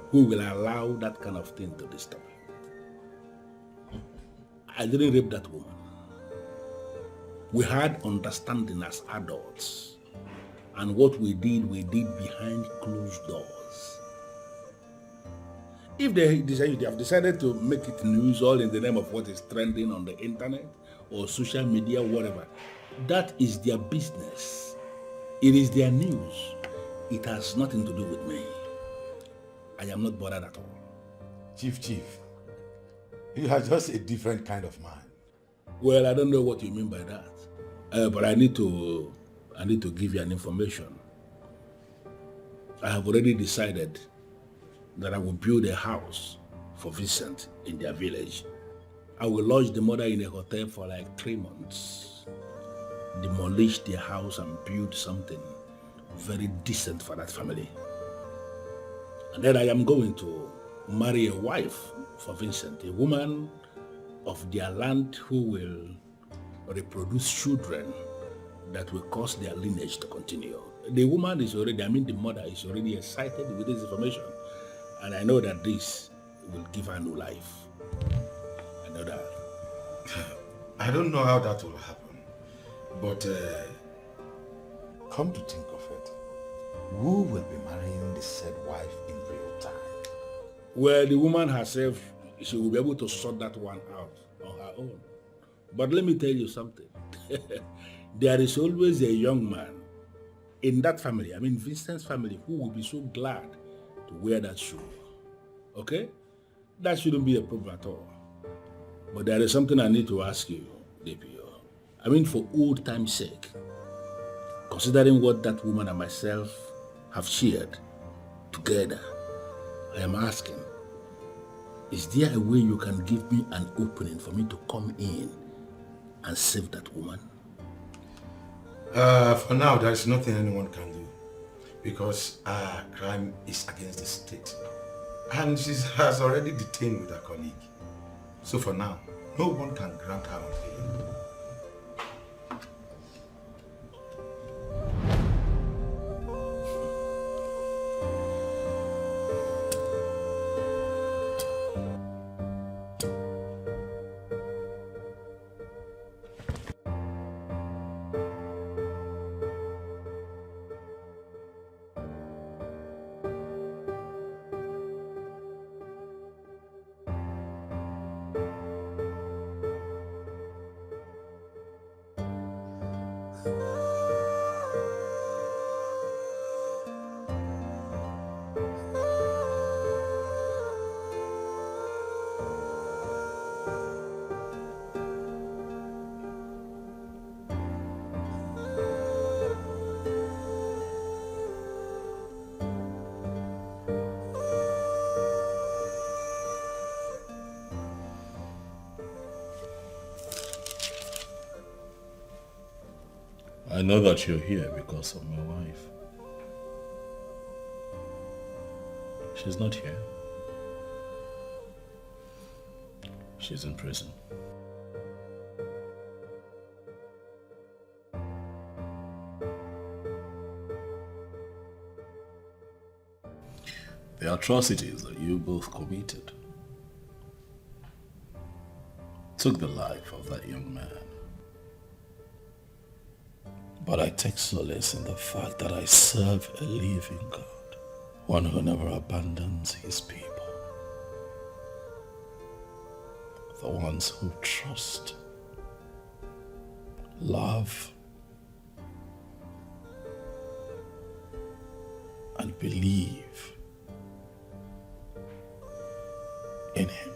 who will allow that kind of thing to disturb him. I didn't rape that woman. We had understanding as adults, and what we did behind closed doors. If they have decided to make it news all in the name of what is trending on the internet or social media, whatever, that is their business. It is their news. It has nothing to do with me. I am not bothered at all. Chief, you are just a different kind of man. Well, I don't know what you mean by that. But I need to give you an information. I have already decided that I will build a house for Vincent in their village. I will lodge the mother in a hotel for like 3 months, demolish their house and build something very decent for that family. And then I am going to marry a wife for Vincent, a woman of their land who will reproduce children that will cause their lineage to continue. The woman is already, the mother is already excited with this information. And I know that this will give her new life. I know that. I don't know how that will happen. But come to think of it, who will be marrying the said wife in real time? Well, the woman herself, she will be able to sort that one out on her own. But let me tell you something. There is always a young man in that family, Vincent's family, who will be so glad to wear that shoe. Okay? That shouldn't be a problem at all. But there is something I need to ask you, DPO. For old time's sake, considering what that woman and myself have shared together, I am asking, is there a way you can give me an opening for me to come in and save that woman? For now, there is nothing anyone can do. Because crime is against the state. And she has already detained with her colleague. So for now, no one can grant her bail. I know that you're here because of my wife. She's not here. She's in prison. the atrocities that you both committed took the life of that young man. But I take solace in the fact that I serve a living God, one who never abandons his people, the ones who trust, love, and believe in him.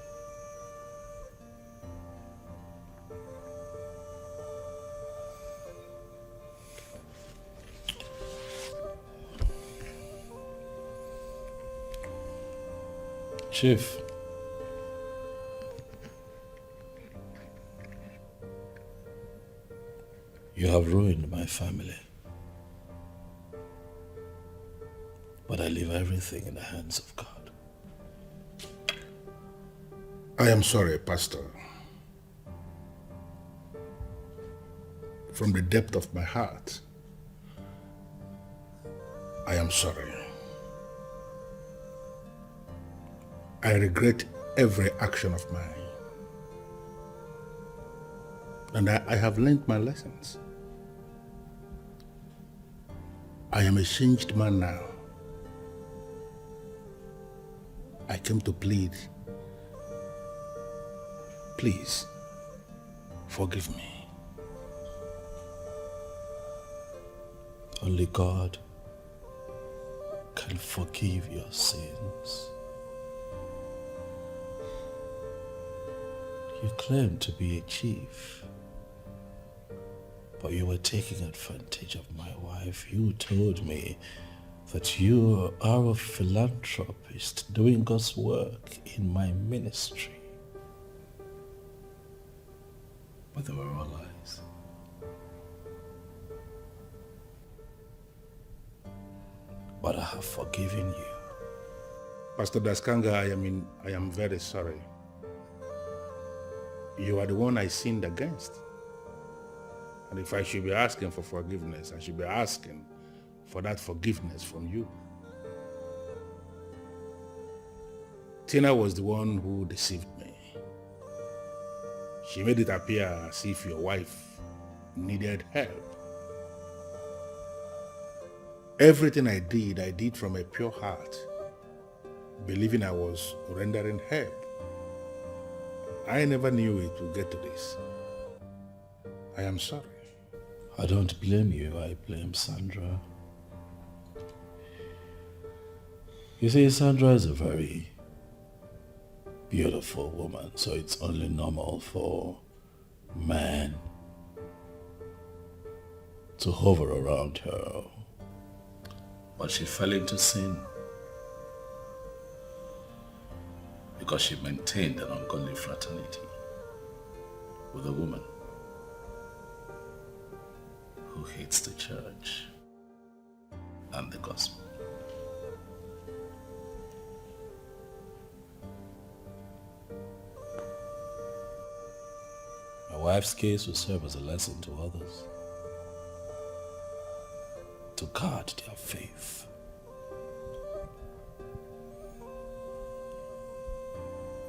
Chief, you have ruined my family, but I leave everything in the hands of God. I am sorry, Pastor. From the depth of my heart, I am sorry. I regret every action of mine. And I have learned my lessons. I am a changed man now. I came to plead. Please, forgive me. Only God can forgive your sins. You claim to be a chief, but you were taking advantage of my wife. You told me that you are a philanthropist doing God's work in my ministry. But they were all lies. But I have forgiven you. Pastor Daskanga, I am very sorry. You are the one I sinned against. And if I should be asking for forgiveness, I should be asking for that forgiveness from you. Tina was the one who deceived me. She made it appear as if your wife needed help. Everything I did from a pure heart, believing I was rendering help. I never knew it would get to this. I am sorry. I don't blame you, I blame Sandra. You see, Sandra is a very beautiful woman, so it's only normal for men to hover around her. But she fell into sin because she maintained an ungodly fraternity with a woman who hates the church and the gospel. My wife's case will serve as a lesson to others to guard their faith.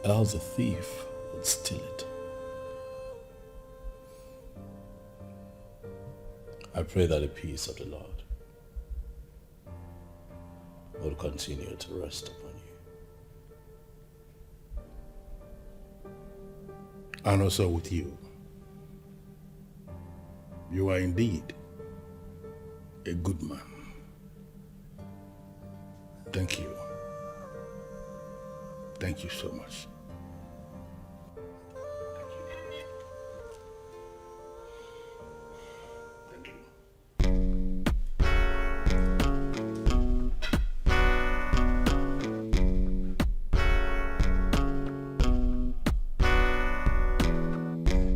Else a thief would steal it. I pray that the peace of the Lord will continue to rest upon you. And also with you. You are indeed a good man. Thank you. Thank you so much.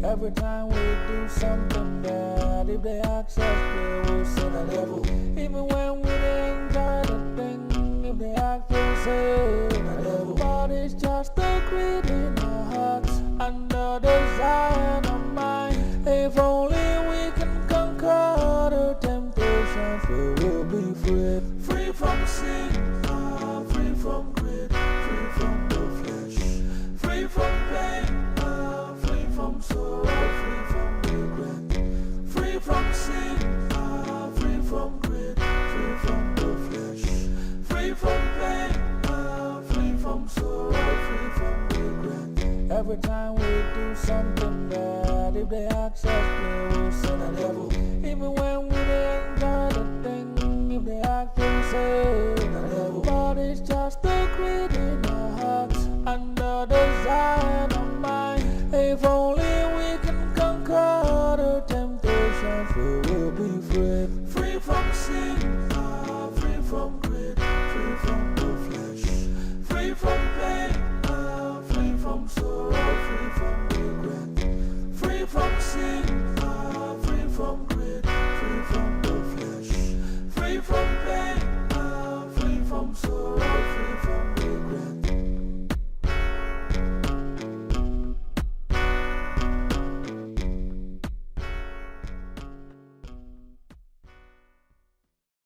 Every time we do something bad, if they ask us, we will say the devil. Even when we enjoy the thing, if they ask us, say the devil. But it's just a greed in our hearts and the desire in our mind. If only we can conquer the temptations, we will be free. Free from sin, free from every time we do something bad. If they ask us, play, we'll say the devil. Even when we don't enjoy the thing, if they ask us, say the devil. But it's just the greed in our hearts and the desire in our mind. If only we can conquer the temptations, we will be free. Free from sin, free from